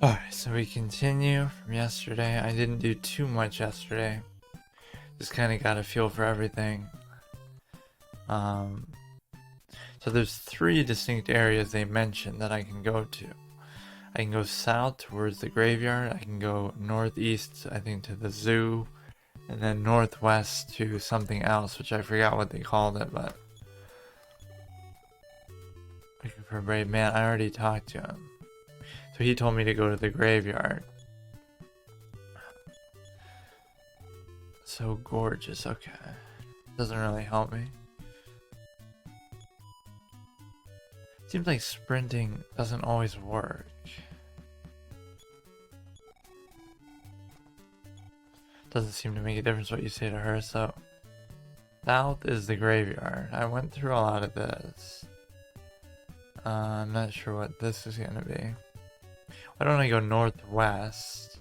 Alright, so we continue from yesterday. I didn't do too much yesterday. Just kind of got a feel for everything. So there's 3 distinct areas they mentioned that I can go to. I can go south towards the graveyard. I can go northeast, I think, to the zoo. And then northwest to something else, which I forgot what they called it, but... Looking for a brave man. I already talked to him. So he told me to go to the graveyard. So gorgeous, okay. Doesn't really help me. Seems like sprinting doesn't always work. Doesn't seem to make a difference what you say to her, so... South is the graveyard. I went through a lot of this. I'm not sure what this is gonna be. Why don't I go northwest?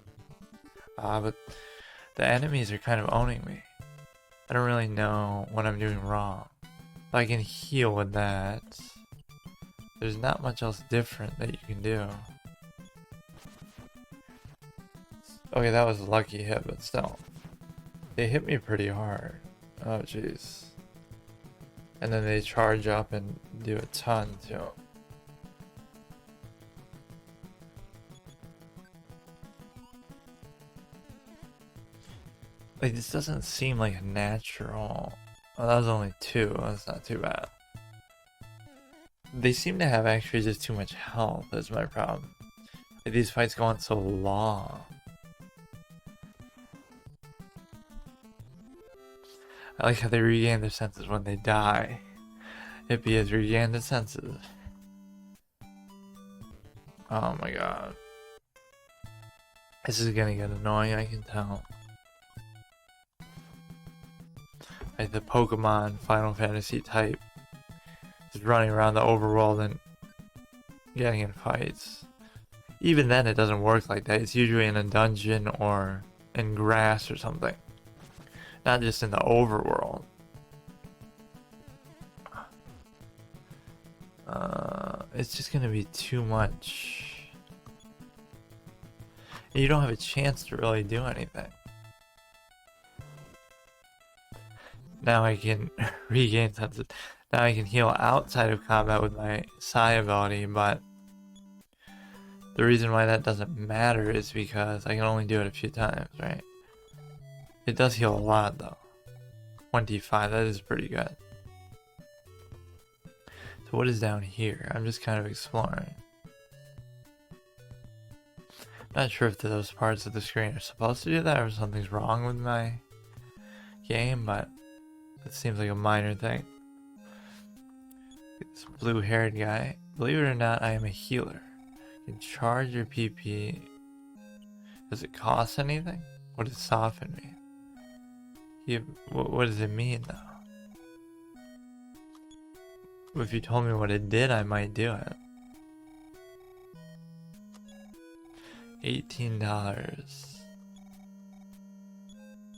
But the enemies are kind of owning me. I don't really know what I'm doing wrong. But I can heal with that. There's not much else different that you can do. Okay, that was a lucky hit, but still. They hit me pretty hard. Oh jeez. And then they charge up and do a ton too. Like, this doesn't seem like a natural... Oh, that was only 2. That's not too bad. They seem to have actually just too much health, is my problem. Like, these fights go on so long. I like how they regain their senses when they die. Hippie has regained his senses. Oh my god. This is gonna get annoying, I can tell. Like the Pokemon Final Fantasy type is running around the overworld and getting in fights. Even then it doesn't work like that. It's usually in a dungeon or in grass or something. Not just in the overworld. It's just gonna be too much. And you don't have a chance to really do anything. Now I can regain senses. Now I can heal outside of combat with my Psi ability, but the reason why that doesn't matter is because I can only do it a few times, right? It does heal a lot though. 25, that is pretty good. So what is down here? I'm just kind of exploring. Not sure if those parts of the screen are supposed to do that or if something's wrong with my game, but it seems like a minor thing. This blue-haired guy. Believe it or not, I am a healer. You can charge your PP. Does it cost anything? What does soften mean? What does it mean though? If you told me what it did, I might do it. $18.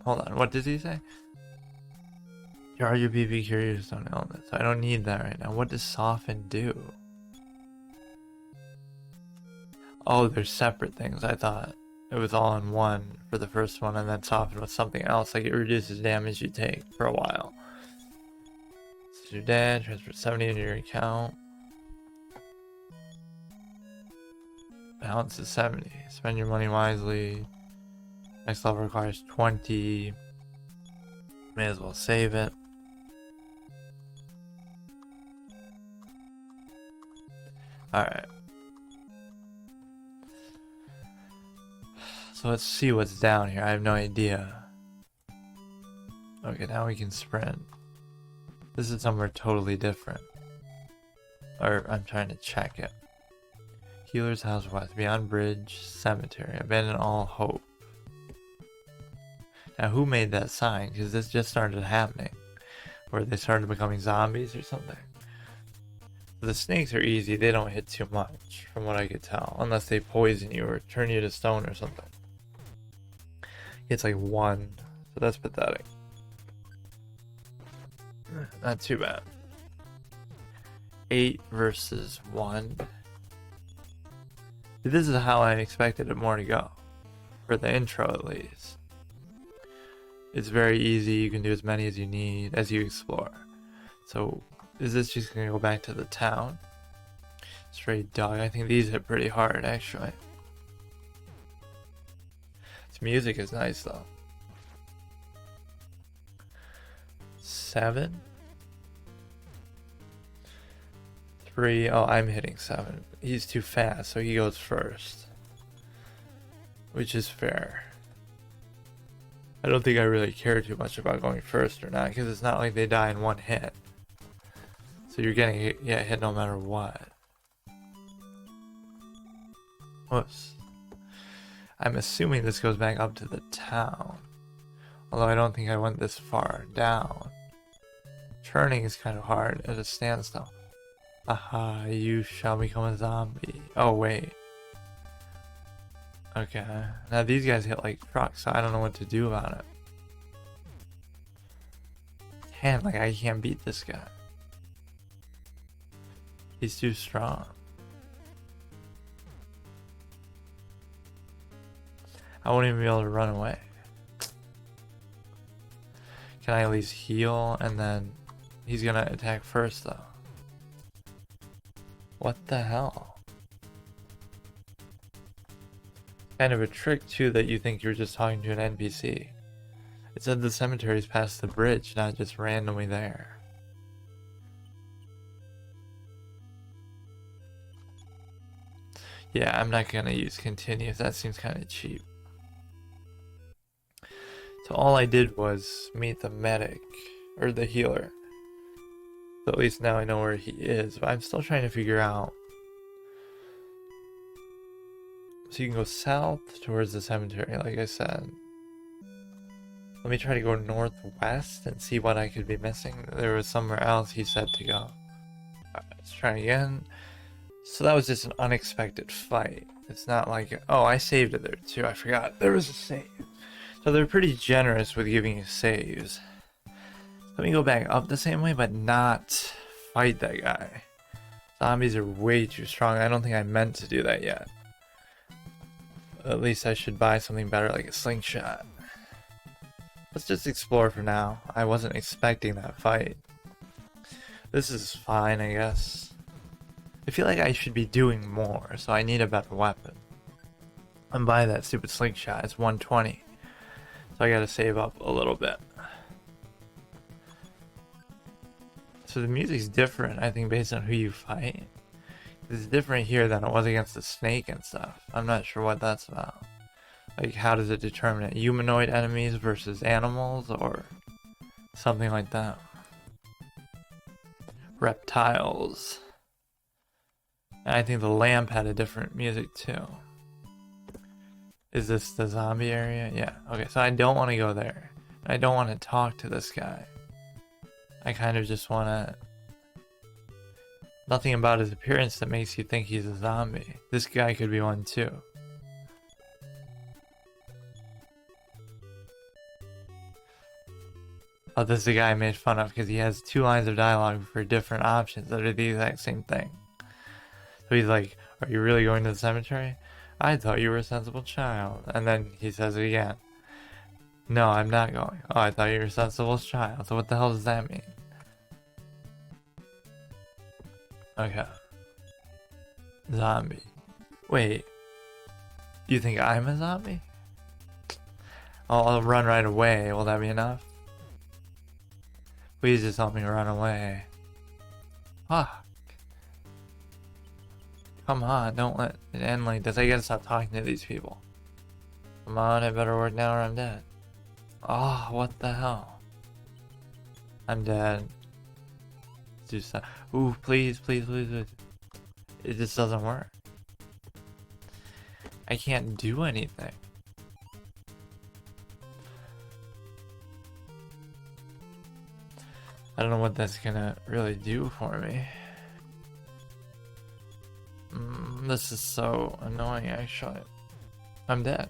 Hold on, what does he say? Charge your PP curious on illness. I don't need that right now. What does soften do? Oh, they're separate things. I thought it was all in one for the first one, and then soften was something else. Like it reduces damage you take for a while. This is your dad. Transfer 70 into your account. Balance is 70. Spend your money wisely. Next level requires 20. May as well save it. Alright. So let's see what's down here. I have no idea. Okay, now we can sprint. This is somewhere totally different. Or I'm trying to check it. Healer's House West, Beyond Bridge, Cemetery, Abandon All Hope. Now who made that sign? Because this just started happening. Where they started becoming zombies or something. The snakes are easy, they don't hit too much, from what I could tell. Unless they poison you or turn you to stone or something. It's like 1, so that's pathetic. Not too bad. 8 versus 1. This is how I expected it more to go. For the intro, at least. It's very easy. You can do as many as you need as you explore. So, is this just going to go back to the town? Stray dog. I think these hit pretty hard, actually. This music is nice, though. 7? 3. Oh, I'm hitting 7. He's too fast, so he goes first. Which is fair. I don't think I really care too much about going first or not, because it's not like they die in one hit. So you're getting hit no matter what. Whoops. I'm assuming this goes back up to the town. Although I don't think I went this far down. Turning is kind of hard at a standstill. Aha, you shall become a zombie. Oh, wait. Okay. Now these guys hit like trucks, so I don't know what to do about it. 10, like I can't beat this guy. He's too strong. I won't even be able to run away. Can I at least heal? And then he's gonna attack first though. What the hell? Kind of a trick too that you think you're just talking to an NPC. It said the cemetery's past the bridge, not just randomly there. Yeah, I'm not gonna use continuous, that seems kind of cheap. So all I did was meet the medic, or the healer. So at least now I know where he is, but I'm still trying to figure out. So you can go south towards the cemetery, like I said. Let me try to go northwest and see what I could be missing. There was somewhere else he said to go. Alright, let's try again. So that was just an unexpected fight. It's not like, oh, I saved it there too. I forgot there was a save. So they're pretty generous with giving you saves. Let me go back up the same way, but not fight that guy. Zombies are way too strong. I don't think I meant to do that yet. At least I should buy something better like a slingshot. Let's just explore for now. I wasn't expecting that fight. This is fine, I guess. I feel like I should be doing more, so I need a better weapon. I'm buying that stupid slingshot. It's 120. So I gotta save up a little bit. So the music's different, I think, based on who you fight. It's different here than it was against the snake and stuff. I'm not sure what that's about. Like, how does it determine it? Humanoid enemies versus animals, or something like that? Reptiles. And I think the lamp had a different music too. Is this the zombie area? Yeah. Okay, so I don't want to go there. I don't want to talk to this guy. I kind of just want to... Nothing about his appearance that makes you think he's a zombie. This guy could be one too. Oh, this is the guy I made fun of because he has 2 lines of dialogue for different options that are the exact same thing. So he's like, are you really going to the cemetery? I thought you were a sensible child. And then he says it again. No, I'm not going. Oh, I thought you were a sensible child. So what the hell does that mean? Okay. Zombie. Wait. You think I'm a zombie? I'll run right away. Will that be enough? Please just help me run away. Fuck. Come on, don't let it end like this. I gotta stop talking to these people. Come on, it better work now or I'm dead. Oh, what the hell? I'm dead. Just ooh, please, please, please, please. It just doesn't work. I can't do anything. I don't know what that's gonna really do for me. This is so annoying, actually. I'm dead.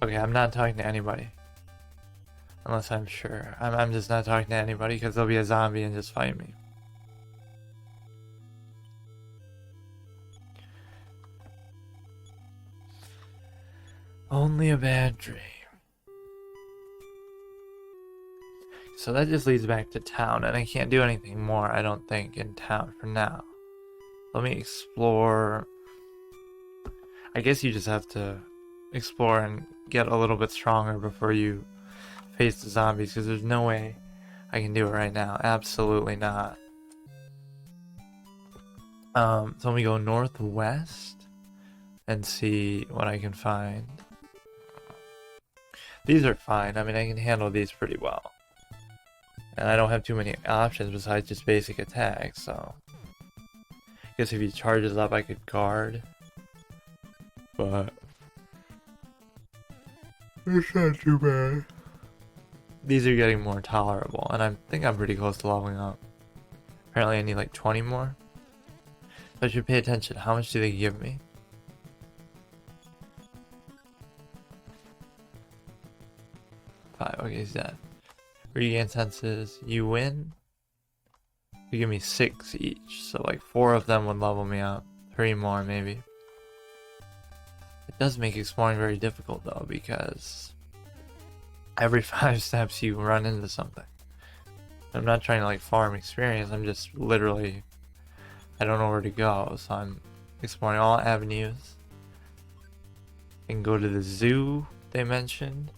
Okay, I'm not talking to anybody. Unless I'm sure. I'm just not talking to anybody because there'll be a zombie and just fight me. Only a bad dream. So that just leads back to town, and I can't do anything more, I don't think, in town for now. Let me explore. I guess you just have to explore and get a little bit stronger before you face the zombies, because there's no way I can do it right now. Absolutely not. So let me go northwest and see what I can find. These are fine. I mean, I can handle these pretty well. And I don't have too many options besides just basic attacks, so I guess if he charges up I could guard. But it's not too bad. These are getting more tolerable, and I think I'm pretty close to leveling up. Apparently I need like 20 more. So I should pay attention. How much do they give me? 5. Okay, he's dead. Regain senses. You win. You give me 6 each, so like 4 of them would level me up. 3 more maybe. It does make exploring very difficult though, because every 5 steps you run into something. I'm not trying to like farm experience, I'm just literally, I don't know where to go, so I'm exploring all avenues. I can go to the zoo they mentioned.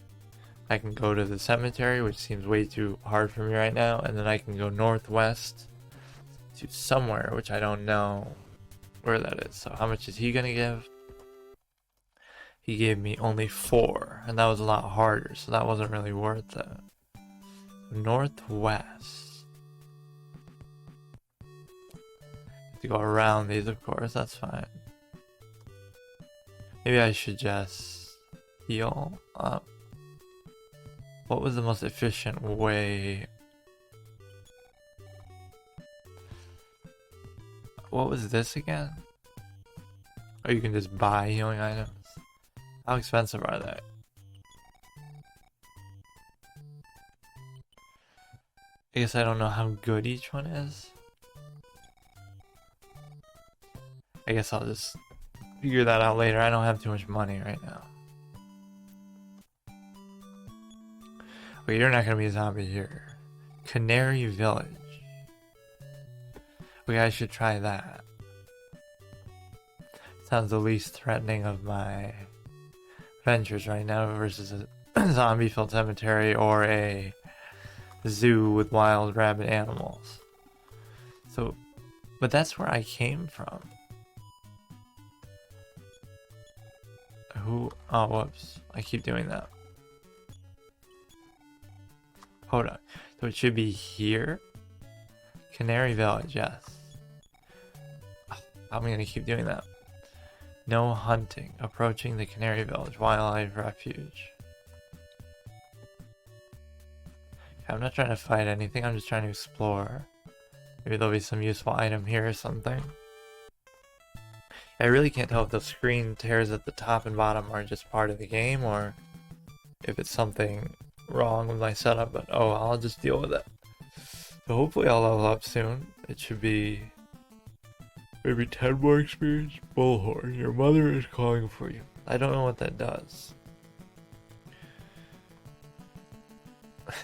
I can go to the cemetery, which seems way too hard for me right now, and then I can go northwest to somewhere, which I don't know where that is. So how much is he gonna give? He gave me only 4, and that was a lot harder, so that wasn't really worth it. Northwest. Have to go around these, of course, that's fine. Maybe I should just heal up. What was the most efficient way? What was this again? Oh, you can just buy healing items. How expensive are they? I guess I don't know how good each one is. I guess I'll just figure that out later. I don't have too much money right now. Wait, you're not gonna be a zombie here. Canary Village. Okay, I should try that. Sounds the least threatening of my ventures right now versus a zombie-filled cemetery or a zoo with wild rabid animals. So, but that's where I came from. Who? Oh, whoops. I keep doing that. Hold on. So it should be here. Canary Village, yes. I'm gonna keep doing that. No hunting. Approaching the Canary Village Wildlife Refuge. Okay, I'm not trying to fight anything, I'm just trying to explore. Maybe there'll be some useful item here or something. I really can't tell if the screen tears at the top and bottom are just part of the game, or if it's something wrong with my setup, but oh, I'll just deal with it. So hopefully I'll level up soon. It should be maybe 10 more experience. Bullhorn, your mother is calling for you. I don't know what that does.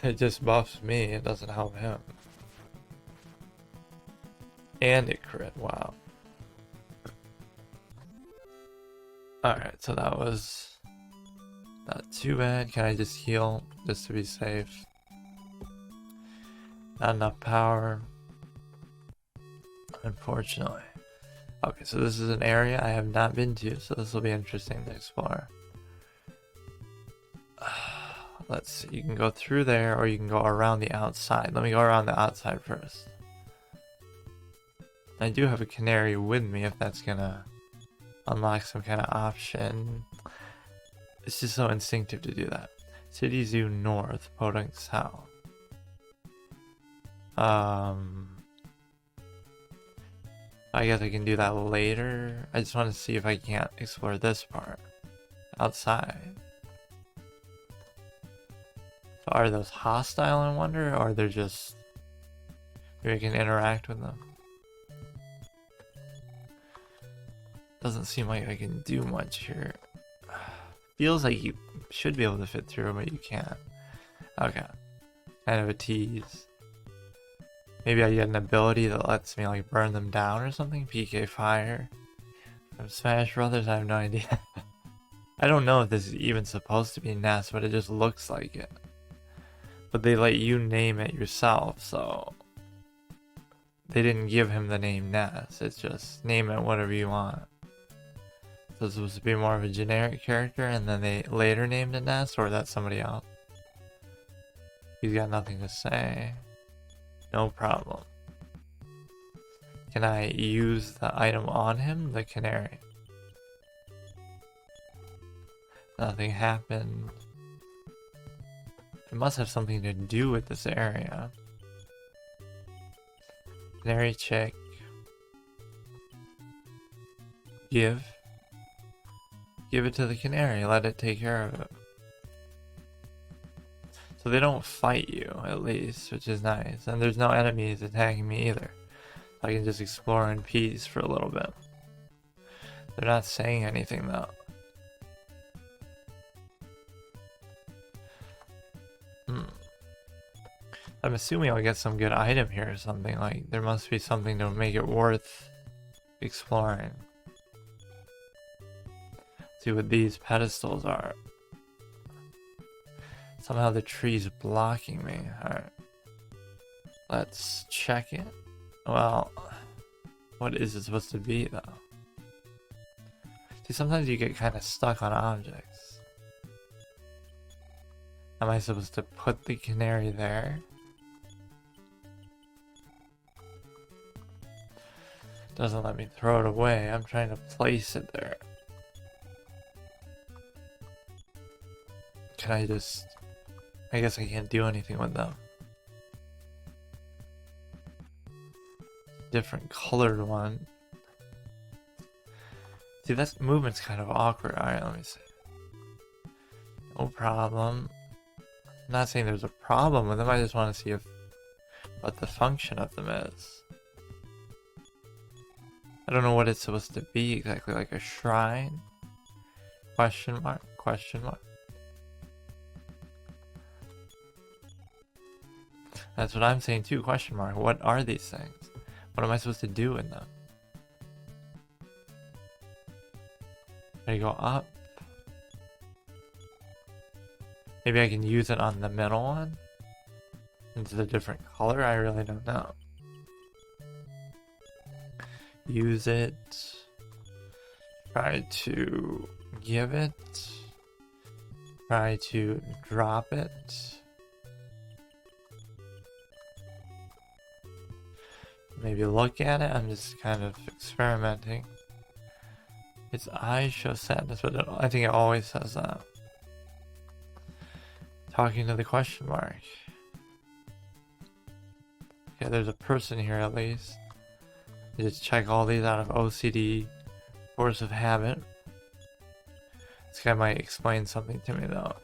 It just buffs me, it doesn't help him. And it crit, wow. Alright, so that was not too bad. Can I just heal just to be safe? Not enough power, unfortunately. Okay, so this is an area I have not been to, so this will be interesting to explore. Let's see, you can go through there or you can go around the outside. Let me go around the outside first. I do have a canary with me if that's gonna unlock some kind of option. It's just so instinctive to do that. City Zoo North, Podunk South. I guess I can do that later. I just want to see if I can't explore this part outside. So are those hostile, I wonder, or they're just maybe I can interact with them? Doesn't seem like I can do much here. Feels like you should be able to fit through, but you can't. Okay. Kind of a tease. Maybe I get an ability that lets me like burn them down or something? PK Fire. From Smash Brothers? I have no idea. I don't know if this is even supposed to be Ness, but it just looks like it. But they let you name it yourself, so... They didn't give him the name Ness, it's just name it whatever you want. So it's supposed to be more of a generic character and then they later named it Ness, or that's somebody else? He's got nothing to say. No problem. Can I use the item on him? The canary. Nothing happened. It must have something to do with this area. Canary chick. Give. Give it to the canary. Let it take care of it. So they don't fight you, at least, which is nice. And there's no enemies attacking me either. I can just explore in peace for a little bit. They're not saying anything though. I'm assuming I'll get some good item here or something. Like, there must be something to make it worth exploring. See what these pedestals are. Somehow the tree's blocking me. Alright. Let's check it. Well, what is it supposed to be though? See, sometimes you get kind of stuck on objects. Am I supposed to put the canary there? Doesn't let me throw it away. I'm trying to place it there. Can I just... I guess I can't do anything with them. Different colored one. See, that movement's kind of awkward. Alright, let me see. No problem. I'm not saying there's a problem with them. I just want to see what the function of them is. I don't know what it's supposed to be exactly, like a shrine? Question mark? Question mark? That's what I'm saying too, question mark. What are these things? What am I supposed to do in them? Can I go up? Maybe I can use it on the middle one? Into the different color? I really don't know. Use it. Try to give it. Try to drop it. Maybe look at it. I'm just kind of experimenting. Its eyes show sadness, but I think it always says that. Talking to the question mark. Okay, there's a person here at least. Just check all these out of OCD, force of habit. This guy might explain something to me though.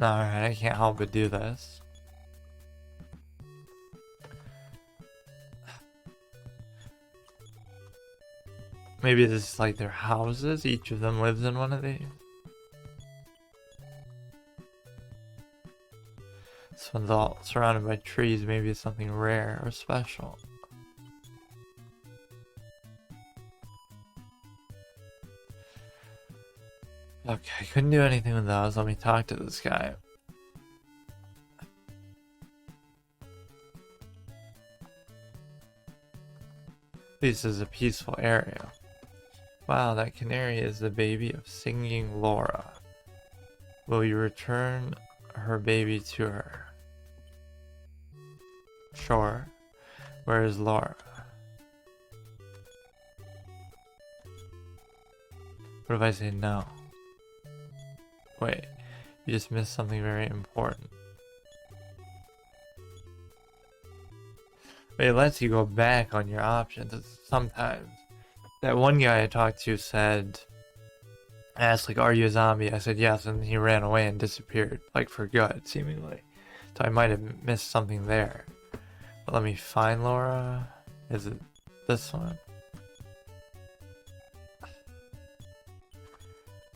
Alright, I can't help but do this. Maybe this is like their houses, each of them lives in one of these. This one's all surrounded by trees, maybe it's something rare or special. Okay, I couldn't do anything with those. Let me talk to this guy. This is a peaceful area. Wow, that canary is the baby of singing Laura. Will you return her baby to her? Sure. Where is Laura? What if I say no? Wait, you just missed something very important. But it lets you go back on your options sometimes. That one guy I talked to said, asked like, are you a zombie? I said yes, and he ran away and disappeared, like for good, seemingly. So I might have missed something there. But let me find Laura. Is it this one?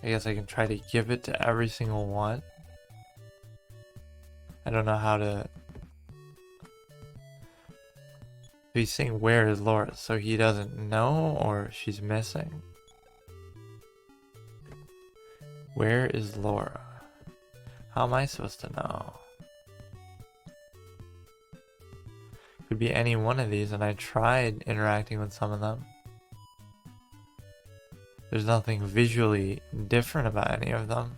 I guess I can try to give it to every single one. I don't know how to... He's saying where is Laura, so he doesn't know or she's missing? Where is Laura? How am I supposed to know? Could be any one of these, and I tried interacting with some of them. There's nothing visually different about any of them.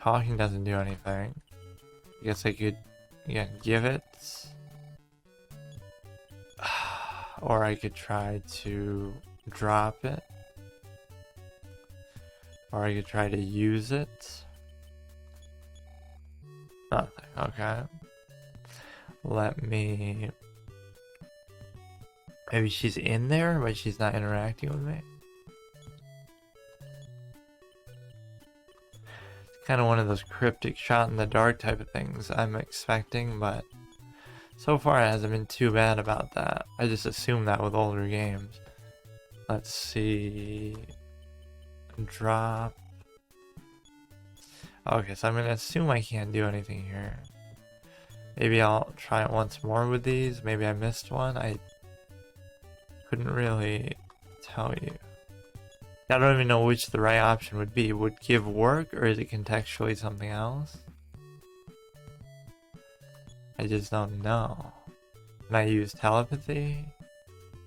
Talking doesn't do anything. I guess I could, again, give it. Or I could try to drop it. Or I could try to use it. Nothing, okay. Let me... Maybe she's in there, but she's not interacting with me. It's kind of one of those cryptic shot in the dark type of things I'm expecting, but so far it hasn't been too bad about that. I just assume that with older games. Let's see... Drop... Okay, so I'm gonna assume I can't do anything here. Maybe I'll try it once more with these. Maybe I missed one. I couldn't really tell you. I don't even know which the right option would be. Would give work, or is it contextually something else? I just don't know. Can I use telepathy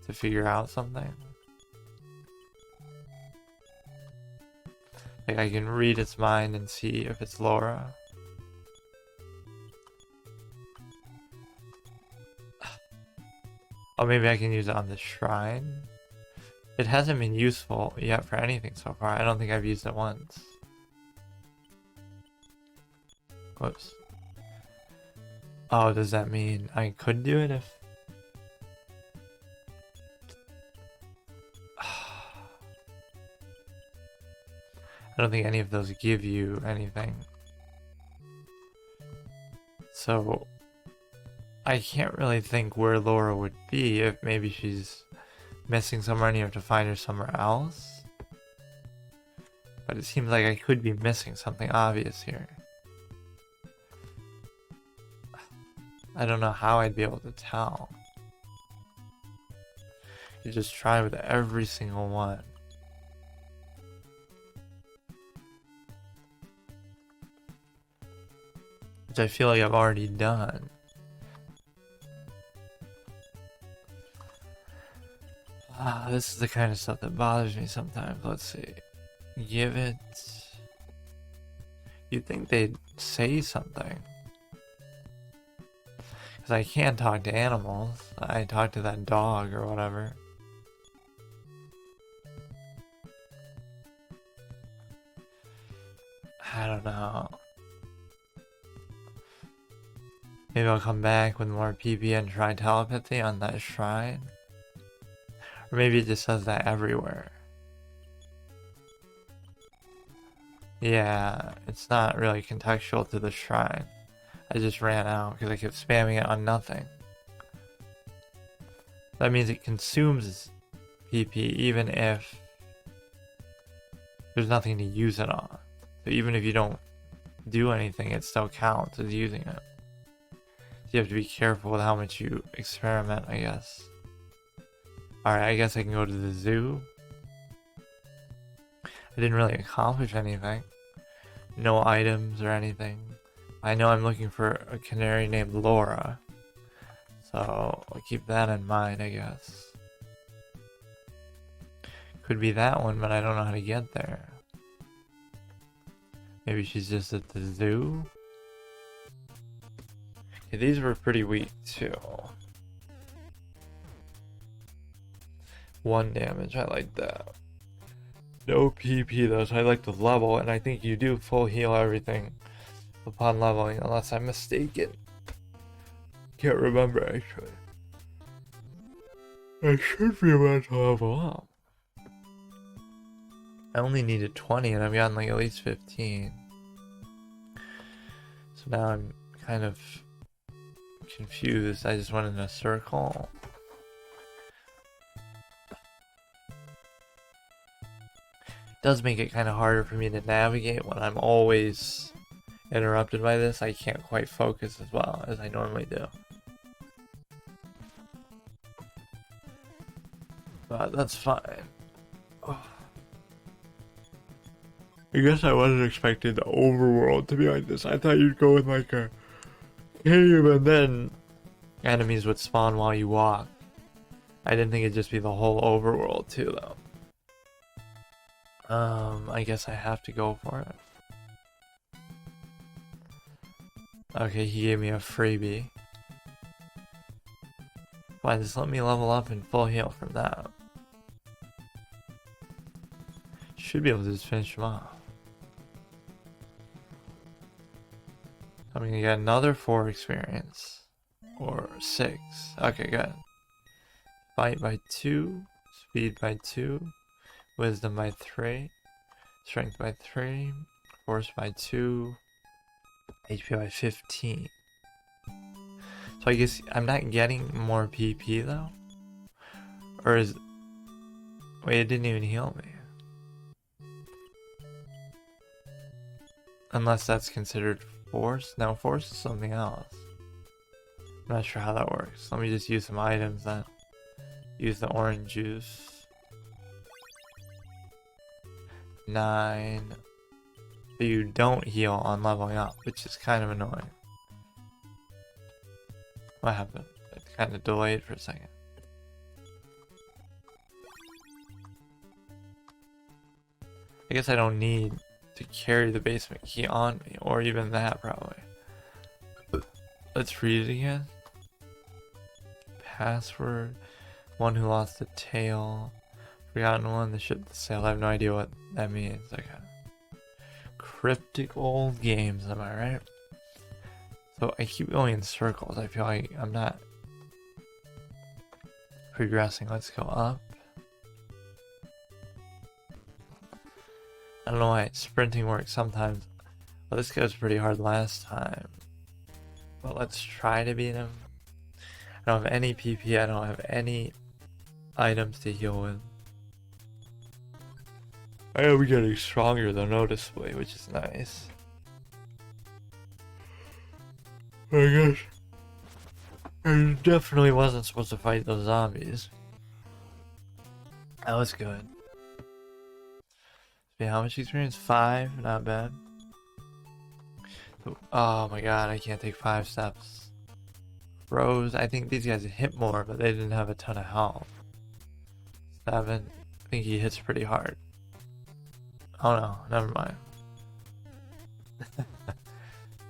to figure out something? Like I can read its mind and see if it's Laura. Oh, maybe I can use it on the shrine. It hasn't been useful yet for anything so far. I don't think I've used it once. Whoops. Oh, does that mean I could do it if... I don't think any of those give you anything. So... I can't really think where Laura would be if maybe she's missing somewhere and you have to find her somewhere else. But it seems like I could be missing something obvious here. I don't know how I'd be able to tell. You just try with every single one. Which I feel like I've already done. This is the kind of stuff that bothers me sometimes. Let's see. Give it... You'd think they'd say something. Because I can talk to animals. I talk to that dog or whatever. I don't know. Maybe I'll come back with more PP and try telepathy on that shrine. Or maybe it just says that everywhere. Yeah, it's not really contextual to the shrine. I just ran out because I kept spamming it on nothing. That means it consumes PP even if there's nothing to use it on. So even if you don't do anything, it still counts as using it. So you have to be careful with how much you experiment, I guess. Alright, I guess I can go to the zoo. I didn't really accomplish anything. No items or anything. I know I'm looking for a canary named Laura. So, I'll keep that in mind, I guess. Could be that one, but I don't know how to get there. Maybe she's just at the zoo? Yeah, these were pretty weak, too. 1 damage, I like that. No PP though, so I like the level, and I think you do full heal everything upon leveling, unless I'm mistaken. Can't remember actually. I should be able to level up. I only needed 20 and I've gotten like at least 15. So now I'm kind of confused. I just went in a circle. does make it kind of harder for me to navigate when I'm always interrupted by this. I can't quite focus as well as I normally do. But that's fine. Oh. I guess I wasn't expecting the overworld to be like this. I thought you'd go with like a cave and then enemies would spawn while you walk. I didn't think it'd just be the whole overworld too, though. I guess I have to go for it. Okay, he gave me a freebie. Fine, just let me level up and full heal from that. Should be able to just finish him off. I'm gonna get another 4 experience. Or 6. Okay, good. Fight by 2. Speed by 2. Wisdom by 3. Strength by 3. Force by 2. HP by 15. So I guess I'm not getting more PP though? Or is... Wait, it didn't even heal me. Unless that's considered force? No, force is something else. I'm not sure how that works. Let me just use some items then. Use the orange juice. 9. But you don't heal on leveling up, which is kind of annoying. What happened? It kind of delayed for a second. I guess I don't need to carry the basement key on me, or even that probably. Let's read it again. Password. One who lost a tail. Forgotten one, the ship that sailed. I have no idea what that means. Okay. Cryptic old games, am I right? So I keep going in circles. I feel like I'm not progressing. Let's go up. I don't know why sprinting works sometimes. Well, this guy was pretty hard last time. But let's try to beat him. I don't have any PP. I don't have any items to heal with. I am getting stronger though, noticeably, which is nice. I guess I definitely wasn't supposed to fight those zombies. That was good. So how much experience? 5, not bad. Oh my god, I can't take 5 steps. Rose, I think these guys hit more, but they didn't have a ton of health. 7, I think he hits pretty hard. Oh no, never mind.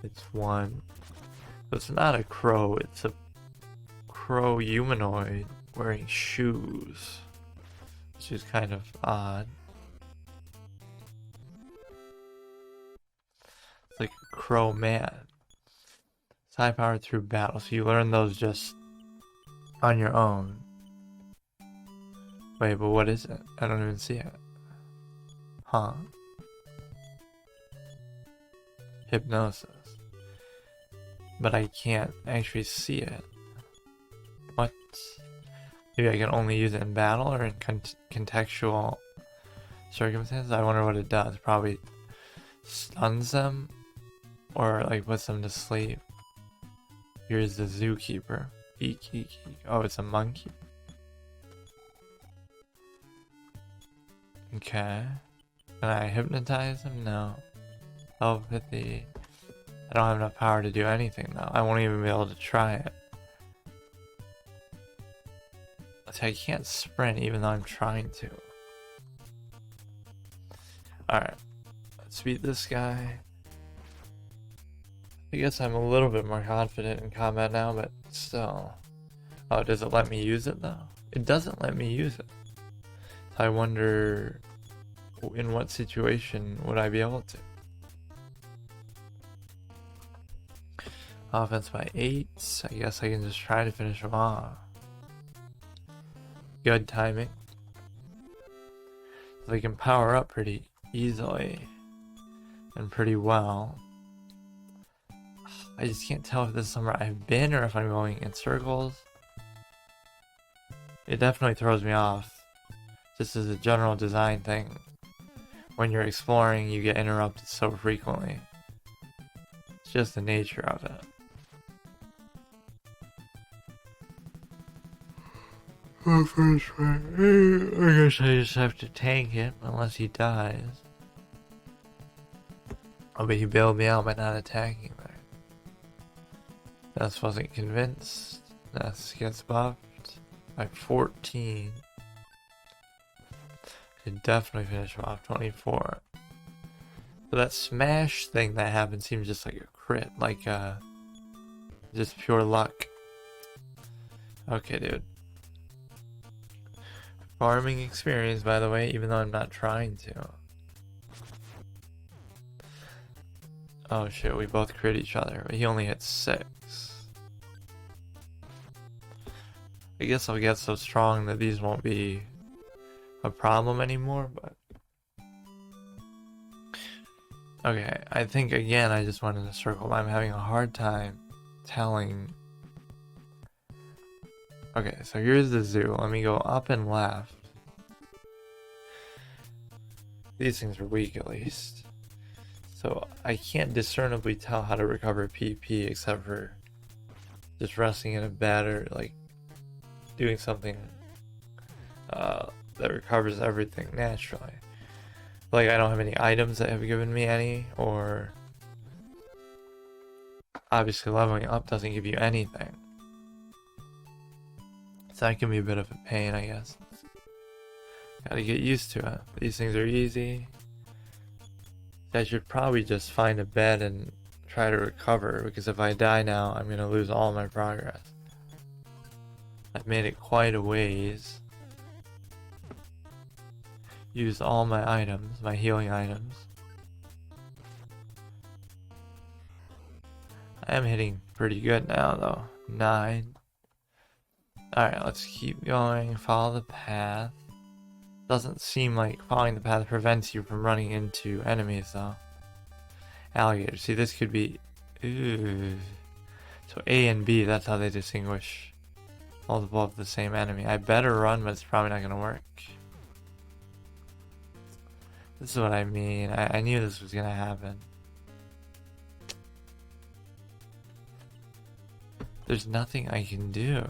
It's 1. So it's not a crow, it's a crow humanoid wearing shoes, which is kind of odd. It's like a crow man. It's high powered through battle, so you learn those just on your own. Wait, but what is it? I don't even see it. Huh? Hypnosis. But I can't actually see it. What? Maybe I can only use it in battle or in contextual circumstances? I wonder what it does. Probably stuns them or like puts them to sleep. Here's the zookeeper. Eek, eek, eek. Oh, it's a monkey. Okay. Can I hypnotize him? No. Telepathy. I don't have enough power to do anything though. I won't even be able to try it. I can't sprint even though I'm trying to. Alright. Let's beat this guy. I guess I'm a little bit more confident in combat now, but still. Oh, does it let me use it though? It doesn't let me use it. So I wonder in what situation would I be able to? Offense by 8. I guess I can just try to finish him off. Good timing. So I can power up pretty easily and pretty well. I just can't tell if this is somewhere I've been or if I'm going in circles. It definitely throws me off. Just as a general design thing. when you're exploring, you get interrupted so frequently. It's just the nature of it. First one. I guess I just have to tank it unless he dies. Oh, but he bailed me out by not attacking there. Ness wasn't convinced. Ness gets buffed by 14. Could definitely finish him off 24. So that smash thing that happened seems just like a crit, like just pure luck. Okay, dude. Farming experience, by the way, even though I'm not trying to. Oh shit, we both crit each other, but he only hit 6. I guess I'll get so strong that these won't be a problem anymore, but... Okay, I think again I just went in a circle. I'm having a hard time telling... Okay, so here's the zoo. Let me go up and left. These things are weak at least. So I can't discernibly tell how to recover PP except for just resting in a bed or like doing something that recovers everything naturally. Like I don't have any items that have given me any, or obviously leveling up doesn't give you anything. So that can be a bit of a pain, I guess. Gotta get used to it. These things are easy. I should probably just find a bed and try to recover, because if I die now, I'm gonna lose all my progress. I've made it quite a ways. Used all my items, my healing items. I am hitting pretty good now though. 9. Alright, let's keep going. Follow the path. Doesn't seem like following the path prevents you from running into enemies though. Alligator. See, this could be... Ooh. So A and B, that's how they distinguish multiple of the same enemy. I better run, but it's probably not going to work. This is what I mean. I knew this was going to happen. There's nothing I can do.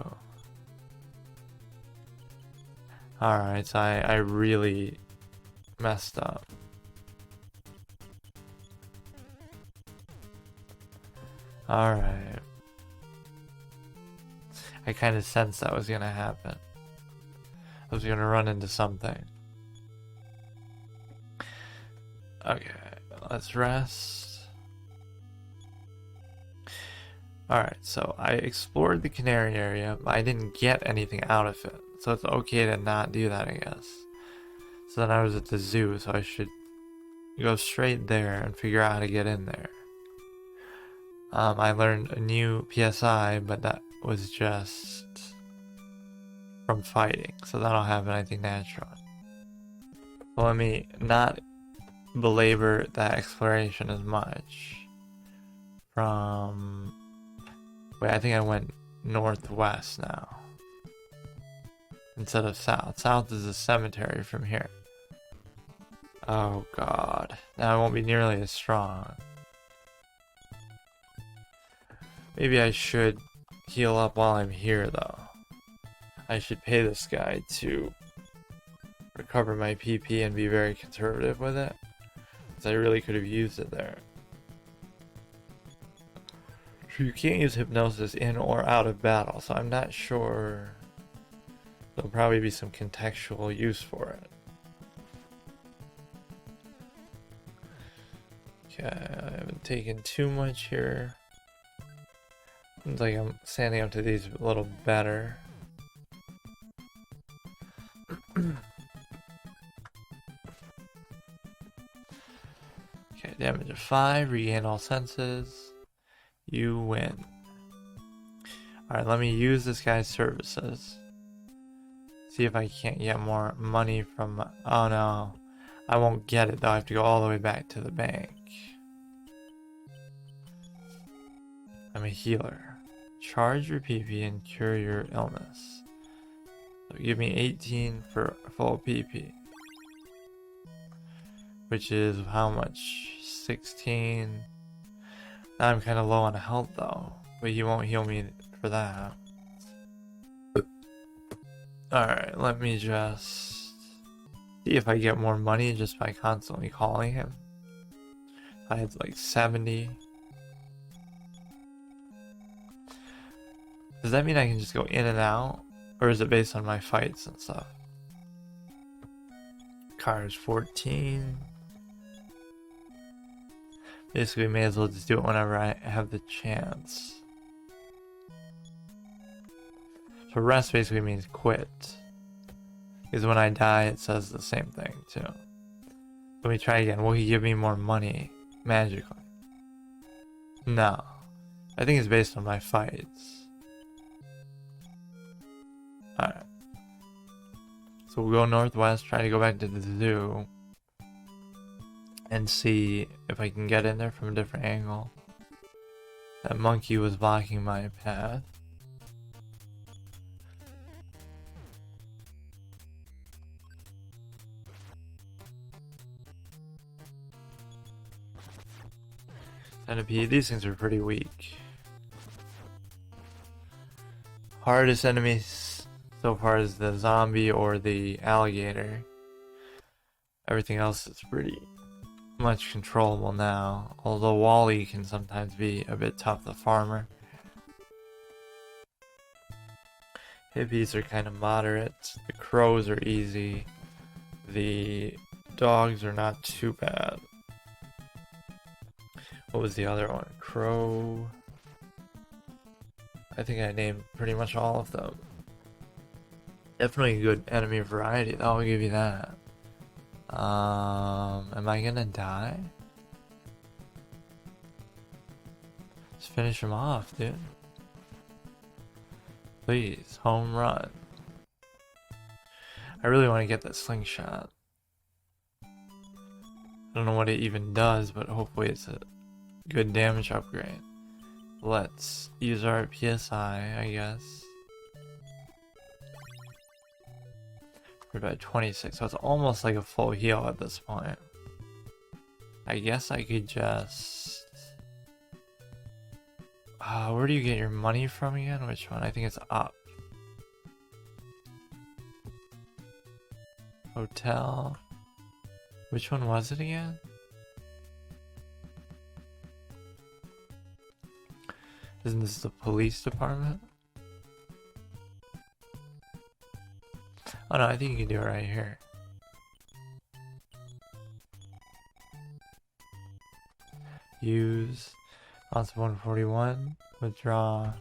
Alright, so I really messed up. Alright. I kind of sensed that was gonna happen. I was gonna run into something. Okay, let's rest. Alright, so I explored the canary area, but I didn't get anything out of it. So it's okay to not do that, I guess. So then I was at the zoo, so I should go straight there and figure out how to get in there. I learned a new PSI, but that was just from fighting, so that'll happen, I think, naturally. Well, let me not belabor that exploration as much. Wait, I think I went northwest now instead of south. South is a cemetery from here. Oh god, now I won't be nearly as strong. Maybe I should heal up while I'm here though. I should pay this guy to recover my PP and be very conservative with it, because I really could have used it there. So you can't use hypnosis in or out of battle, so I'm not sure. There'll probably be some contextual use for it. Okay, I haven't taken too much here. Seems like I'm standing up to these a little better. Okay, damage of 5, regain all senses. You win. Alright, let me use this guy's services. See if I can't get more money from... Oh no, I won't get it though. I have to go all the way back to the bank. I'm a healer. Charge your PP and cure your illness. So give me 18 for full PP. which is how much? 16. Now I'm kind of low on health though, but he won't heal me for that. Alright, let me just see if I get more money just by constantly calling him. If I had like 70. Does that mean I can just go in and out? Or is it based on my fights and stuff? Cars 14. Basically, may as well just do it whenever I have the chance. So rest basically means quit. Because when I die, it says the same thing too. Let me try again. Will he give me more money magically? No. I think it's based on my fights. Alright. So we'll go northwest, try to go back to the zoo. And see if I can get in there from a different angle. That monkey was blocking my path. Centipede, these things are pretty weak. Hardest enemies so far is the zombie or the alligator. Everything else is pretty much controllable now, although Wally can sometimes be a bit tough, the farmer. Hippies are kind of moderate, the crows are easy, the dogs are not too bad. What was the other one? Crow. I think I named pretty much all of them. Definitely a good enemy variety, though, I'll give you that. Am I gonna die? Just finish him off, dude. Please, home run. I really want to get that slingshot. I don't know what it even does, but hopefully it's a good damage upgrade. Let's use our PSI, I guess. We're about 26, so it's almost like a full heal at this point. I guess I could just... where do you get your money from again? Which one? I think it's up. Hotel. Which one was it again? Isn't this the police department? Oh no, I think you can do it right here. Use lots of 141, withdraw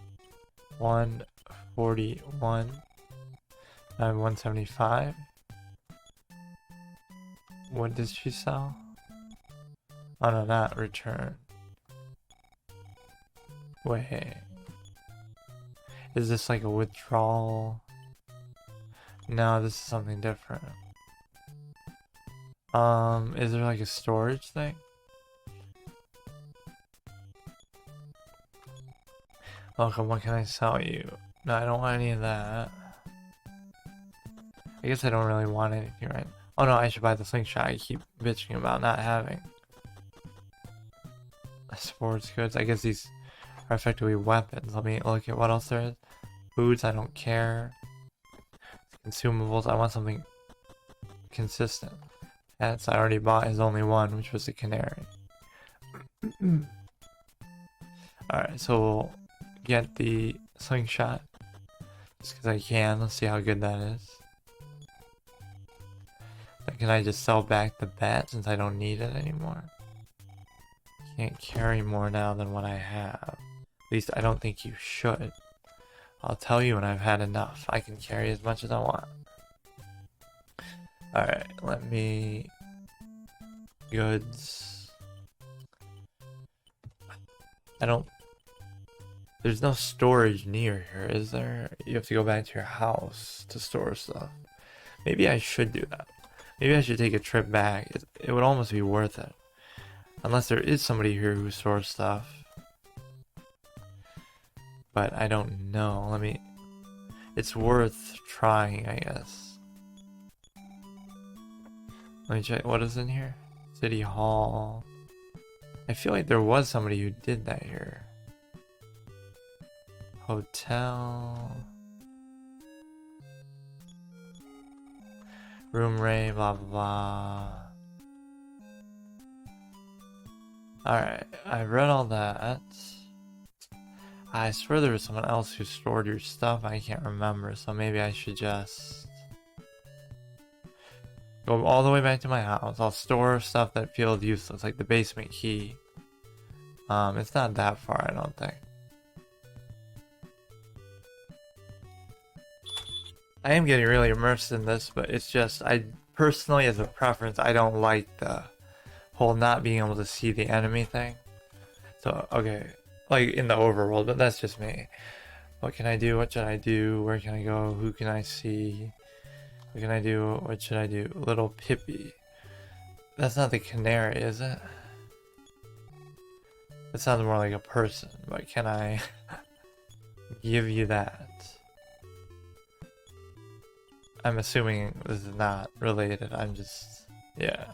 141, I have 175. What did she sell? Oh no, not return. Wait. Is this like a withdrawal? No, this is something different. Is there like a storage thing? Welcome, what can I sell you? No, I don't want any of that. I guess I don't really want anything right now. Oh no, I should buy the slingshot I keep bitching about not having. Sports goods, I guess these are effectively weapons. Let me look at what else there is. Foods, I don't care. Consumables, I want something consistent. Pets, I already bought his only one, which was a canary. Alright, so we'll get the slingshot. Just because I can. Let's see how good that is. Then can I just sell back the bat since I don't need it anymore? Can't carry more now than what I have. At least I don't think you should. I'll tell you when I've had enough. I can carry as much as I want. Alright, let me... Goods... I don't... There's no storage near here, is there? You have to go back to your house to store stuff. Maybe I should do that. Maybe I should take a trip back. It would almost be worth it. Unless there is somebody here who stores stuff. But I don't know. Let me... It's worth trying, I guess. Let me check. What is in here? City Hall. I feel like there was somebody who did that here. Hotel. Room rate, blah blah blah. Alright, I read all that. I swear there was someone else who stored your stuff. I can't remember, so maybe I should just go all the way back to my house. I'll store stuff that feels useless, like the basement key. It's not that far, I don't think. I am getting really immersed in this, but it's just, I personally, as a preference, I don't like the whole not being able to see the enemy thing. So, okay, like in the overworld, but that's just me. What can I do? What should I do? Where can I go? Who can I see? What can I do? What should I do? Little Pippi. That's not the canary, is it? It sounds more like a person, but can I give you that? I'm assuming this is not related. I'm just, yeah.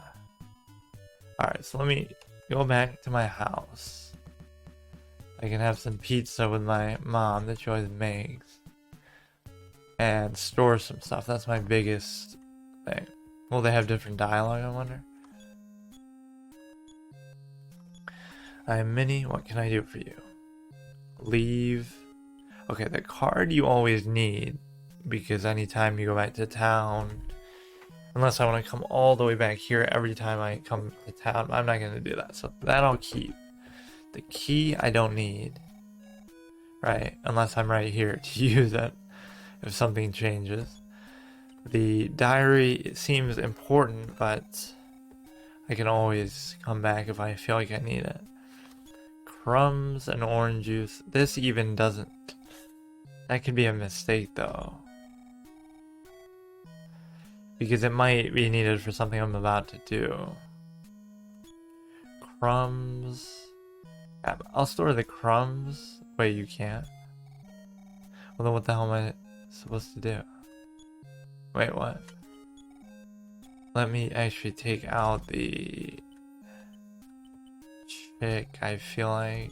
Alright, so let me go back to my house. I can have some pizza with my mom that she always makes. And store some stuff. That's my biggest thing. Will they have different dialogue, I wonder? I'm Minnie, what can I do for you? Leave. Okay, the card you always need, because anytime you go back to town, unless I want to come all the way back here every time I come to town, I'm not going to do that. So that I'll keep. The key I don't need, right? Unless I'm right here to use it if something changes. The diary, it seems important, but I can always come back if I feel like I need it. Crumbs and orange juice. This even doesn't. That could be a mistake though, because it might be needed for something I'm about to do. Crumbs. Yeah, I'll store the crumbs. Wait, you can't? Well then what the hell am I supposed to do? Wait, what? Let me actually take out the chick, I feel like.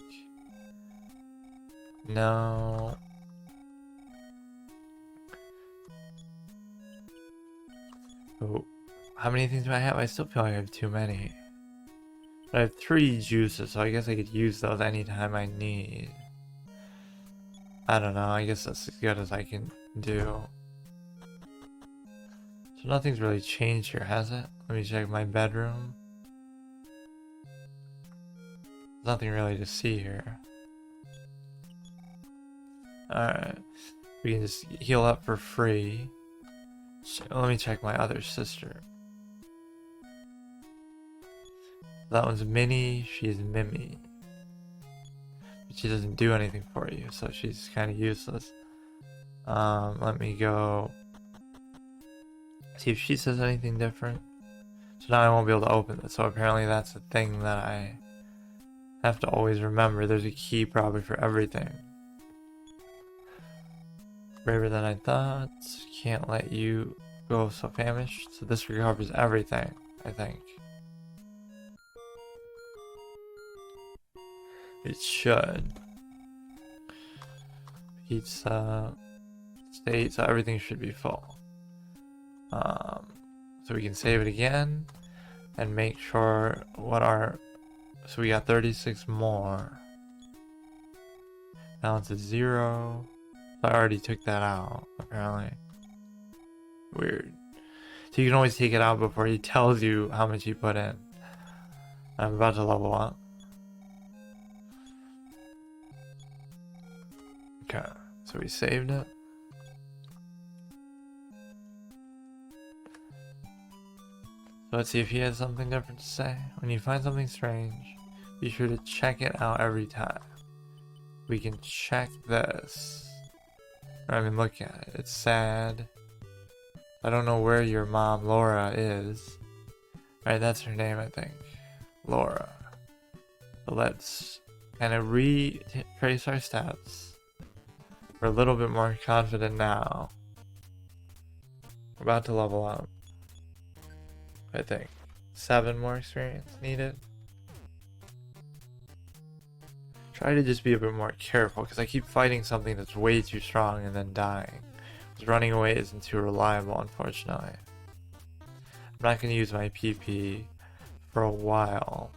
No. Oh, how many things do I have? I still feel like I have too many. But I have 3 juices, so I guess I could use those anytime I need. I don't know, I guess that's as good as I can do. So nothing's really changed here, has it? Let me check my bedroom. There's nothing really to see here. Alright. We can just heal up for free. Let me check my other sister. That one's Minnie, she's Mimi. But she doesn't do anything for you, so she's kind of useless. Let me go see if she says anything different. So now I won't be able to open it, so apparently that's the thing that I have to always remember. There's a key probably for everything. Braver than I thought. Can't let you go so famished. So this recovers everything, I think. It should. Pizza. State, so everything should be full. So we can save it again and make sure what our, so we got 36 more. Balance is 0. I already took that out, apparently. Weird. So you can always take it out before he tells you how much you put in. I'm about to level up. Okay, so we saved it. So let's see if he has something different to say. When you find something strange, be sure to check it out every time. We can check this. I mean, look at it. It's sad. I don't know where your mom, Laura, is. Right, that's her name, I think. Laura. So let's kind of retrace our steps. We're a little bit more confident now. We're about to level up, I think. 7 more experience needed. Try to just be a bit more careful, because I keep fighting something that's way too strong and then dying. Because running away isn't too reliable, unfortunately. I'm not going to use my PP for a while.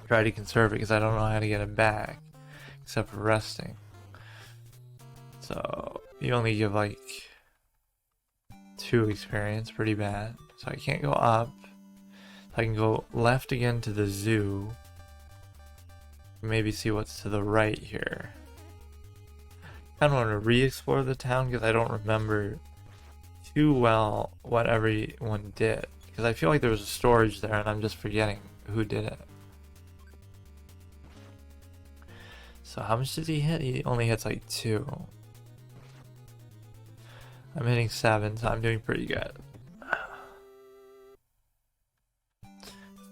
Try to conserve it, because I don't know how to get it back, except for resting. So, you only give like 2 experience, pretty bad. So I can't go up. So I can go left again to the zoo. Maybe see what's to the right here. I kind of want to re-explore the town because I don't remember too well what everyone did. Because I feel like there was a storage there and I'm just forgetting who did it. So how much does he hit? He only hits like 2. I'm hitting 7, so I'm doing pretty good.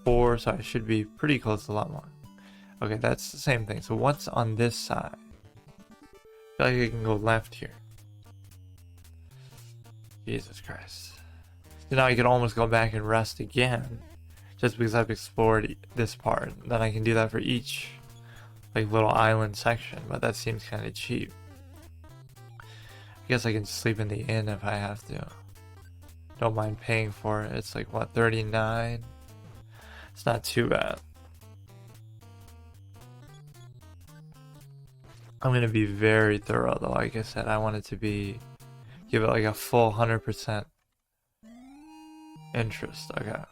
4, so I should be pretty close to a lot more. Okay, that's the same thing. So what's on this side? I feel like I can go left here. Jesus Christ. So now I can almost go back and rest again. Just because I've explored this part. Then I can do that for each like little island section. But that seems kind of cheap. I guess I can sleep in the inn if I have to. Don't mind paying for it. It's like, what, 39? It's not too bad. I'm going to be very thorough though. Like I said, I want it to be, give it like a full 100% interest. Okay.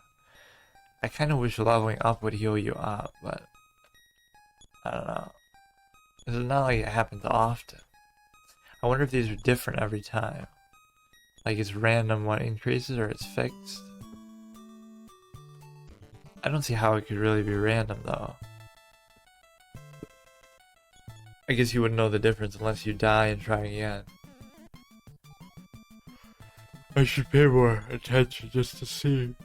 I kind of wish leveling up would heal you up, but I don't know. It's not like it happens often. I wonder if these are different every time. Like it's random what increases or it's fixed. I don't see how it could really be random though. I guess you wouldn't know the difference unless you die and try again. I should pay more attention just to see.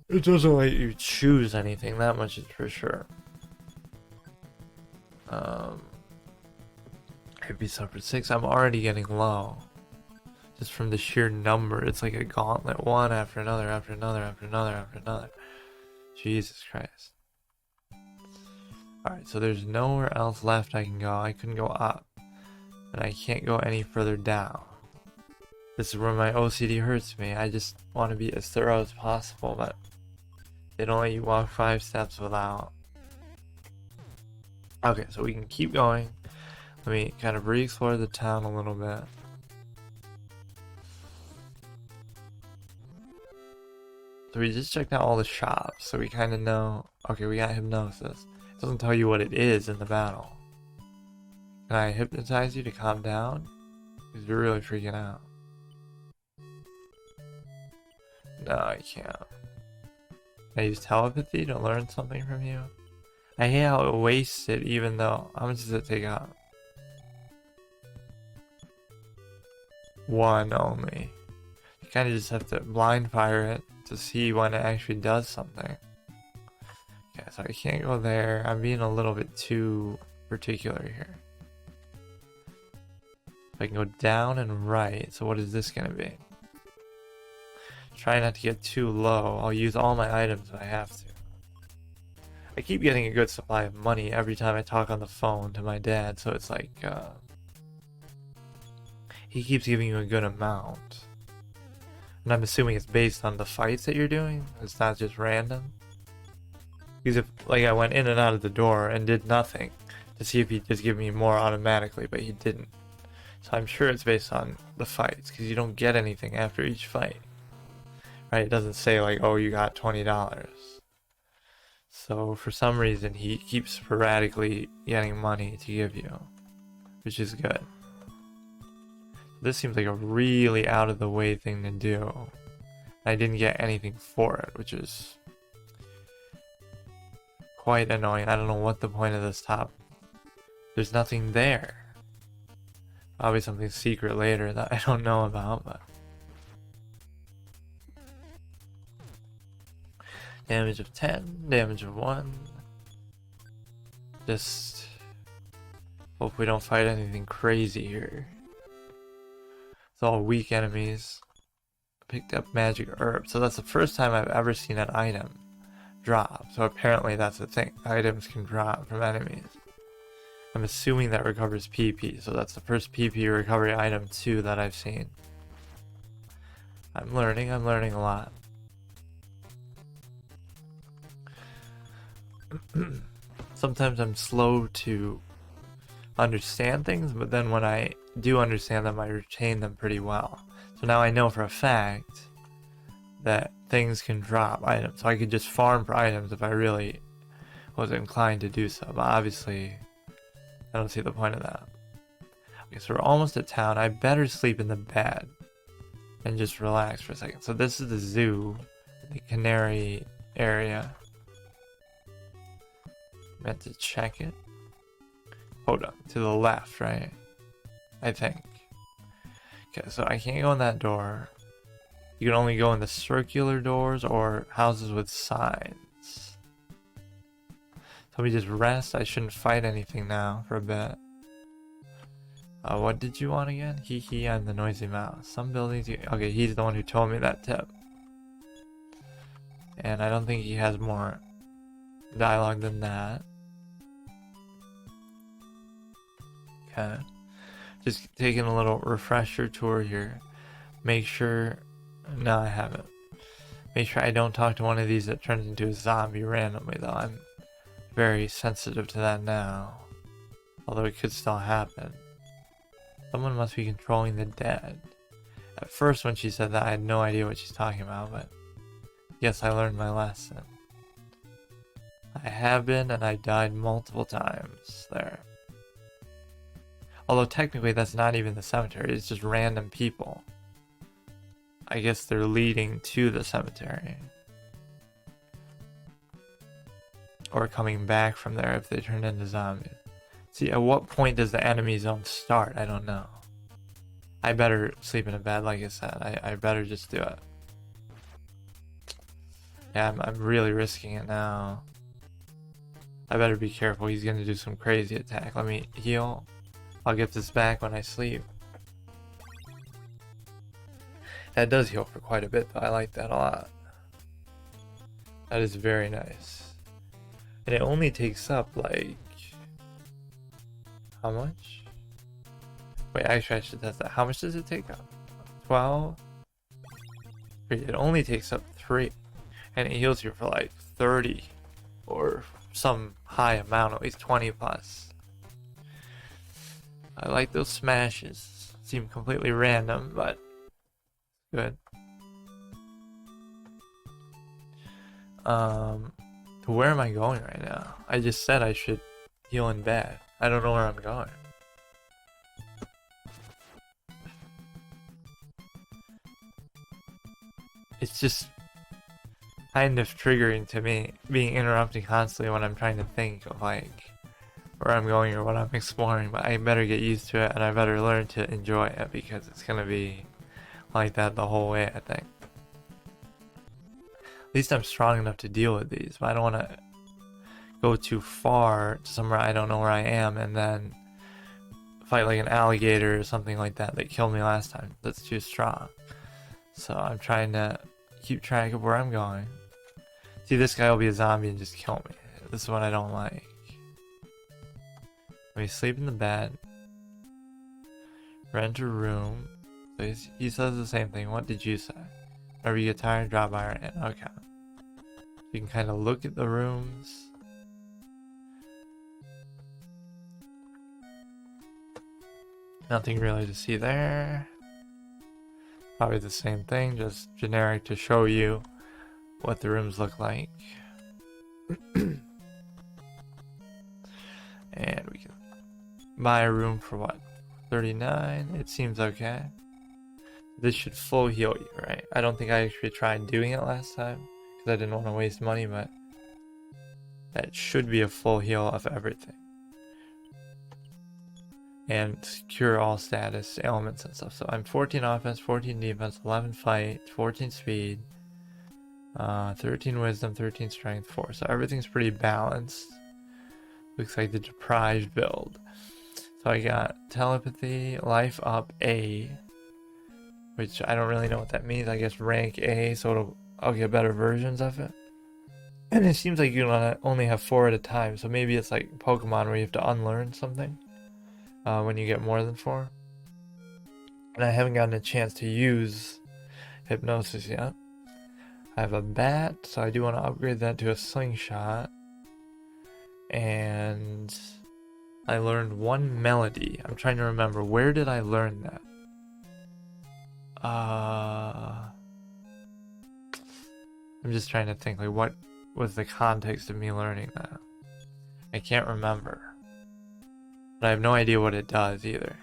It doesn't let you choose anything, that much is for sure. I'd be suffered 6. I'm already getting low. Just from the sheer number. It's like a gauntlet, one after another, after another, after another, after another. Jesus Christ. Alright, so there's nowhere else left I can go. I couldn't go up. And I can't go any further down. This is where my OCD hurts me. I just want to be as thorough as possible, but they don't let you walk 5 steps without. Okay, so we can keep going. Let me kind of re-explore the town a little bit. So we just checked out all the shops, so we kind of know. Okay, we got hypnosis. It doesn't tell you what it is in the battle. Can I hypnotize you to calm down? Because you're really freaking out. No, I can't. Can I use telepathy to learn something from you? I hate how it wastes it even though. How much does it take out? 1 only. You kind of just have to blind fire it to see when it actually does something. Okay, so I can't go there. I'm being a little bit too particular here. I can go down and right. So what is this going to be? Try not to get too low. I'll use all my items if I have to. I keep getting a good supply of money every time I talk on the phone to my dad, so it's like, he keeps giving you a good amount. And I'm assuming it's based on the fights that you're doing? It's not just random? Because if, like, I went in and out of the door and did nothing to see if he'd just give me more automatically, but he didn't. So I'm sure it's based on the fights, because you don't get anything after each fight. Right? It doesn't say, like, oh, you got $20. So for some reason, he keeps sporadically getting money to give you, which is good. This seems like a really out of the way thing to do. I didn't get anything for it, which is quite annoying. I don't know what the point of this top. There's nothing there. Probably something secret later that I don't know about, but. Damage of 10, damage of 1. Just hope we don't fight anything crazy here. It's all weak enemies. picked up magic herb. So that's the first time I've ever seen an item drop. So apparently that's the thing. Items can drop from enemies. I'm assuming that recovers PP. So that's the first PP recovery item too that I've seen. I'm learning a lot. Sometimes I'm slow to understand things, but then when I do understand them, I retain them pretty well. So now I know for a fact that things can drop items. So I could just farm for items if I really was inclined to do so. But obviously, I don't see the point of that. Okay, so we're almost at town. I better sleep in the bed and just relax for a second. So this is the zoo, the canary area. Meant to check it. Hold up, to the left, right? I think. Okay, so I can't go in that door. You can only go in the circular doors or houses with signs. So we just rest. I shouldn't fight anything now for a bit. What did you want again? Hee, I'm the noisy mouse. Some buildings you... Okay, he's the one who told me that tip. And I don't think he has more dialogue than that. Okay. Just taking a little refresher tour here. Make sure... No, I haven't. Make sure I don't talk to one of these that turns into a zombie randomly, though. I'm very sensitive to that now. Although it could still happen. Someone must be controlling the dead. At first when she said that, I had no idea what she's talking about, but yes, I learned my lesson. I have been, and I died multiple times there. Although technically that's not even the cemetery, it's just random people. I guess they're leading to the cemetery. Or coming back from there if they turn into zombies. See, at what point does the enemy zone start? I don't know. I better sleep in a bed, like I said. I better just do it. Yeah, I'm really risking it now. I better be careful. He's gonna do some crazy attack. Let me heal. I'll get this back when I sleep. That does heal for quite a bit, though. I like that a lot. That is very nice. And it only takes up, like... How much? Wait, actually I should test that. How much does it take up? 12? It only takes up 3. And it heals you for like 30. Or some high amount, at least 20 plus. I like those smashes. Seem completely random, but good. Where am I going right now? I just said I should heal in bed. I don't know where I'm going. It's just kind of triggering to me, being interrupted constantly when I'm trying to think of like where I'm going or what I'm exploring, but I better get used to it and I better learn to enjoy it because it's gonna be like that the whole way, I think. At least I'm strong enough to deal with these, but I don't want to go too far to somewhere I don't know where I am and then fight like an alligator or something like that that killed me last time. That's too strong. So I'm trying to keep track of where I'm going. See, this guy will be a zombie and just kill me. This is what I don't like. Let me sleep in the bed. Rent a room. So he says the same thing. What did you say? Whenever you get tired, drop by our inn. Okay. You can kind of look at the rooms. Nothing really to see there. Probably the same thing, just generic to show you what the rooms look like. And we can buy a room for what? 39? It seems okay. This should full heal you, right? I don't think I actually tried doing it last time because I didn't want to waste money, but that should be a full heal of everything. And cure all status ailments and stuff. So I'm 14 offense, 14 defense, 11 fight, 14 speed, 13 wisdom, 13 strength, 4. So everything's pretty balanced. Looks like the deprived build. So I got telepathy, life up A, which I don't really know what that means. I guess rank A, so I'll get better versions of it. And it seems like you only have 4 at a time, so maybe it's like Pokemon where you have to unlearn something when you get more than 4. And I haven't gotten a chance to use Hypnosis yet. I have a bat, so I do want to upgrade that to a slingshot. And I learned 1 melody. I'm trying to remember, where did I learn that? I'm just trying to think, like, what was the context of me learning that? I can't remember. But I have no idea what it does either.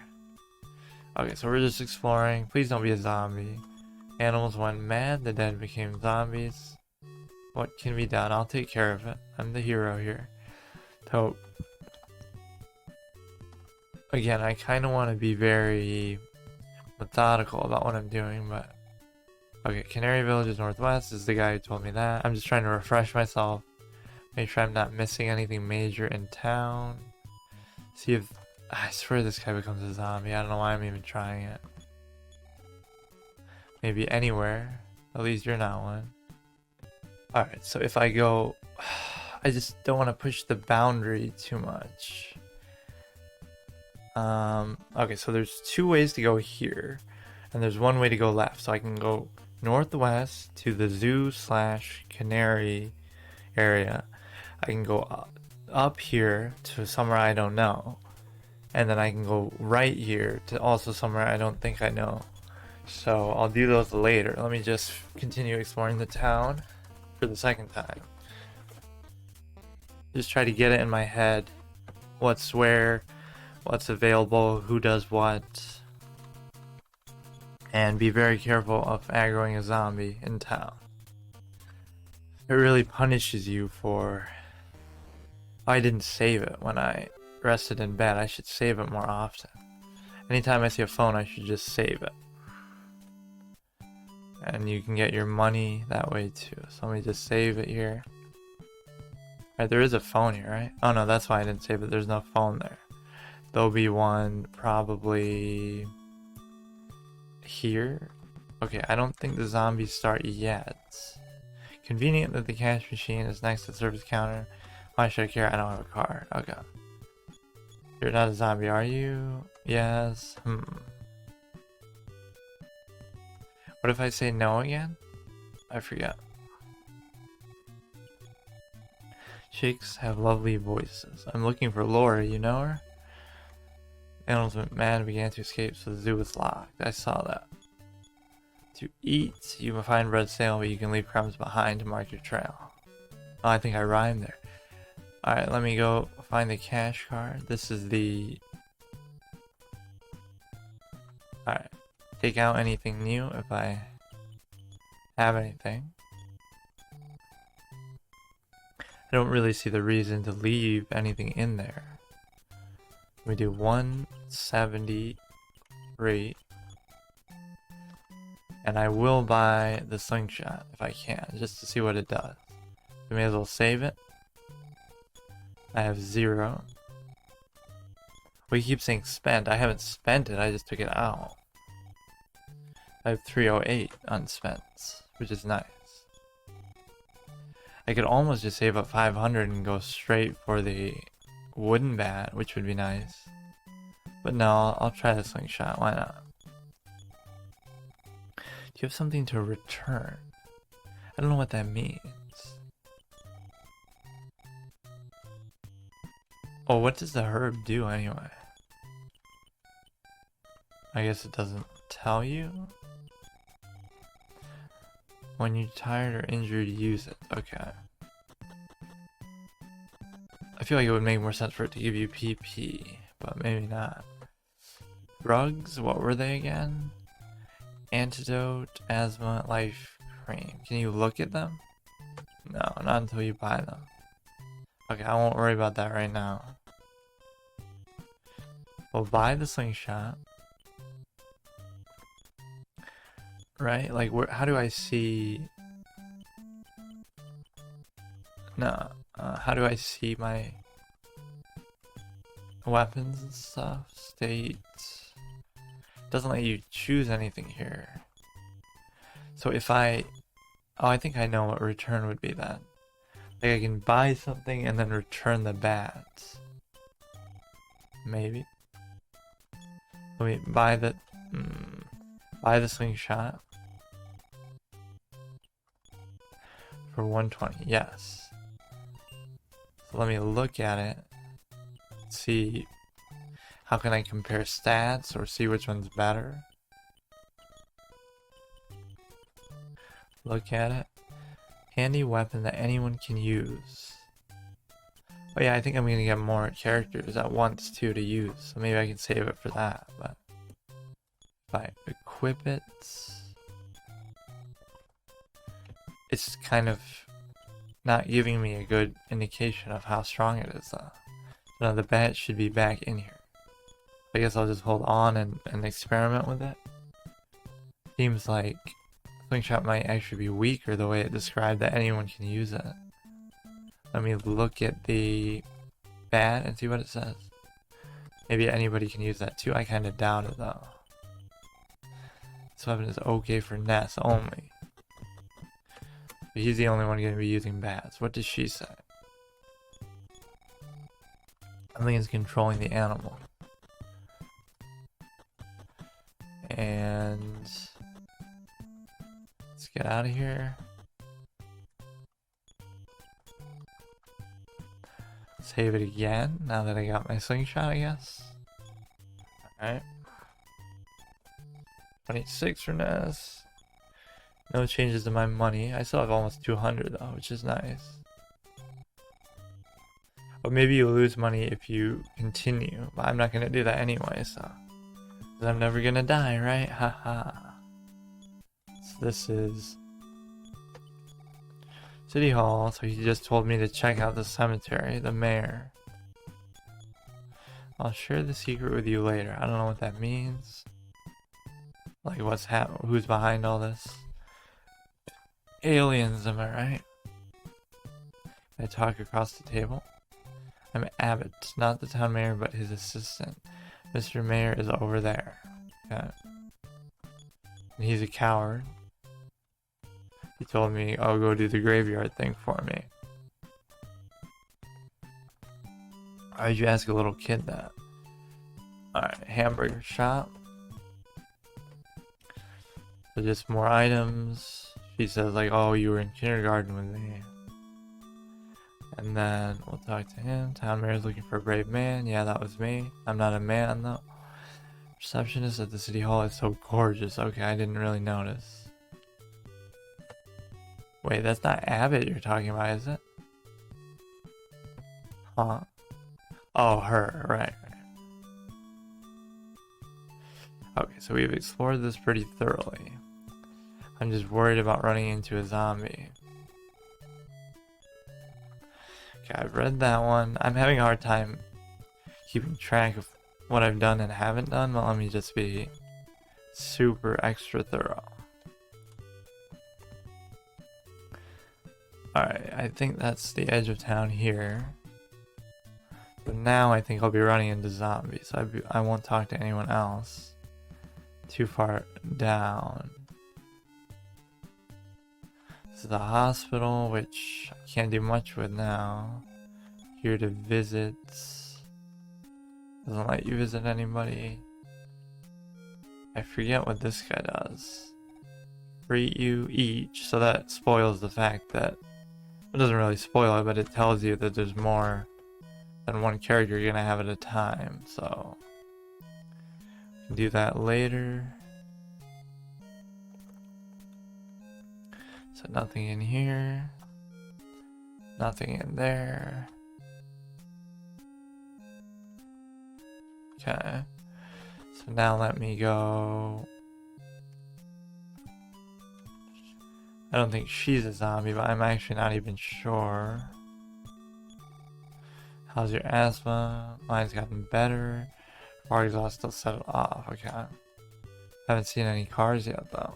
Okay, so we're just exploring. Please don't be a zombie. Animals went mad, the dead became zombies. What can be done? I'll take care of it. I'm the hero here. So, again, I kind of want to be very methodical about what I'm doing, but... Okay, Canary Village is northwest, is the guy who told me that. I'm just trying to refresh myself. Make sure I'm not missing anything major in town. See if... I swear this guy becomes a zombie. I don't know why I'm even trying it. Maybe anywhere. At least you're not one. Alright, so if I go... I just don't want to push the boundary too much. Okay, so there's 2 ways to go here. And there's 1 way to go left. So I can go northwest to the zoo/canary area. I can go up here to somewhere I don't know. And then I can go right here to also somewhere I don't think I know. So I'll do those later. Let me just continue exploring the town for the second time. Just try to get it in my head. What's where, what's available, who does what. And be very careful of aggroing a zombie in town. It really punishes you for... I didn't save it when I rested in bed. I should save it more often. Anytime I see a phone, I should just save it. And you can get your money that way too. So let me just save it here. Alright, there is a phone here, right? Oh no, that's why I didn't save it. There's no phone there. There'll be one probably... here. Okay, I don't think the zombies start yet. Convenient that the cash machine is next to the service counter. Why should I care? I don't have a car. Okay. You're not a zombie, are you? Yes. What if I say no again? I forget. Chicks have lovely voices. I'm looking for Laura, you know her? Animals went mad and began to escape, so the zoo was locked. I saw that. To eat, you will find red sail, but you can leave crumbs behind to mark your trail. Oh, I think I rhymed there. Alright, let me go find the cash card. This is the... Alright. Take out anything new if I have anything. I don't really see the reason to leave anything in there. We do 170 rate. And I will buy the slingshot if I can, just to see what it does. We may as well save it. I have 0. We keep saying spent. I haven't spent it, I just took it out. I have 308 unspent, which is nice. I could almost just save up 500 and go straight for the wooden bat, which would be nice. But no, I'll try the slingshot, why not? Do you have something to return? I don't know what that means. Oh, what does the herb do anyway? I guess it doesn't tell you? When you're tired or injured, use it. Okay. I feel like it would make more sense for it to give you PP, but maybe not. Drugs? What were they again? Antidote, asthma, life cream. Can you look at them? No, not until you buy them. Okay, I won't worry about that right now. We'll buy the slingshot. Right? Like, how do I see... No, how do I see my weapons and stuff? State... Doesn't let you choose anything here. So if I... Oh, I think I know what return would be then. Like I can buy something and then return the bats. Maybe. Let me buy the... buy the slingshot. For 120, yes. So let me look at it. See... How can I compare stats or see which one's better? Look at it. Handy weapon that anyone can use. Oh yeah, I think I'm gonna get more characters at once too to use. So maybe I can save it for that. But if I equip it, it's kind of not giving me a good indication of how strong it is though. So the bat should be back in here. I guess I'll just hold on and experiment with it. Seems like slingshot might actually be weaker the way it described that anyone can use it. Let me look at the bat and see what it says. Maybe anybody can use that too. I kind of doubt it though. This weapon is okay for Ness only. But he's the only one going to be using bats. What does she say? I think it's controlling the animal. And let's get out of here. Save it again now that I got my slingshot, I guess. Alright. 26 for Ness. No changes to my money. I still have almost 200 though, which is nice. But maybe you lose money if you continue. But I'm not going to do that anyway, so. Because I'm never going to die, right? Haha. So this is City Hall. So he just told me to check out the cemetery, the mayor. I'll share the secret with you later. I don't know what that means. Like who's behind all this? Aliens, am I right? I talk across the table. I'm Abbott, not the town mayor, but his assistant. Mr. Mayor is over there. Okay. And he's a coward. He told me, "Oh, go do the graveyard thing for me." Why would you ask a little kid that? Alright, hamburger shop. So just more items. She says like, "Oh, you were in kindergarten with me." And then we'll talk to him. Town mayor is looking for a brave man. Yeah, that was me. I'm not a man though. Receptionist at the city hall is so gorgeous. Okay, I didn't really notice. Wait, that's not Abbott you're talking about, is it? Huh? Oh, her. Right. Okay, so we've explored this pretty thoroughly. I'm just worried about running into a zombie. Okay, I've read that one. I'm having a hard time keeping track of what I've done and haven't done, but let me just be super extra thorough. Alright, I think that's the edge of town here. But now I think I'll be running into zombies. I won't talk to anyone else. Too far down. This is the hospital, which I can't do much with now. Here to visit. Doesn't let you visit anybody. I forget what this guy does. Rate you each, so that spoils the fact that... It doesn't really spoil it, but it tells you that there's more than one character you're gonna have at a time, so... We can do that later. So nothing in here. Nothing in there. Okay. So now let me go. I don't think she's a zombie, but I'm actually not even sure. How's your asthma? Mine's gotten better. Car exhaust still set it off. Okay. Haven't seen any cars yet though.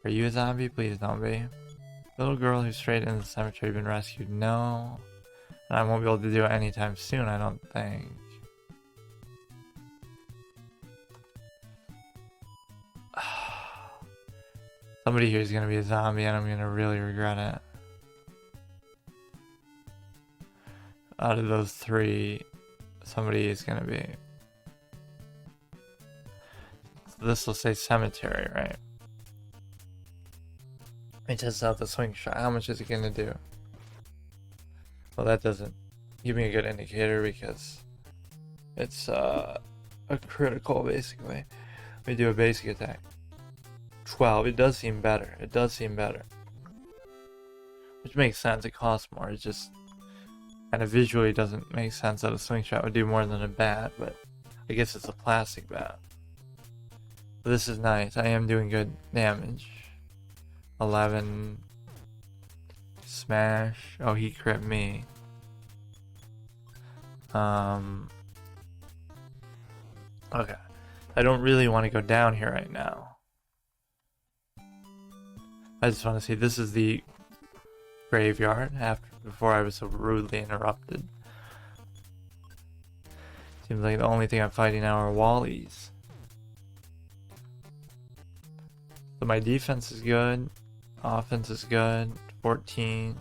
Are you a zombie? Please don't be. Little girl who strayed into the cemetery been rescued? No. And I won't be able to do it anytime soon, I don't think. Somebody here is going to be a zombie and I'm going to really regret it. Out of those three, somebody is going to be. So this will say cemetery, right? Let me test out the swing shot. How much is it going to do? Well, that doesn't give me a good indicator because it's a critical, basically. Let me do a basic attack. 12. It does seem better. It does seem better. Which makes sense. It costs more. It just kind of visually doesn't make sense that a swing shot would do more than a bat, but I guess it's a plastic bat. But this is nice. I am doing good damage. 11. Smash. Oh, he crit me. Okay. I don't really want to go down here right now. I just want to see, this is the graveyard before I was so rudely interrupted. Seems like the only thing I'm fighting now are wallies. So my defense is good, offense is good, 14.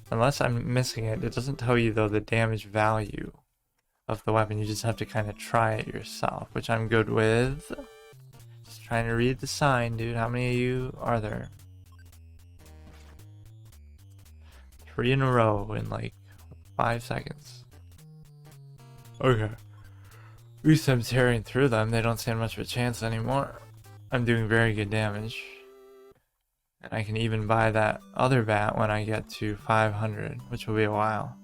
Unless I'm missing it, it doesn't tell you though the damage value of the weapon. You just have to kind of try it yourself, which I'm good with. Just trying to read the sign, dude. How many of you are there? 3 in a row in like 5 seconds. Okay. At least I'm tearing through them. They don't stand much of a chance anymore. I'm doing very good damage. And I can even buy that other bat when I get to 500, which will be a while.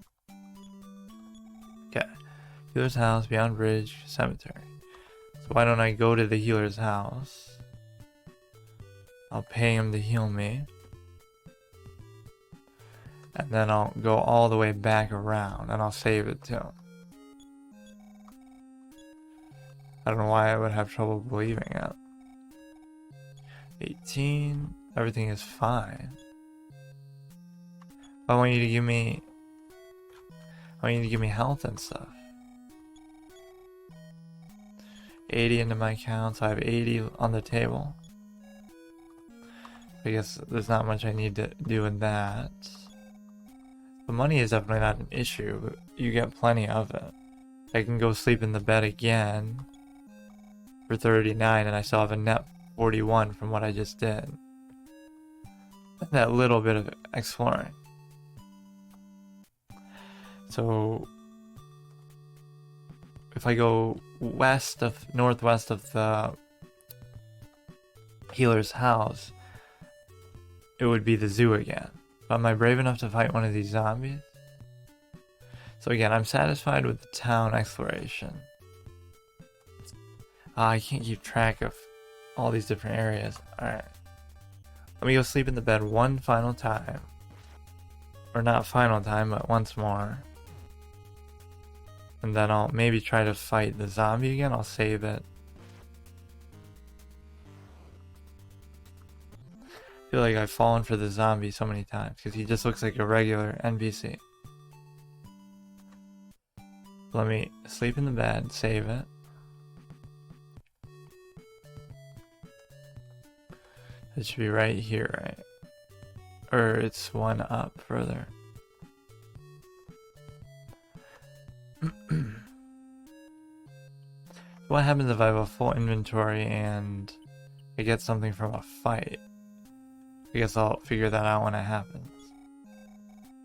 Okay. Healer's house, beyond bridge, cemetery. So why don't I go to the healer's house? I'll pay him to heal me. And then I'll go all the way back around and I'll save it too. I don't know why I would have trouble believing it. 18. Everything is fine. I want you to give me health and stuff. 80 into my account, so I have 80 on the table. I guess there's not much I need to do with that. The money is definitely not an issue, but you get plenty of it. I can go sleep in the bed again for 39 and I still have a net 41 from what I just did. That little bit of exploring. So if I go northwest of the healer's house, it would be the zoo again. But am I brave enough to fight one of these zombies? So again, I'm satisfied with the town exploration. I can't keep track of all these different areas. Alright. Let me go sleep in the bed one final time. Or not final time, but once more. And then I'll maybe try to fight the zombie again. I'll save it. I feel like I've fallen for the zombie so many times because he just looks like a regular NPC. Let me sleep in the bed, save it. It should be right here, right? Or it's one up further. What happens if I have a full inventory and I get something from a fight? I guess I'll figure that out when it happens.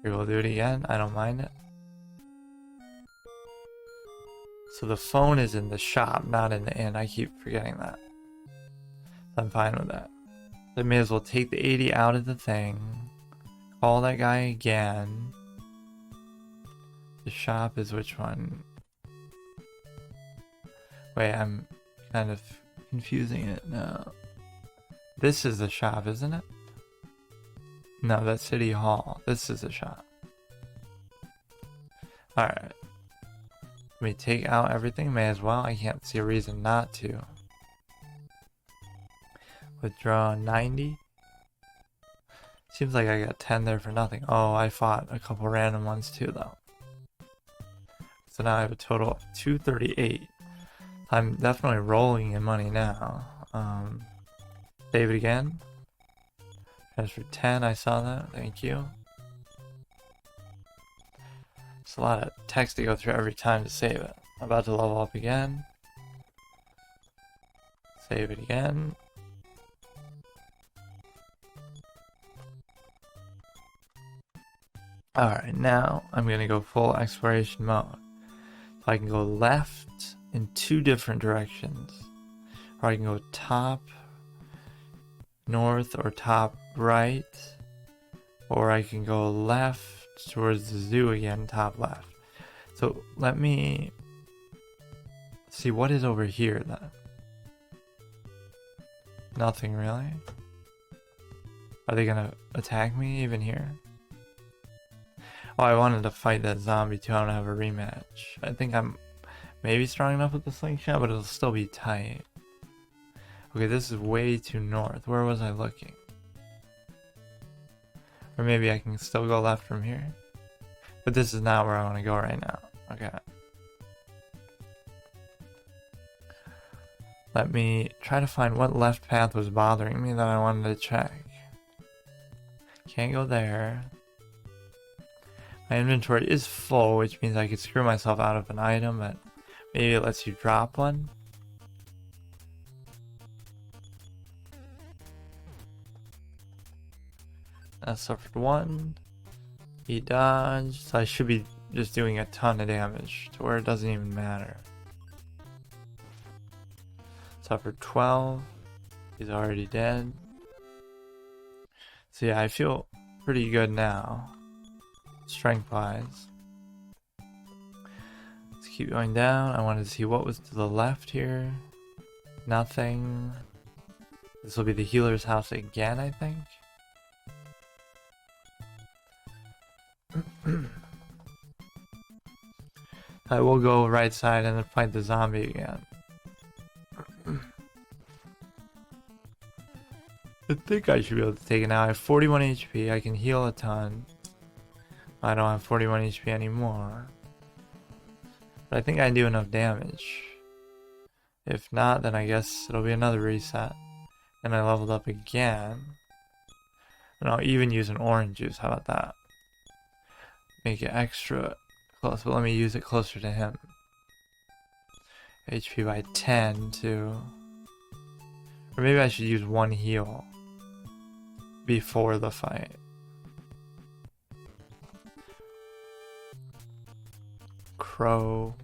Here, we'll do it again. I don't mind it. So the phone is in the shop, not in the inn. I keep forgetting that. I'm fine with that. I may as well take the 80 out of the thing. Call that guy again. The shop is which one? Wait, I'm kind of confusing it now. This is the shop, isn't it? No, that's City Hall. This is the shop. Alright. Let me take out everything. May as well. I can't see a reason not to. Withdraw 90. Seems like I got 10 there for nothing. Oh, I fought a couple random ones too, though. So now I have a total of 238. I'm definitely rolling in money now. Save it again. As for 10, I saw that. Thank you. It's a lot of text to go through every time to save it. I'm about to level up again. Save it again. Alright, now I'm going to go full exploration mode. So I can go left in 2 different directions. Or I can go top, north, or top, right. Or I can go left towards the zoo again, top left. So let me see what is over here then. Nothing really. Are they gonna attack me even here? Oh, I wanted to fight that zombie too. I don't have a rematch. I think I'm maybe strong enough with the slingshot, but it'll still be tight. Okay, this is way too north. Where was I looking? Or maybe I can still go left from here. But this is not where I want to go right now. Okay. Let me try to find what left path was bothering me that I wanted to check. Can't go there. My inventory is full, which means I could screw myself out of an item, but maybe it lets you drop one. I suffered 1. He dodged, so I should be just doing a ton of damage to where it doesn't even matter. Suffered 12. He's already dead. So yeah, I feel pretty good now, strength wise. Let's keep going down. I wanted to see what was to the left here. Nothing. This will be the healer's house again, I think. I will go right side and then fight the zombie again. I think I should be able to take it now. I have 41 HP. I can heal a ton. I don't have 41 HP anymore. But I think I do enough damage. If not, then I guess it'll be another reset. And I leveled up again. And I'll even use an orange juice. How about that? Make it extra close, but let me use it closer to him. HP by 10 too. Or maybe I should use 1 heal before the fight. Crow.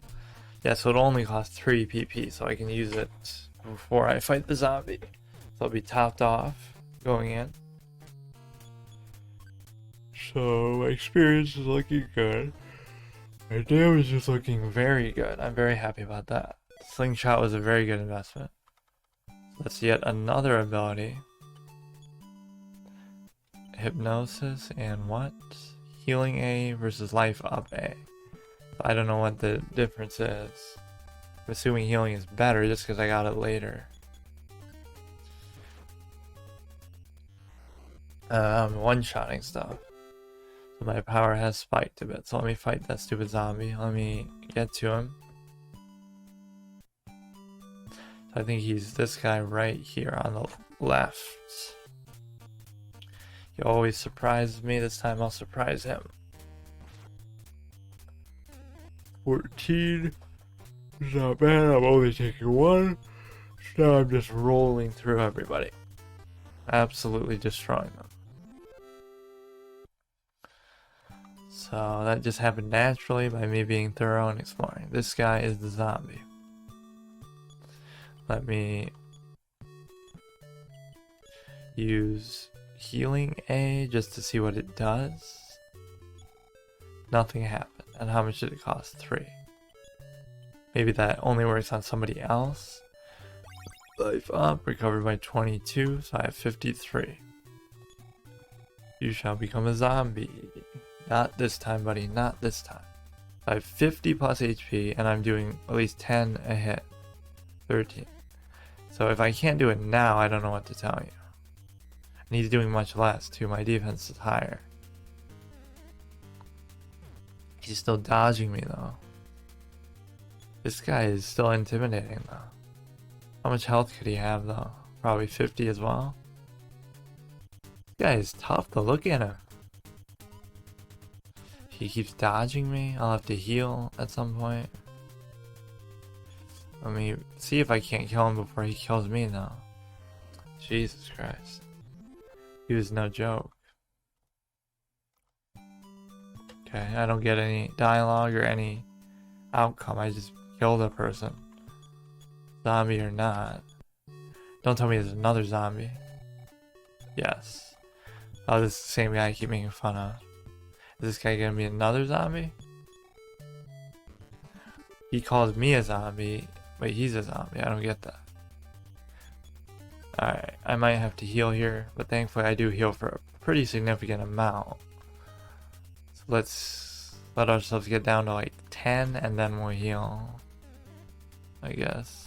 Yeah, so it'll only cost 3 PP, so I can use it before I fight the zombie. So I'll be topped off going in. So my experience is looking good. My damage is looking very good. I'm very happy about that. Slingshot was a very good investment. That's yet another ability. Hypnosis and what? Healing A versus life up A. I don't know what the difference is. I'm assuming healing is better just because I got it later. I'm one-shotting stuff. So my power has spiked a bit. So let me fight that stupid zombie. Let me get to him. I think he's this guy right here on the left. He always surprises me. This time I'll surprise him. 14 is not bad. I'm only taking 1. So now I'm just rolling through everybody. Absolutely destroying them. So that just happened naturally by me being thorough and exploring. This guy is the zombie. Let me use healing A just to see what it does. Nothing happened. And how much did it cost? 3. Maybe that only works on somebody else. Life up, recovered by 22, so I have 53. You shall become a zombie. Not this time, buddy, not this time. I have 50 plus HP, and I'm doing at least 10 a hit. 13. So if I can't do it now, I don't know what to tell you. And he's doing much less, too. My defense is higher. He's still dodging me, though. This guy is still intimidating, though. How much health could he have, though? Probably 50 as well. guy is tough to look at him. He keeps dodging me. I'll have to heal at some point. Let me see if I can't kill him before he kills me though. Jesus Christ. He was no joke. Okay, I don't get any dialogue or any outcome. I just killed a person. Zombie or not. Don't tell me there's another zombie. Yes. Oh, this is the same guy I keep making fun of. Is this guy gonna be another zombie? He calls me a zombie. Wait, he's a zombie. I don't get that. Alright, I might have to heal here, but thankfully I do heal for a pretty significant amount. So let's let ourselves get down to like 10 and then we'll heal. I guess.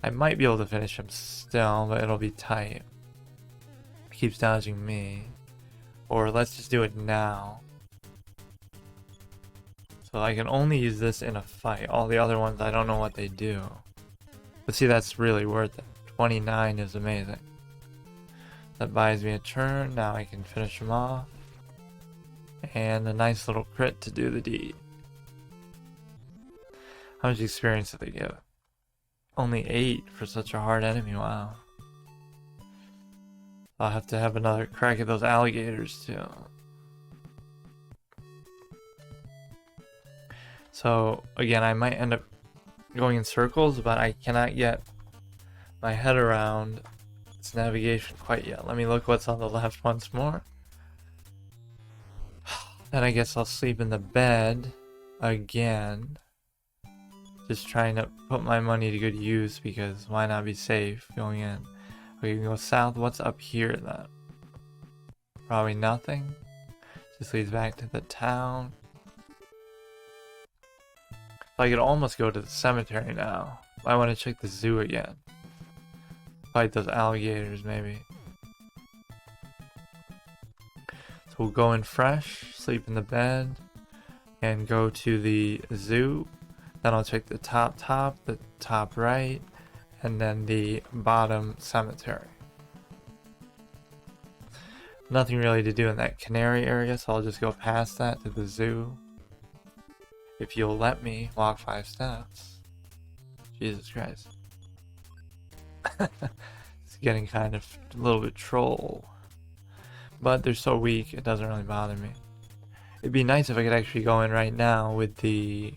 I might be able to finish him still, but it'll be tight. He keeps dodging me. Or let's just do it now. So I can only use this in a fight. All the other ones, I don't know what they do. But see, that's really worth it. 29 is amazing. That buys me a turn. Now I can finish him off. And a nice little crit to do the deed. How much experience did they give? Only 8 for such a hard enemy, wow. I'll have to have another crack at those alligators too. So again, I might end up going in circles, but I cannot get my head around its navigation quite yet. Let me look what's on the left once more. Then I guess I'll sleep in the bed again. Just trying to put my money to good use because why not be safe going in? We can go south. What's up here then? Probably nothing. Just leads back to the town. So I could almost go to the cemetery now. I want to check the zoo again. Fight those alligators maybe. So we'll go in fresh, sleep in the bed, and go to the zoo. Then I'll check the top right, and then the bottom cemetery. Nothing really to do in that canary area, so I'll just go past that to the zoo. If you'll let me walk 5 steps. Jesus Christ. It's getting kind of a little bit troll. But they're so weak, it doesn't really bother me. It'd be nice if I could actually go in right now with the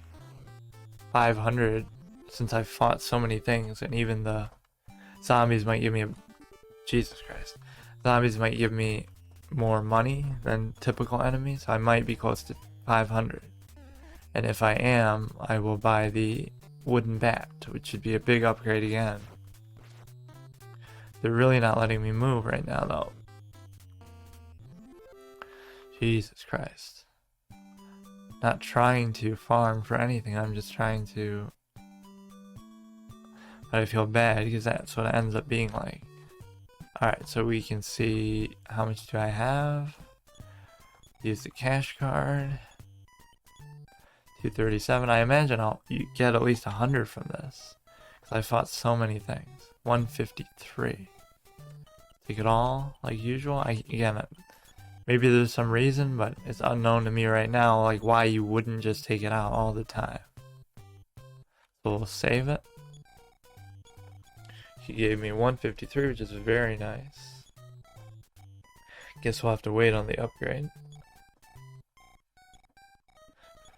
500, since I've fought so many things, and even the zombies might give me Jesus Christ. Zombies might give me more money than typical enemies. I might be close to 500. And if I am, I will buy the wooden bat, which should be a big upgrade again. They're really not letting me move right now, though. Jesus Christ. Not trying to farm for anything, I'm just trying to... But I feel bad because that's what it ends up being like. Alright, so we can see how much do I have. Use the cash card. 237. I imagine I'll get at least 100 from this. Because I fought so many things. 153. Take it all, like usual. Again, maybe there's some reason, but it's unknown to me right now, like why you wouldn't just take it out all the time. So we'll save it. He gave me 153, which is very nice. Guess we'll have to wait on the upgrade.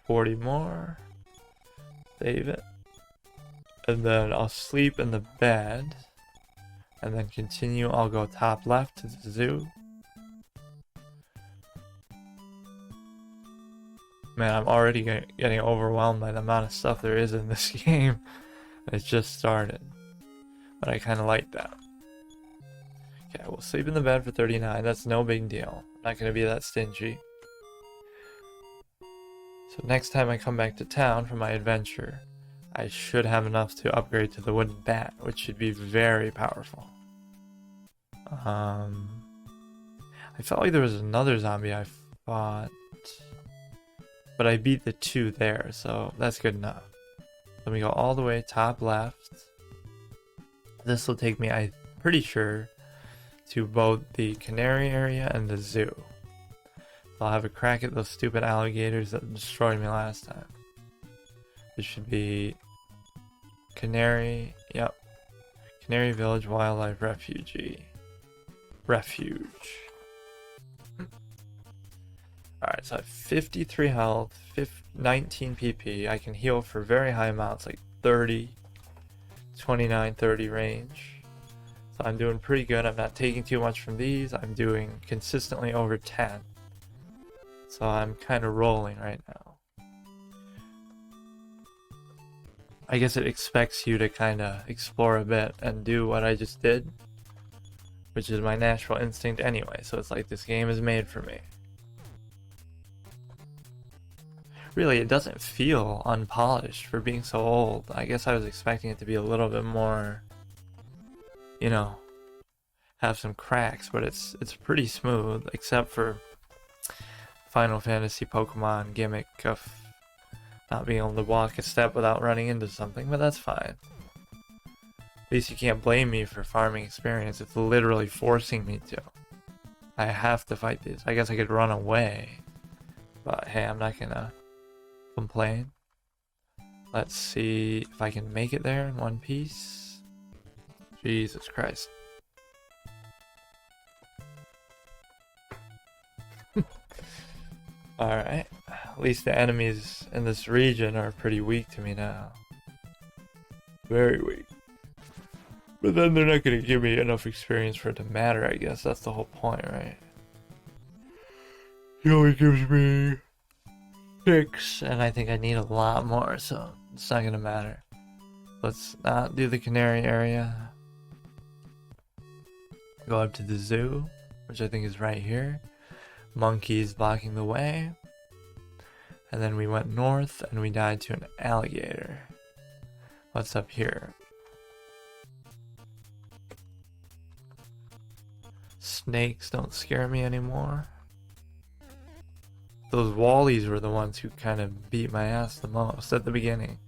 40 more. Save it. And then I'll sleep in the bed. And then continue. I'll go top left to the zoo. Man, I'm already getting overwhelmed by the amount of stuff there is in this game. It just started. But I kind of like that. Okay, we'll sleep in the bed for 39. That's no big deal. I'm not going to be that stingy. So next time I come back to town for my adventure, I should have enough to upgrade to the wooden bat, which should be very powerful. I felt like there was another zombie I fought, but I beat the 2 there, so that's good enough. Let me go all the way top left. This will take me, I'm pretty sure, to both the canary area and the zoo. So I'll have a crack at those stupid alligators that destroyed me last time. This should be Canary, yep. Canary Village Wildlife Refuge. Alright, so I have 53 health, 19 PP. I can heal for very high amounts, like 30, 29, 30 range. So I'm doing pretty good. I'm not taking too much from these. I'm doing consistently over 10. So I'm kind of rolling right now. I guess it expects you to kind of explore a bit and do what I just did, which is my natural instinct anyway. So it's like this game is made for me. Really, it doesn't feel unpolished for being so old. I guess I was expecting it to be a little bit more, you know, have some cracks, but it's pretty smooth, except for Final Fantasy Pokemon gimmick of not being able to walk a step without running into something, but that's fine. At least you can't blame me for farming experience. It's literally forcing me to. I have to fight these. I guess I could run away, but hey, I'm not gonna complain. Let's see if I can make it there in one piece. Jesus Christ. Alright, at least the enemies in this region are pretty weak to me now. Very weak. But then they're not going to give me enough experience for it to matter, I guess. That's the whole point, right? He only gives me 6, and I think I need a lot more, so it's not going to matter. Let's not do the canary area. Go up to the zoo, which I think is right here. Monkeys blocking the way. And then we went north and we died to an alligator. What's up here? Snakes don't scare me anymore. Those Wallies were the ones who kind of beat my ass the most at the beginning.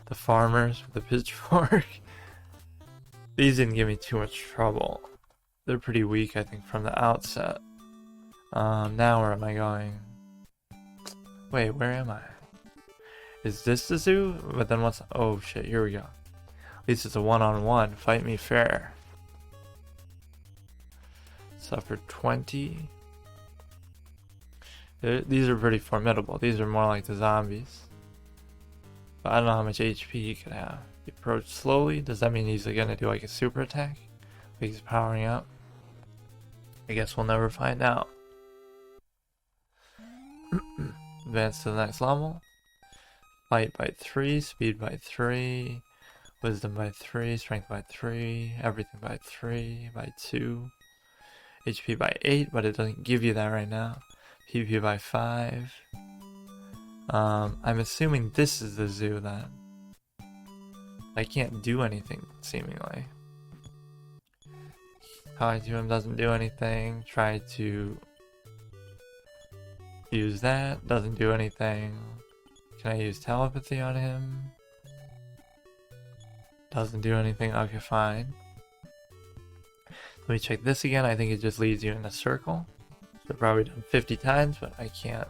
The farmers with the pitchfork. These didn't give me too much trouble. They're pretty weak, I think, from the outset. Now where am I going? Wait, where am I? Is this the zoo? But then what's... Oh shit, here we go. At least it's a one-on-one. Fight me fair. Suffer 20. These are pretty formidable. These are more like the zombies. But I don't know how much HP he could have. He approached slowly. Does that mean he's gonna do like a super attack? Like he's powering up? I guess we'll never find out. Advance to the next level. Fight by 3, speed by 3, wisdom by 3, strength by 3, everything by 3, by 2, HP by 8, but it doesn't give you that right now. PvP by 5. I'm assuming this is the zoo then. I can't do anything, seemingly. Talking to him doesn't do anything. Try to use that, doesn't do anything. Can I use telepathy on him? Doesn't do anything. Okay, fine. Let me check this again. I think it just leads you in a circle. So I've probably done 50 times, but I can't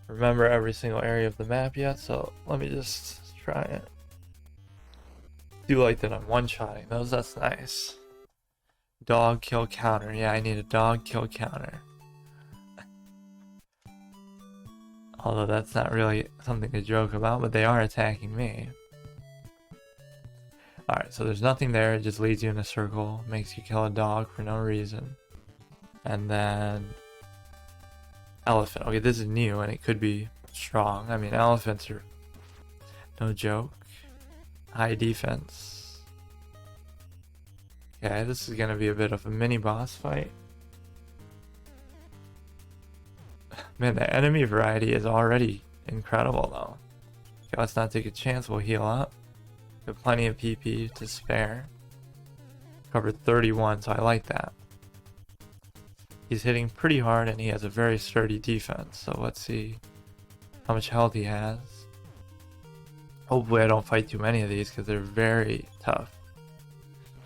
remember every single area of the map yet, so let me just try it. Do like that I'm one-shotting those, that's nice. Dog kill counter. Yeah, I need a dog kill counter. Although that's not really something to joke about, but they are attacking me. Alright, so there's nothing there, it just leads you in a circle, makes you kill a dog for no reason. And then... elephant. Okay, this is new and it could be strong. I mean, elephants are no joke. High defense. Okay, this is gonna be a bit of a mini boss fight. Man, the enemy variety is already incredible though. Okay, let's not take a chance, we'll heal up. We have plenty of PP to spare. Covered 31, so I like that. He's hitting pretty hard and he has a very sturdy defense, so let's see how much health he has. Hopefully I don't fight too many of these because they're very tough.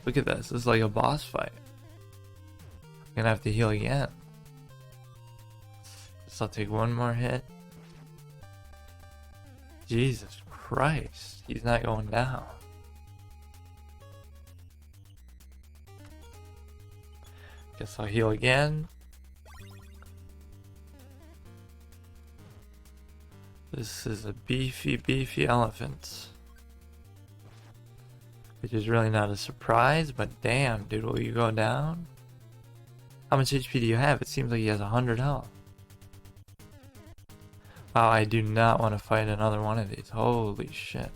Look at this, this is like a boss fight. Gonna have to heal again. So I'll take one more hit. Jesus Christ, he's not going down. Guess I'll heal again. This is a beefy elephant. Which is really not a surprise, but damn, dude, will you go down? How much HP do you have? It seems like he has 100 health. Wow, I do not want to fight another one of these. Holy shit.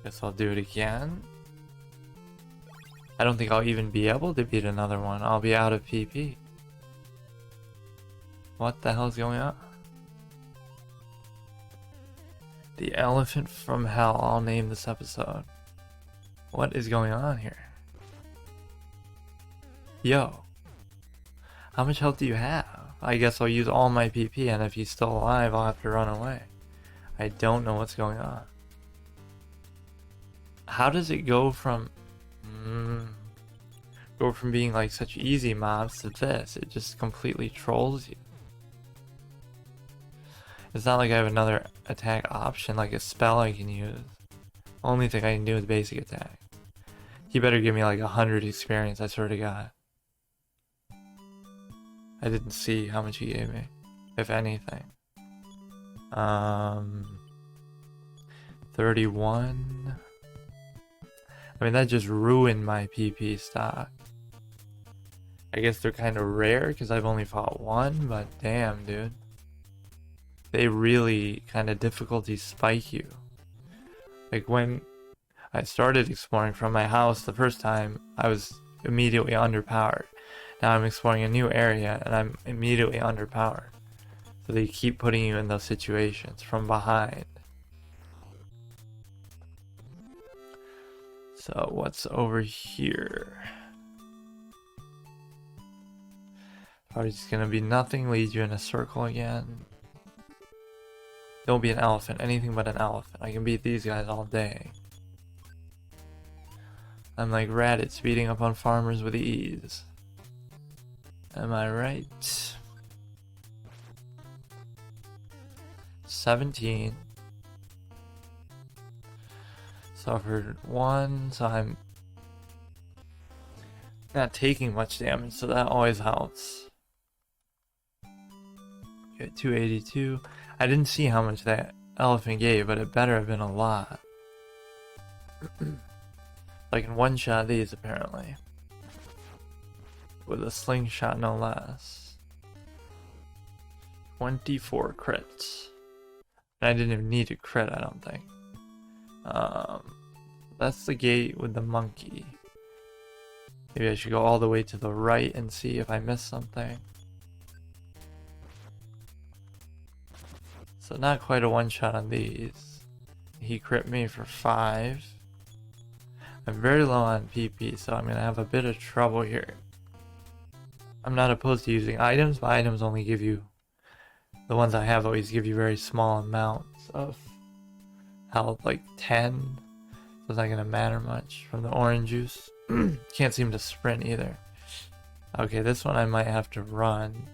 Guess I'll do it again. I don't think I'll even be able to beat another one. I'll be out of PP. What the hell's going on? The elephant from hell, I'll name this episode. What is going on here? Yo. How much health do you have? I guess I'll use all my PP, and if he's still alive, I'll have to run away. I don't know what's going on. How does it go from being like such easy mobs to this? It just completely trolls you. It's not like I have another attack option, like a spell I can use. Only thing I can do is basic attack. He better give me like 100 experience, I swear to God. I didn't see how much he gave me, if anything. 31. I mean, that just ruined my PP stock. I guess they're kind of rare because I've only fought one, but damn, dude. They really kind of difficulty spike you. Like when I started exploring from my house the first time, I was immediately underpowered. Now I'm exploring a new area and I'm immediately underpowered. So they keep putting you in those situations from behind. So what's over here? Probably just gonna be nothing, lead you in a circle again. Don't be an elephant, anything but an elephant. I can beat these guys all day. I'm like Raditz beating up on farmers with ease. Am I right? 17. Suffered 1, so I'm not taking much damage, so that always helps. Okay, 282. I didn't see how much that elephant gave, but it better have been a lot. I can one-shot these, apparently. With a slingshot, no less. 24 crits. And I didn't even need a crit, I don't think. That's the gate with the monkey. Maybe I should go all the way to the right and see if I missed something. So not quite a one-shot on these. He crit me for 5. I'm very low on PP, so I'm going to have a bit of trouble here. I'm not opposed to using items, but items only give you... The ones I have always give you very small amounts of health, like 10. So it's not going to matter much from the orange juice. Can't seem to sprint either. Okay, this one I might have to run.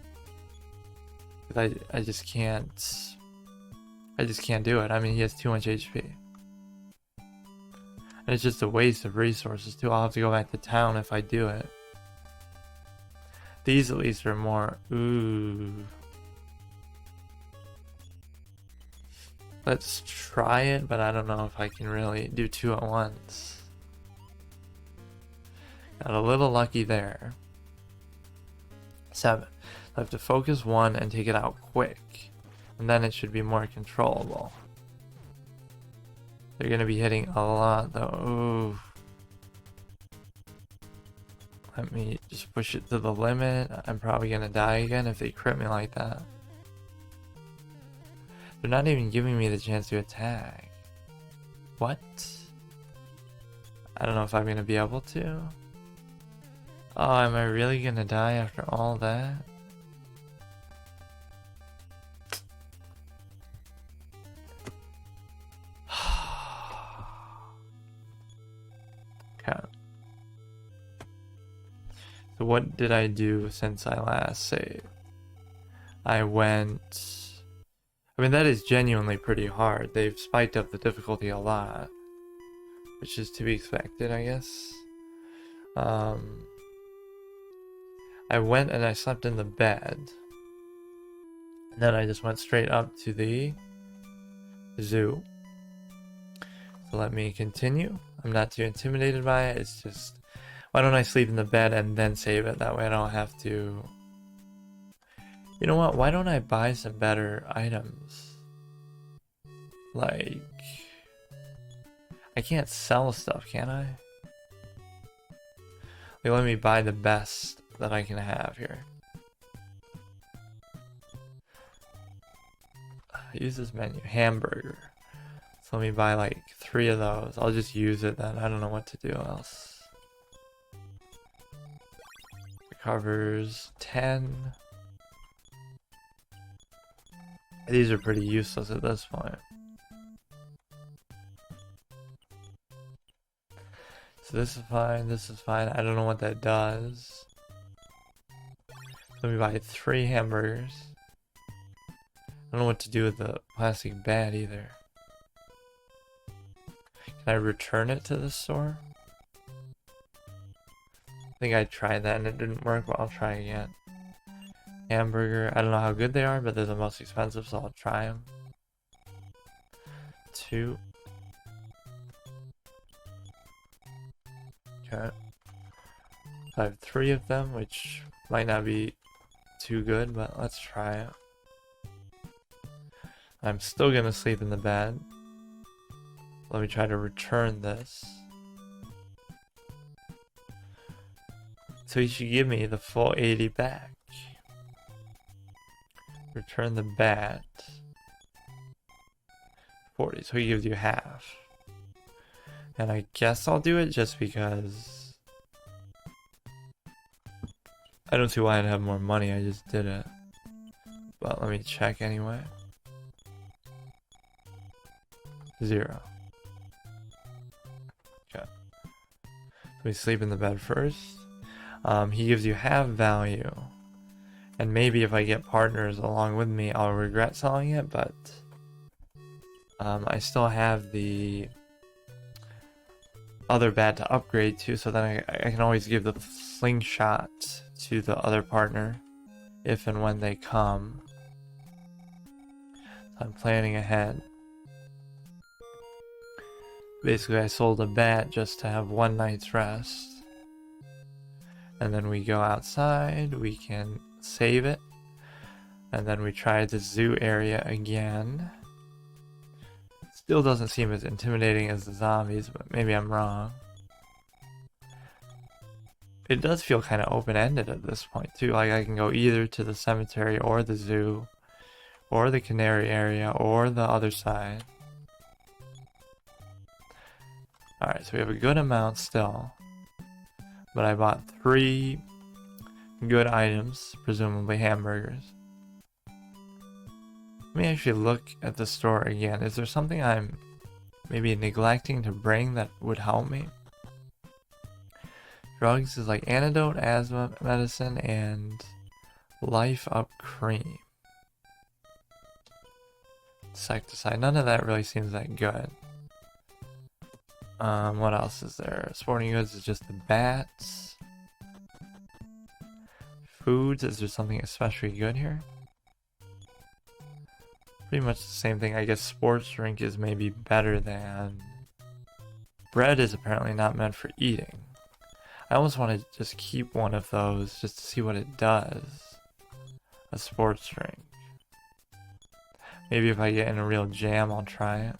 I just can't... I just can't do it. I mean, he has too much HP. And it's just a waste of resources too. I'll have to go back to town if I do it. These at least are more... Ooh. Let's try it, but I don't know if I can really do 2 at once. Got a little lucky there. 7. I have to focus 1 and take it out quick. And then it should be more controllable. They're going to be hitting a lot though. Ooh. Let me just push it to the limit. I'm probably going to die again if they crit me like that. They're not even giving me the chance to attack. What? I don't know if I'm going to be able to. Oh, am I really going to die after all that? So what did I do since I last saved? I mean, that is genuinely pretty hard. They've spiked up the difficulty a lot, which is to be expected, I guess. I went and I slept in the bed. And then I just went straight up to the zoo. So let me continue. I'm not too intimidated by it. It's just, why don't I sleep in the bed and then save it? That way I don't have to... You know what? Why don't I buy some better items? Like... I can't sell stuff, can I? Like, let me buy the best that I can have here. Use this menu. Hamburger. So let me buy like 3 of those. I'll just use it then. I don't know what to do else. Recovers 10. These are pretty useless at this point. So this is fine, this is fine. I don't know what that does. Let me buy 3 hamburgers. I don't know what to do with the plastic bat either. Can I return it to the store? I think I tried that and it didn't work, but I'll try again. Hamburger, I don't know how good they are, but they're the most expensive, so I'll try them. 2. Okay. I have 3 of them, which might not be too good, but let's try it. I'm still gonna sleep in the bed. Let me try to return this. So he should give me the full 80 back. Return the bat. 40, so he gives you half. And I guess I'll do it just because I don't see why I'd have more money, I just did it. But let me check anyway. 0. Okay. Let me sleep in the bed first. He gives you half value. And maybe if I get partners along with me, I'll regret selling it, but I still have the other bat to upgrade to, so then I can always give the slingshot to the other partner if and when they come. So I'm planning ahead. Basically, I sold a bat just to have 1 night's rest. And then we go outside, we can save it. And then we try the zoo area again. Still doesn't seem as intimidating as the zombies, but maybe I'm wrong. It does feel kind of open-ended at this point too, like I can go either to the cemetery or the zoo, or the canary area, or the other side. Alright, so we have a good amount still, but I bought 3 good items, presumably hamburgers. Let me actually look at the store again. Is there something I'm maybe neglecting to bring that would help me? Drugs is like antidote, asthma medicine, and life up cream. Insecticide. None of that really seems that good. What else is there? Sporting goods is just the bats. Foods, is there something especially good here? Pretty much the same thing. I guess sports drink is maybe better than... Bread is apparently not meant for eating. I almost want to just keep one of those just to see what it does. A sports drink. Maybe if I get in a real jam, I'll try it.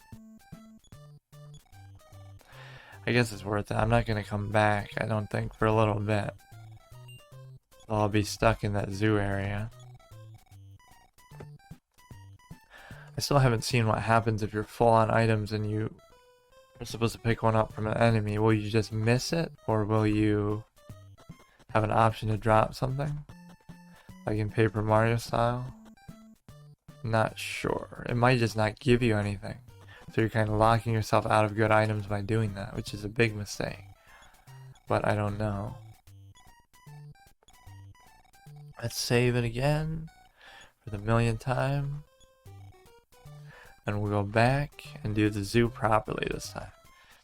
I guess it's worth it. I'm not going to come back, I don't think, for a little bit. I'll be stuck in that zoo area. I still haven't seen what happens if you're full on items and you are supposed to pick one up from an enemy. Will you just miss it, or will you have an option to drop something? Like in Paper Mario style? Not sure. It might just not give you anything. So you're kind of locking yourself out of good items by doing that, which is a big mistake. But I don't know. Let's save it again for the millionth time. And we'll go back and do the zoo properly this time.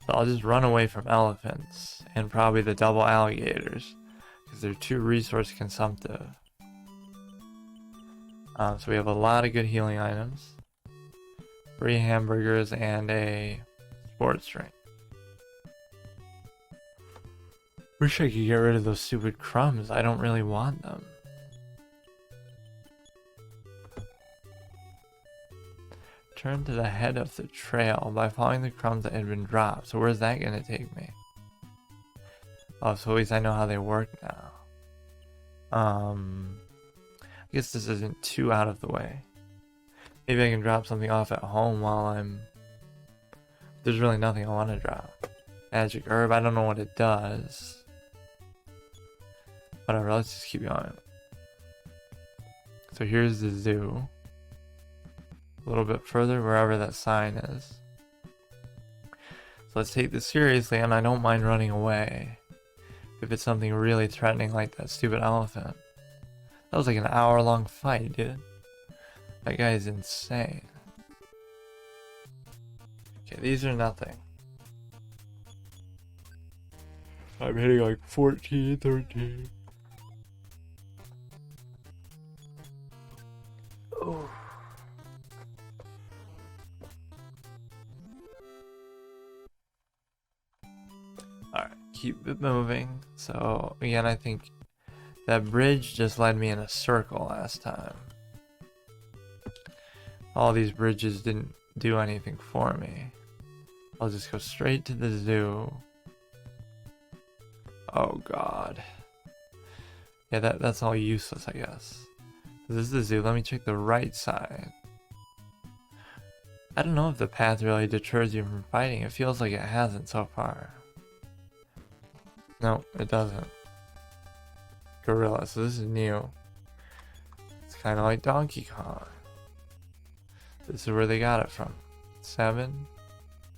So I'll just run away from elephants and probably the double alligators because they're too resource consumptive. So we have a lot of good healing items. 3 hamburgers and a sports drink. Wish I could get rid of those stupid crumbs. I don't really want them. Turn to the head of the trail by following the crumbs that had been dropped. So where's that gonna take me? Oh, so at least I know how they work now. I guess this isn't too out of the way. Maybe I can drop something off at home while I'm... There's really nothing I want to drop. Magic herb, I don't know what it does. Whatever, let's just keep going. So here's the zoo. A little bit further, wherever that sign is. So let's take this seriously, and I don't mind running away. If it's something really threatening like that stupid elephant. That was like an hour-long fight, dude. That guy is insane. Okay, these are nothing. I'm hitting like 14, 13. Oh. Alright, keep it moving. So, again, I think that bridge just led me in a circle last time. All these bridges didn't do anything for me. I'll just go straight to the zoo. Oh god. Yeah, that's all useless, I guess. This is the zoo. Let me check the right side. I don't know if the path really deters you from fighting. It feels like it hasn't so far. No, it doesn't. Gorilla, so this is new. It's kind of like Donkey Kong. This is where they got it from. 7,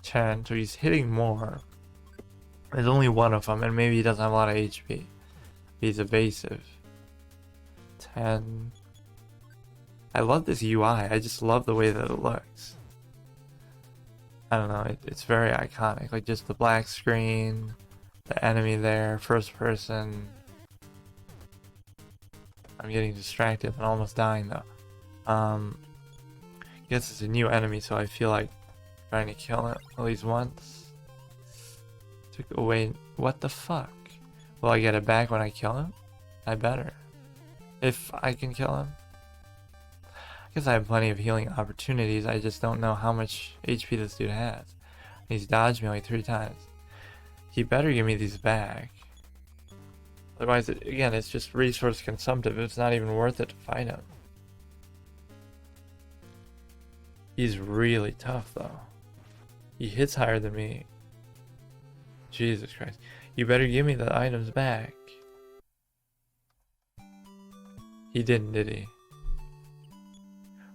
10, so he's hitting more. There's only one of them, and maybe he doesn't have a lot of HP. He's evasive. 10. I love this UI. I just love the way that it looks. I don't know, it's very iconic. Like just the black screen, the enemy there, first person. I'm getting distracted and almost dying though. Guess it's a new enemy, so I feel like trying to kill it at least once. Took away... What the fuck? Will I get it back when I kill him? I better. If I can kill him. I guess I have plenty of healing opportunities, I just don't know how much HP this dude has. He's dodged me like 3 times. He better give me these back. Otherwise, again, it's just resource consumptive. It's not even worth it to fight him. He's really tough, though. He hits higher than me. Jesus Christ. You better give me the items back. He didn't, did he?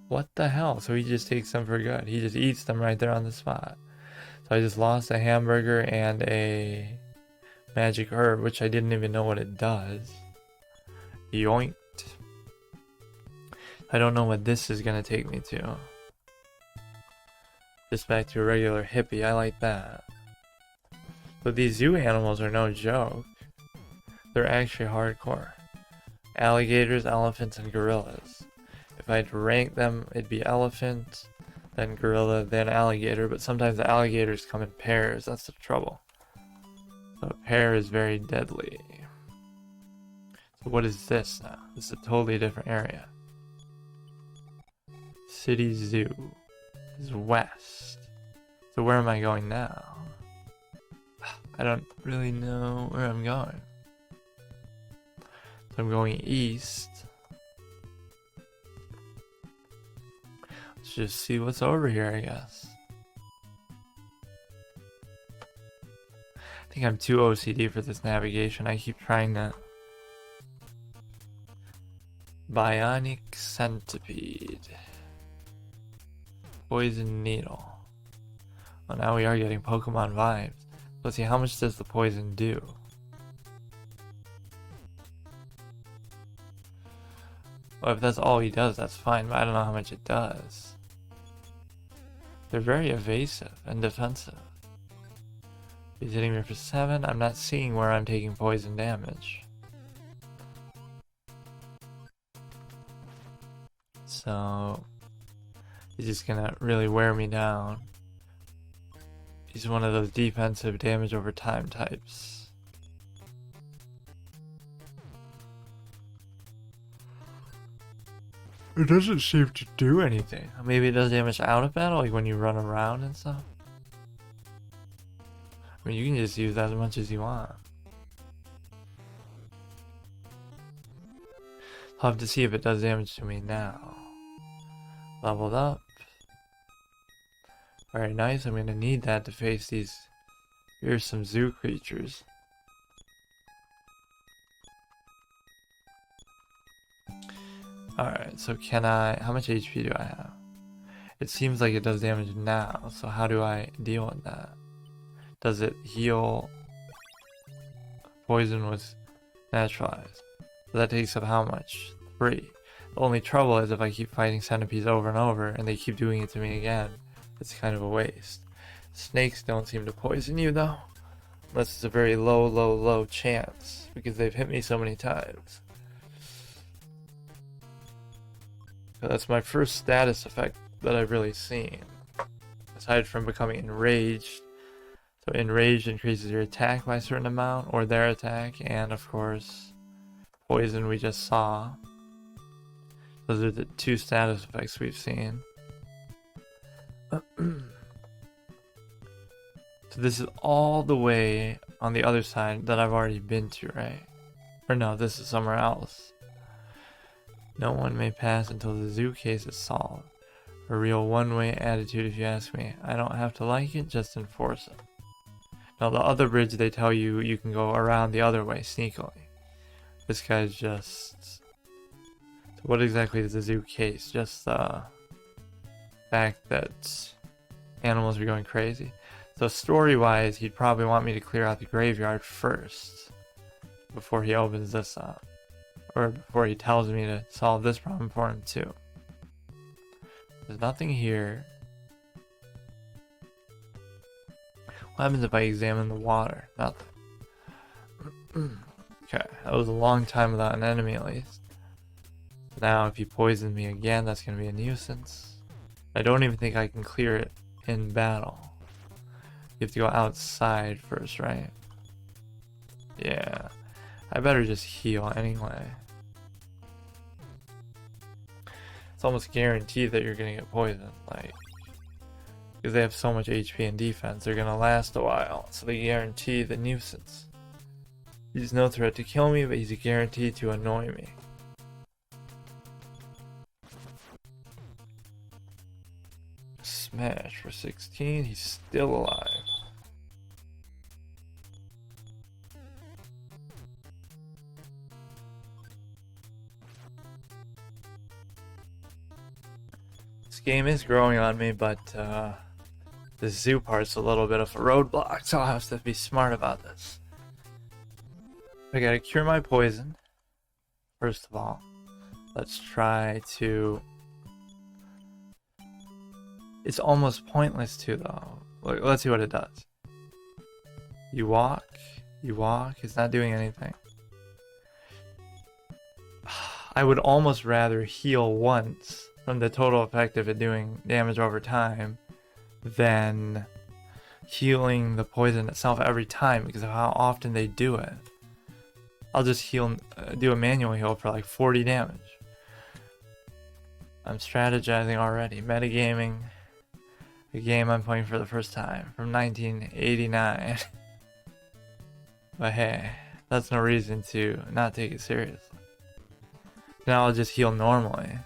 What the hell? So he just takes them for good. He just eats them right there on the spot. So I just lost a hamburger and a magic herb, which I didn't even know what it does. Yoinked. I don't know what this is gonna take me to. Just back to a regular hippie, I like that. But these zoo animals are no joke. They're actually hardcore. Alligators, elephants, and gorillas. If I had to rank them, it'd be elephant, then gorilla, then alligator, but sometimes the alligators come in pairs, that's the trouble. So a pair is very deadly. So what is this now? This is a totally different area. City Zoo is west. So where am I going now? I don't really know where I'm going. So I'm going east. Let's just see what's over here, I guess. I think I'm too OCD for this navigation. I keep trying to... Bionic Centipede. Poison Needle. Well, now we are getting Pokemon vibes. Let's see, how much does the poison do? Well, if that's all he does, that's fine, but I don't know how much it does. They're very evasive and defensive. He's hitting me for 7. I'm not seeing where I'm taking poison damage. So he's just gonna really wear me down. He's one of those defensive damage over time types. It doesn't seem to do anything. Maybe it does damage out of battle, like when you run around and stuff. I mean, you can just use that as much as you want. I'll have to see if it does damage to me now. Leveled up. Very nice. I'm gonna need that to face these fearsome zoo creatures. Alright, so can I... How much HP do I have? It seems like it does damage now, so how do I deal with that? Does it heal? Poison was naturalized. So that takes up how much? 3. The only trouble is if I keep fighting centipedes over and over and they keep doing it to me again, it's kind of a waste. Snakes don't seem to poison you though. Unless it's a very low chance, because they've hit me so many times. So that's my first status effect that I've really seen. Aside from becoming enraged. So enraged increases your attack by a certain amount, or their attack, and of course, poison we just saw. Those are the 2 status effects we've seen. So this is all the way on the other side that I've already been to, right? Or no, this is somewhere else. No one may pass until the zoo case is solved. A real one-way attitude if you ask me. I don't have to like it, just enforce it. Now the other bridge they tell you you can go around the other way sneakily. This guy's just... So what exactly is the zoo case? Just the fact that animals are going crazy. So story-wise, he'd probably want me to clear out the graveyard first before he opens this up. Or before he tells me to solve this problem for him too. There's nothing here. What happens if I examine the water? Nothing. Okay, that was a long time without an enemy at least. Now if he poisons me again, that's going to be a nuisance. I don't even think I can clear it in battle. You have to go outside first, right? Yeah. I better just heal anyway. It's almost guaranteed that you're gonna get poisoned, like, because they have so much HP and defense, they're gonna last a while, so they guarantee the nuisance. He's no threat to kill me, but he's a guarantee to annoy me. Smash for 16, he's still alive. This game is growing on me, but the zoo part's a little bit of a roadblock, so I'll have to be smart about this. I gotta cure my poison, first of all. Let's try to... It's almost pointless to though. Let's see what it does. You walk, it's not doing anything. I would almost rather heal once from the total effect of it doing damage over time than healing the poison itself every time because of how often they do it. I'll just heal, do a manual heal for like 40 damage. I'm strategizing already. Metagaming. A game I'm playing for the first time from 1989. But hey, that's no reason to not take it seriously. Now I'll just heal normally.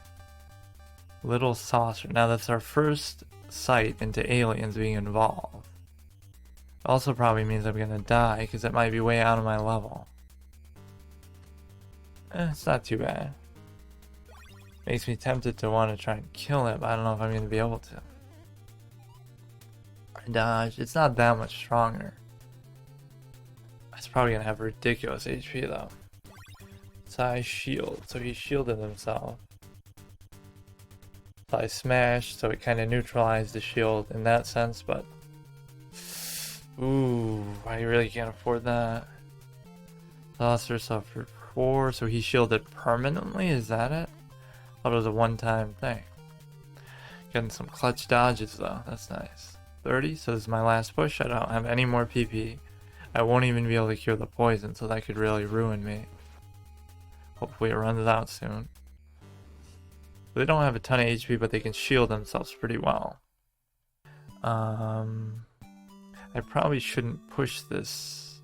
Little saucer. Now that's our first sight into aliens being involved. Also probably means I'm gonna die because it might be way out of my level. It's not too bad. Makes me tempted to want to try and kill it, but I don't know if I'm gonna be able to. Dodge. It's not that much stronger. It's probably gonna have ridiculous HP though. Anti-shield. So he shielded himself. So I smashed, so it kind of neutralized the shield in that sense, but... Ooh, I really can't afford that. Saucer suffered 4, so he shielded permanently? Is that it? I thought it was a one-time thing. Getting some clutch dodges though, that's nice. 30, so this is my last push. I don't have any more PP. I won't even be able to cure the poison, so that could really ruin me. Hopefully it runs out soon. They don't have a ton of HP, but they can shield themselves pretty well. I probably shouldn't push this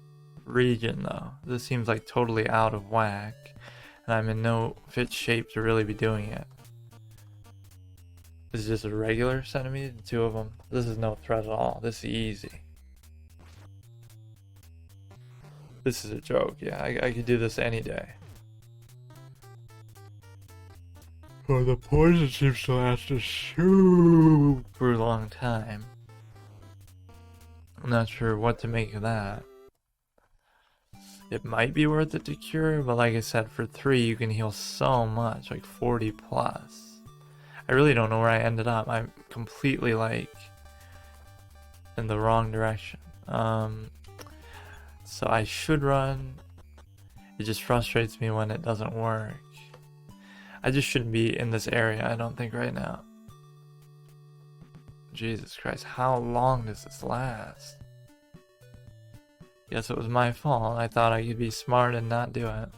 region though. This seems like totally out of whack, and I'm in no fit shape to really be doing it. This is just a regular centipede, 2 of them. This is no threat at all. This is easy. This is a joke. Yeah, I could do this any day. Oh, the poison seems to last a super long time. I'm not sure what to make of that. It might be worth it to cure, but like I said, for 3 you can heal so much, like 40 plus. I really don't know where I ended up. I'm completely like in the wrong direction. So I should run. It just frustrates me when it doesn't work. I just shouldn't be in this area, I don't think, right now. Jesus Christ, how long does this last? Guess it was my fault. I thought I could be smart and not do it.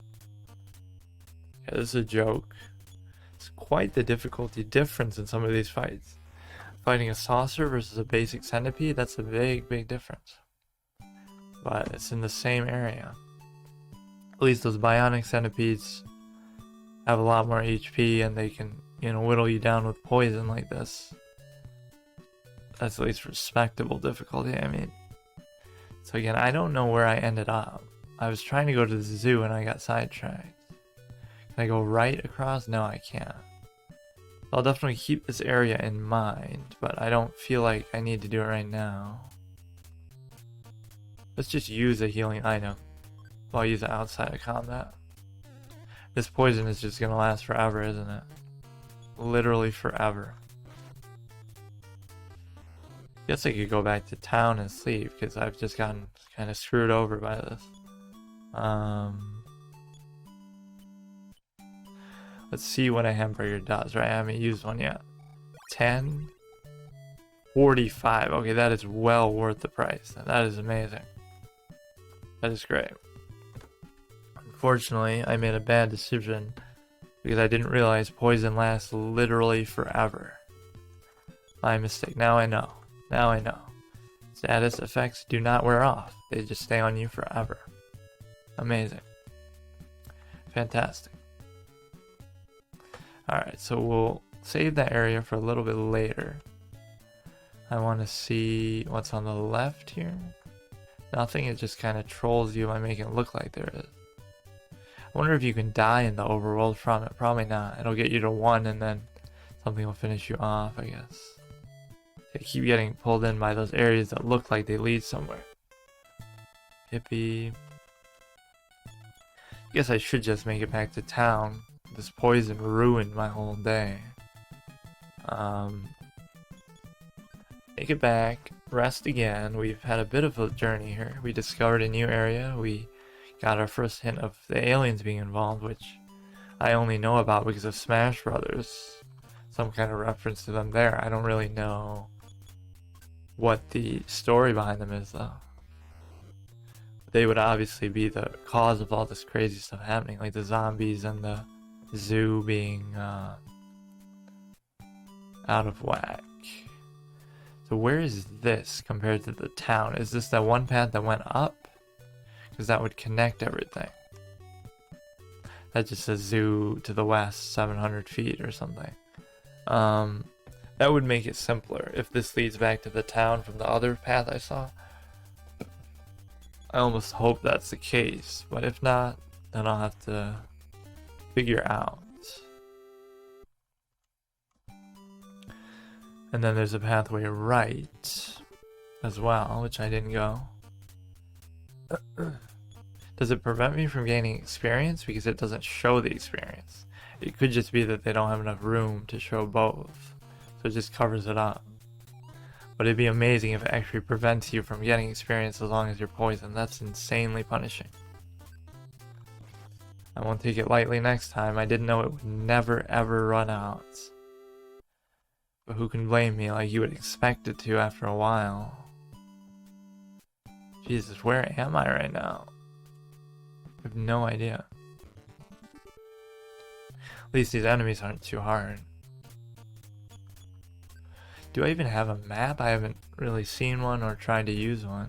Yeah, this is a joke. It's quite the difficulty difference in some of these fights. Fighting a saucer versus a basic centipede, that's a big, big difference. But it's in the same area. At least those bionic centipedes have a lot more HP and they can, you know, whittle you down with poison like this. That's at least respectable difficulty, I mean. So again, I don't know where I ended up. I was trying to go to the zoo and I got sidetracked. Can I go right across? No, I can't. I'll definitely keep this area in mind, but I don't feel like I need to do it right now. Let's just use a healing item. Well, I'll use it outside of combat. This poison is just gonna last forever, isn't it? Literally forever. Guess I could go back to town and sleep, because I've just gotten kind of screwed over by this. Let's see what a hamburger does, right? I haven't used one yet. 10? 45. Okay, that is well worth the price. That is amazing. That is great. Unfortunately, I made a bad decision because I didn't realize poison lasts literally forever. My mistake. Now I know. Now I know. Status effects do not wear off. They just stay on you forever. Amazing. Fantastic. Alright, so we'll save that area for a little bit later. I want to see what's on the left here. Nothing, it just kind of trolls you by making it look like there is. I wonder if you can die in the overworld from it. Probably not. It'll get you to 1 and then something will finish you off, I guess. I keep getting pulled in by those areas that look like they lead somewhere. Hippie. Guess I should just make it back to town. This poison ruined my whole day. Make it back, rest again. We've had a bit of a journey here. We discovered a new area. We got our first hint of the aliens being involved, which I only know about because of Smash Brothers. Some kind of reference to them there. I don't really know what the story behind them is, though. They would obviously be the cause of all this crazy stuff happening, like the zombies and the zoo being out of whack. So where is this compared to the town? Is this that one path that went up? Because that would connect everything. That just says zoo to the west, 700 feet or something. That would make it simpler if this leads back to the town from the other path I saw. I almost hope that's the case, but if not, then I'll have to figure out. And then there's a pathway right as well, which I didn't go. Does it prevent me from gaining experience because it doesn't show the experience? It could just be that they don't have enough room to show both, so it just covers it up. But it'd be amazing if it actually prevents you from getting experience as long as you're poisoned. That's insanely punishing. I won't take it lightly next time. I didn't know it would never ever run out. But who can blame me? Like, you would expect it to after a while. Jesus, where am I right now? I have no idea. At least these enemies aren't too hard. Do I even have a map? I haven't really seen one or tried to use one.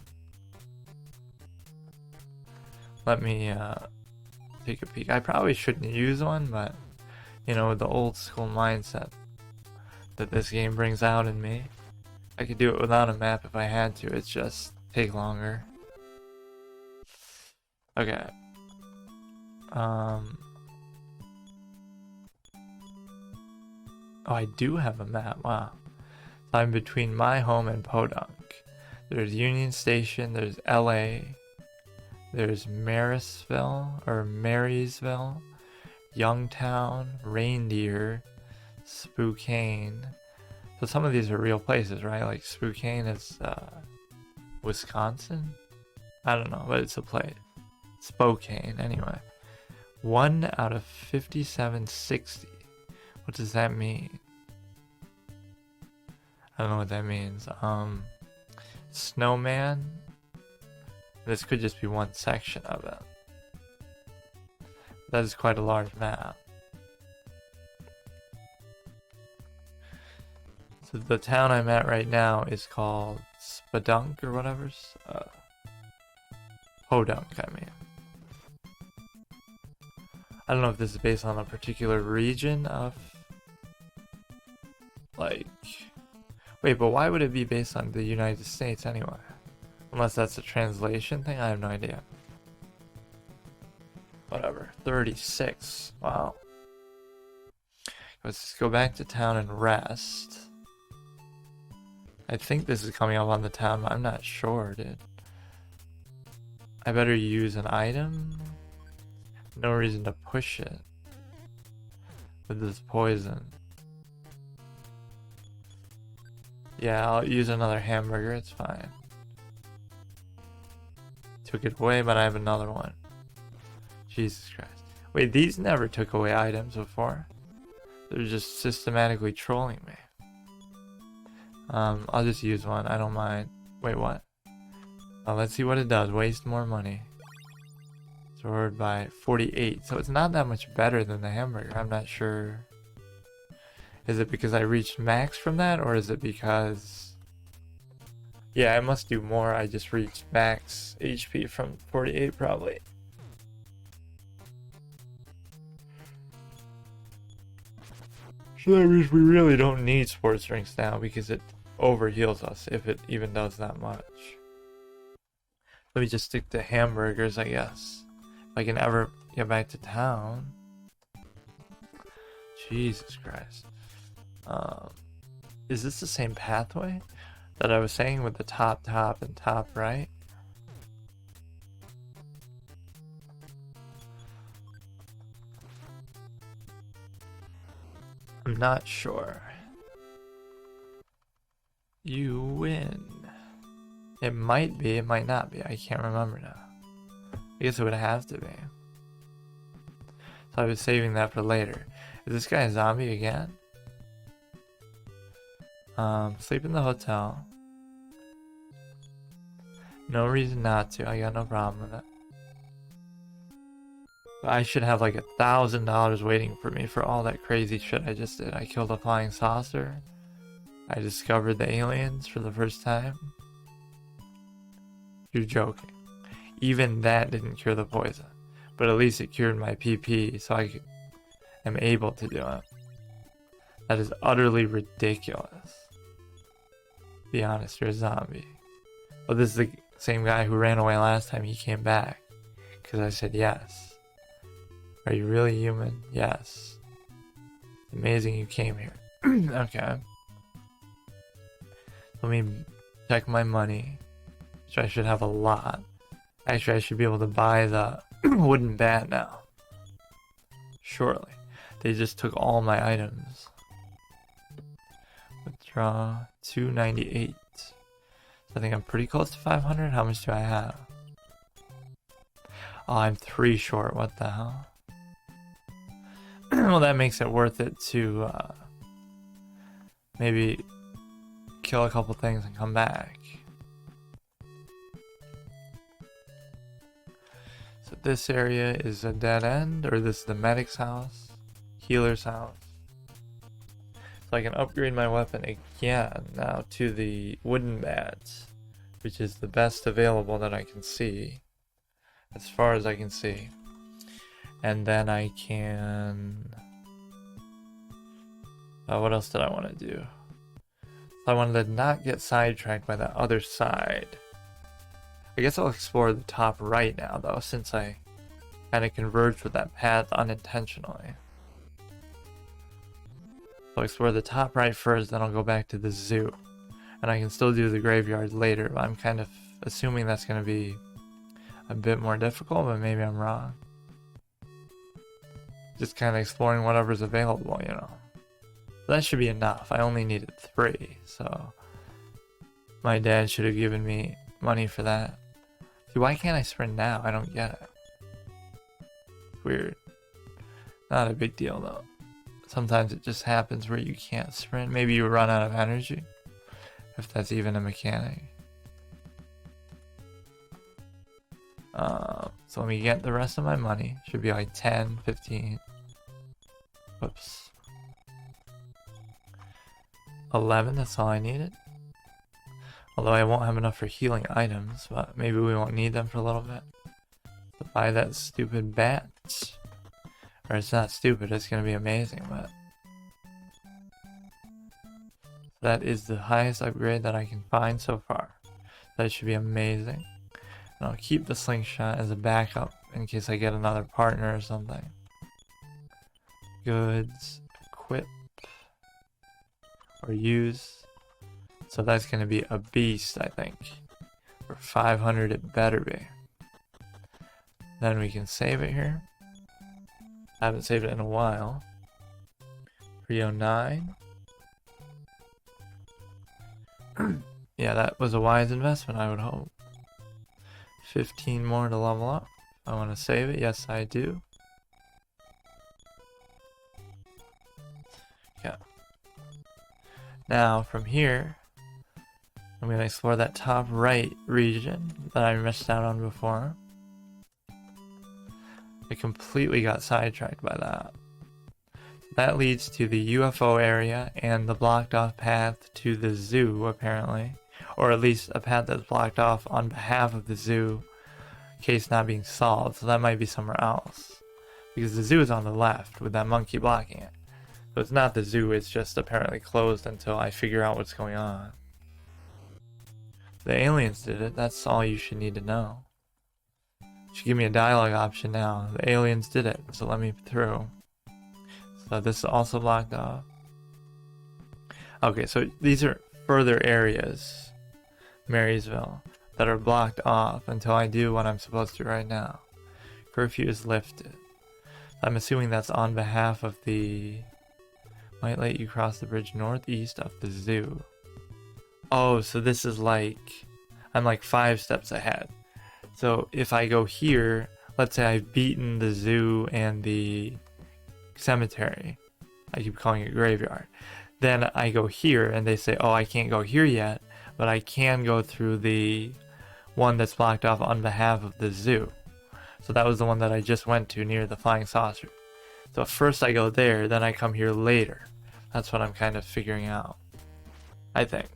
Let me take a peek. I probably shouldn't use one, but you know, with the old school mindset that this game brings out in me, I could do it without a map if I had to. It's just take longer. Okay. Oh, I do have a map. Wow. So I'm between my home and Podunk. There's Union Station, there's LA, there's Marysville, Youngtown, Reindeer, Spokane. So some of these are real places, right? Like Spokane is Wisconsin? I don't know, but it's a place. Spokane, anyway. 1 out of 5760. What does that mean? I don't know what that means. Snowman. This could just be one section of it. That is quite a large map. So the town I'm at right now is called Spadunk or whatever. Podunk, I mean. I don't know if this is based on a particular region of, like, wait, but why would it be based on the United States anyway? Unless that's a translation thing, I have no idea. Whatever, 36, wow. Let's just go back to town and rest. I think this is coming up on the town, but I'm not sure, dude. I better use an item? No reason to push it with this poison. Yeah, I'll use another hamburger, it's fine. Took it away, but I have another one. Jesus Christ. Wait, these never took away items before. They're just systematically trolling me. I'll just use one, I don't mind. Wait, what? Let's see what it does. Waste more money. Stored by 48. So it's not that much better than the hamburger. I'm not sure. Is it because I reached max from that? Or is it because... Yeah, I must do more. I just reached max HP from 48 probably. So that means we really don't need sports drinks now because it overheals us if it even does that much. Let me just stick to hamburgers, I guess. If I can ever get back to town. Jesus Christ. Is this the same pathway that I was saying with the top, and top right? I'm not sure. You win. It might be, it might not be. I can't remember now. I guess it would have to be. So I was saving that for later. Is this guy a zombie again? Sleep in the hotel. No reason not to. I got no problem with it. But I should have like $1,000 waiting for me for all that crazy shit I just did. I killed a flying saucer. I discovered the aliens for the first time. You're joking. Even that didn't cure the poison. But at least it cured my PP, so I am able to do it. That is utterly ridiculous. Be honest, you're a zombie. Well, this is the same guy who ran away last time. He came back. Because I said yes. Are you really human? Yes. Amazing you came here. Okay. Let me check my money. Which I should have a lot. Actually, I should be able to buy the wooden bat now. Surely. They just took all my items. Withdraw 298. So I think I'm pretty close to 500. How much do I have? Oh, I'm 3 short. What the hell? Well, that makes it worth it to maybe kill a couple things and come back. So this area is a dead end, or this is the medic's house, healer's house. So I can upgrade my weapon again now to the wooden bat, which is the best available that I can see, as far as I can see. And then I can... what else did I want to do? So I wanted to not get sidetracked by the other side. I guess I'll explore the top right now, though, since I kind of converged with that path unintentionally. So I'll explore the top right first, then I'll go back to the zoo. And I can still do the graveyard later, but I'm kind of assuming that's going to be a bit more difficult, but maybe I'm wrong. Just kind of exploring whatever's available, you know. That should be enough. I only needed 3, so my dad should have given me money for that. See, why can't I sprint now? I don't get it. Weird. Not a big deal though. Sometimes it just happens where you can't sprint. Maybe you run out of energy, if that's even a mechanic. So let me get the rest of my money. Should be like 10, 15. Whoops. 11, that's all I needed. Although I won't have enough for healing items, but maybe we won't need them for a little bit. To buy that stupid bat. Or it's not stupid, it's gonna be amazing, but... that is the highest upgrade that I can find so far. That should be amazing. And I'll keep the slingshot as a backup in case I get another partner or something. Goods, equip, or use. So that's going to be a beast, I think. For 500 it better be. Then we can save it here. I haven't saved it in a while. 309. Yeah, that was a wise investment, I would hope. 15 more to level up. I want to save it. Yes, I do. Yeah. Now, from here, I'm going to explore that top right region that I missed out on before. I completely got sidetracked by that. That leads to the UFO area and the blocked off path to the zoo, apparently. Or at least a path that's blocked off on behalf of the zoo, case not being solved, so that might be somewhere else. Because the zoo is on the left, with that monkey blocking it. So it's not the zoo, it's just apparently closed until I figure out what's going on. The aliens did it, that's all you should need to know. You should give me a dialogue option now. The aliens did it, so let me through. So this is also blocked off. Okay, so these are further areas, Marysville, that are blocked off until I do what I'm supposed to right now. Curfew is lifted. I'm assuming that's on behalf of the... might let you cross the bridge northeast of the zoo. Oh, so this is like... I'm like 5 steps ahead. So if I go here, let's say I've beaten the zoo and the cemetery. I keep calling it graveyard. Then I go here and they say, oh, I can't go here yet, but I can go through the one that's blocked off on behalf of the zoo. So that was the one that I just went to near the flying saucer. So first I go there, then I come here later. That's what I'm kind of figuring out, I think.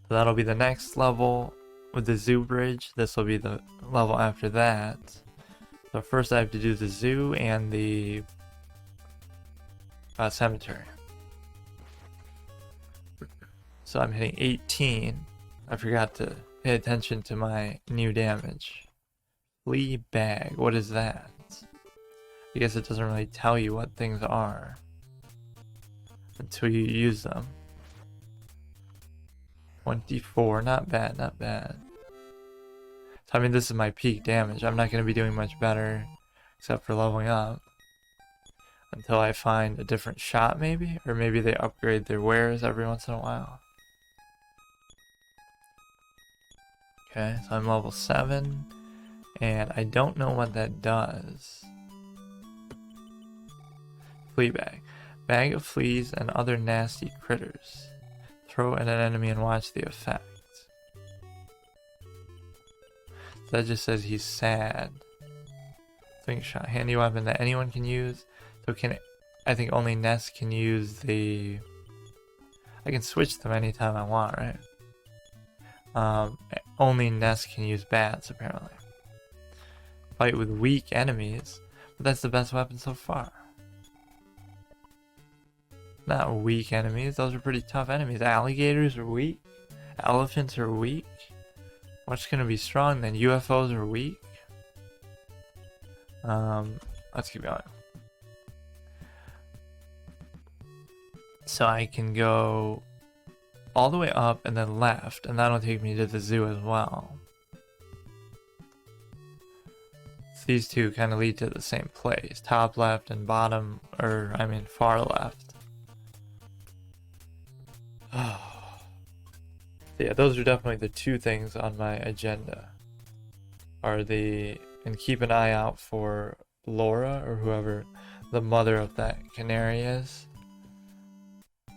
So that'll be the next level with the zoo bridge. This will be the level after that. So first I have to do the zoo and the cemetery. So I'm hitting 18. I forgot to pay attention to my new damage. Flea bag, what is that? I guess it doesn't really tell you what things are until you use them. 24, not bad, not bad. So I mean, this is my peak damage. I'm not going to be doing much better except for leveling up until I find a different shot maybe, or maybe they upgrade their wares every once in a while. Okay, so I'm level 7, and I don't know what that does. Flea bag. Bag of fleas and other nasty critters. Throw at an enemy and watch the effect. So that just says he's sad. Swing shot. Handy weapon that anyone can use. So I think only Ness can use the... I can switch them anytime I want, right? Only Ness can use bats, apparently. Fight with weak enemies. But that's the best weapon so far. Not weak enemies. Those are pretty tough enemies. Alligators are weak. Elephants are weak. What's gonna be strong then? UFOs are weak. Let's keep going. So I can go all the way up and then left, and that'll take me to the zoo as well. So these two kind of lead to the same place. Top left and bottom, or I mean far left. So yeah, those are definitely the two things on my agenda. And keep an eye out for Laura, or whoever the mother of that canary is.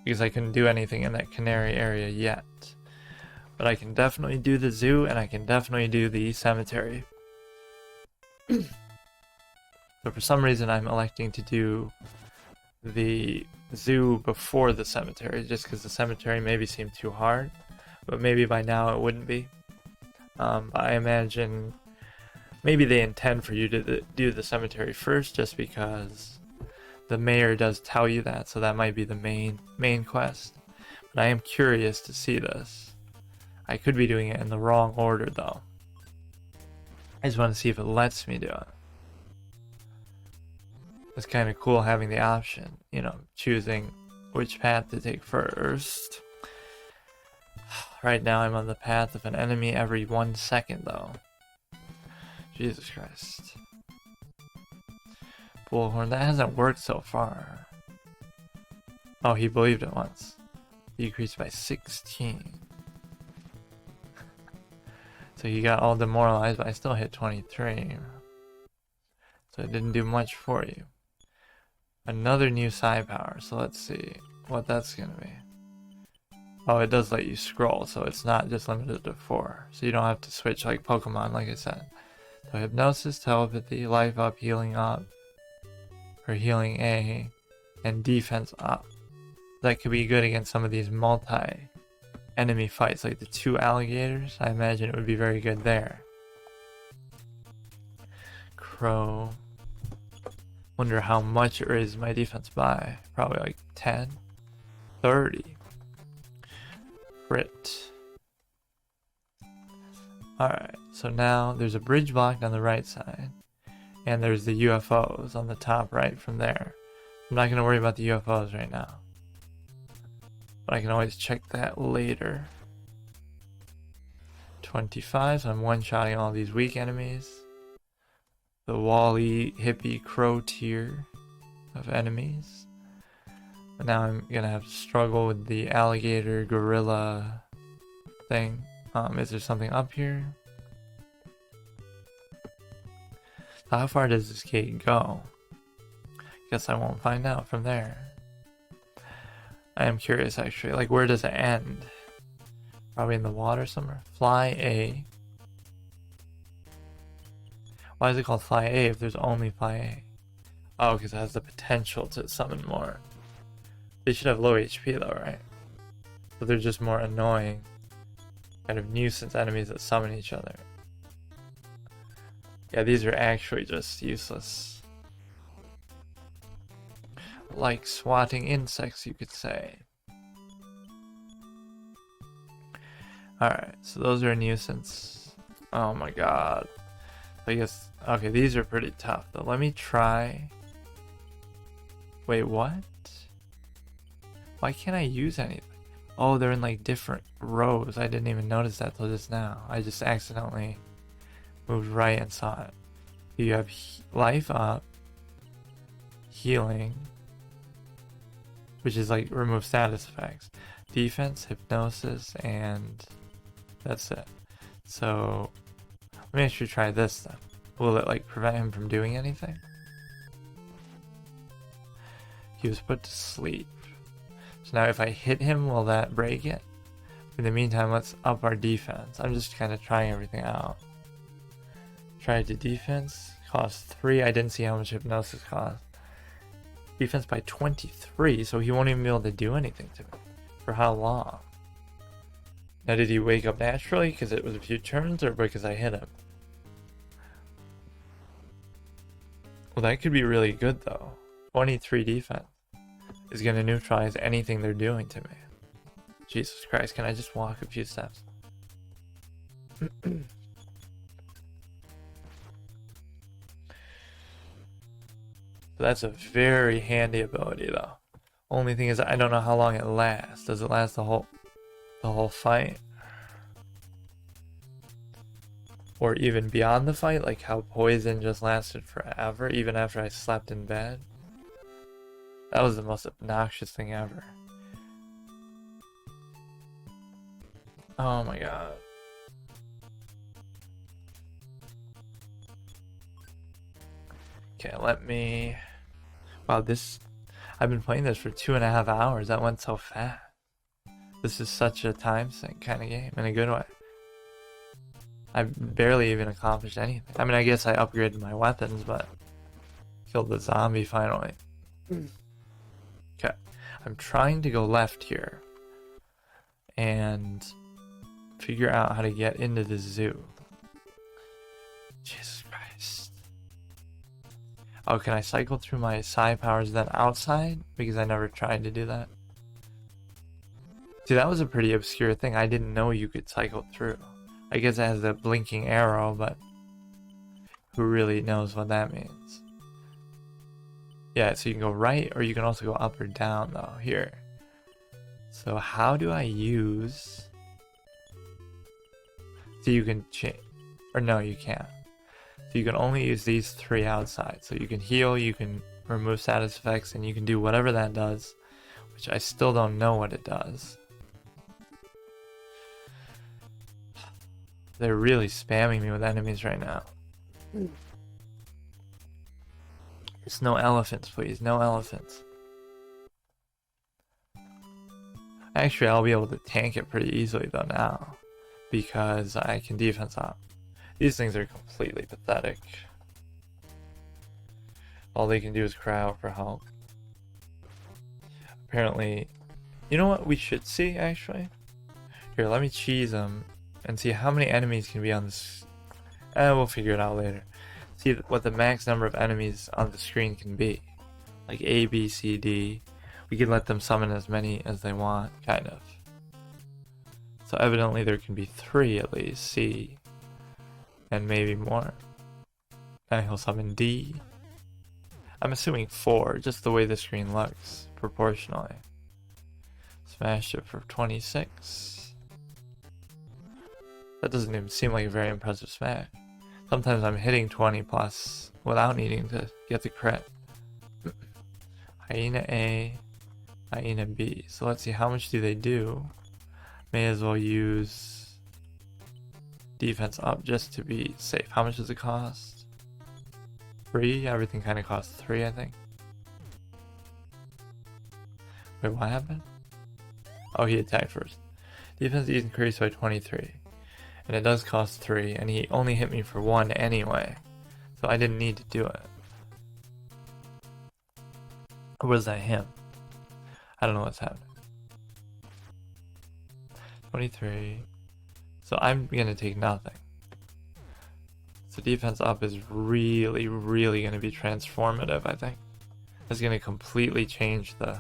Because I couldn't do anything in that canary area yet. But I can definitely do the zoo, and I can definitely do the cemetery. So for some reason I'm electing to do the zoo before the cemetery, just because the cemetery maybe seemed too hard. But maybe by now it wouldn't be. I imagine maybe they intend for you to do the cemetery first, just because the mayor does tell you that, so that might be the main quest. But I am curious to see this. I could be doing it in the wrong order though. I just want to see if it lets me do it. It's kind of cool having the option, you know, choosing which path to take first. Right now I'm on the path of an enemy every 1 second though. Jesus Christ. Bullhorn, that hasn't worked so far. Oh, he believed it once. Decreased by 16. So he got all demoralized, but I still hit 23. So it didn't do much for you. Another new side power, so let's see what that's gonna be. Oh, it does let you scroll, so it's not just limited to 4. So you don't have to switch like Pokemon, like I said. So hypnosis, telepathy, life up, healing up, or healing A, and defense up. That could be good against some of these multi-enemy fights, like the 2 alligators. I imagine it would be very good there. Crow. Wonder how much it raised my defense by. Probably like 10, 30. Crit. Alright, so now there's a bridge blocked on the right side. And there's the UFOs on the top right from there. I'm not going to worry about the UFOs right now. But I can always check that later. 25, so I'm one-shotting all these weak enemies. The Wally hippie crow tier of enemies. But now I'm gonna have to struggle with the alligator gorilla thing. Is there something up here? How far does this gate go? Guess I won't find out from there. I am curious actually, like where does it end? Probably in the water somewhere. Fly A. Why is it called Fly A if there's only Fly A? Oh, because it has the potential to summon more. They should have low HP though, right? So they're just more annoying, kind of nuisance enemies that summon each other. Yeah, these are actually just useless. Like swatting insects, you could say. Alright, so those are a nuisance. Oh my god. I guess, okay, these are pretty tough though. Let me try. Wait, what? Why can't I use anything? Oh, they're in like different rows. I didn't even notice that till just now. I just accidentally moved right and saw it. You have life up, healing, which is like remove status effects, defense, hypnosis, and that's it. So let me actually try this then. Will it like prevent him from doing anything? He was put to sleep. So now if I hit him, will that break it? In the meantime, let's up our defense. I'm just kind of trying everything out. Try to defense, cost 3. I didn't see how much hypnosis cost. Defense by 23, so he won't even be able to do anything to me. For how long? Now did he wake up naturally because it was a few turns, or because I hit him? Well, that could be really good though. 23 defense is going to neutralize anything they're doing to me. Jesus Christ, can I just walk a few steps? That's a very handy ability though. Only thing is I don't know how long it lasts. Does it last the whole fight? Or even beyond the fight, like how poison just lasted forever, even after I slept in bed? That was the most obnoxious thing ever. Oh my god. Okay, let me... Wow, I've been playing this for 2.5 hours. That went so fast. This is such a time sink kind of game, in a good way. I've barely even accomplished anything. I mean, I guess I upgraded my weapons, but... Killed the zombie finally. Okay, I'm trying to go left here. And... figure out how to get into the zoo. Jesus Christ. Oh, can I cycle through my psi powers then outside? Because I never tried to do that. See, that was a pretty obscure thing. I didn't know you could cycle through. I guess it has a blinking arrow, but who really knows what that means? Yeah, so you can go right, or you can also go up or down though, here. So how do I use... So you can change, or no, you can't. So you can only use these 3 outside. So you can heal, you can remove status effects, and you can do whatever that does, which I still don't know what it does. They're really spamming me with enemies right now. There's no elephants, please. No elephants. Actually, I'll be able to tank it pretty easily though now, because I can defense up. These things are completely pathetic. All they can do is cry out for help. Apparently, you know what we should see actually? Here, let me cheese them and see how many enemies can be on this. We'll figure it out later. See what the max number of enemies on the screen can be. Like A, B, C, D. We can let them summon as many as they want, kind of. So evidently there can be 3 at least, C, and maybe more. And he'll summon D. I'm assuming 4, just the way the screen looks, proportionally. Smash it for 26. That doesn't even seem like a very impressive smash. Sometimes I'm hitting 20 plus without needing to get the crit. Hyena A, Hyena B. So let's see, how much do they do? May as well use defense up just to be safe. How much does it cost? 3? Everything kind of costs 3, I think. Wait, what happened? Oh, he attacked first. Defense is increased by 23. And it does cost 3, and he only hit me for 1 anyway. So I didn't need to do it. Or was that him? I don't know what's happening. 23. So I'm going to take nothing. So defense up is really, really going to be transformative, I think. It's going to completely change the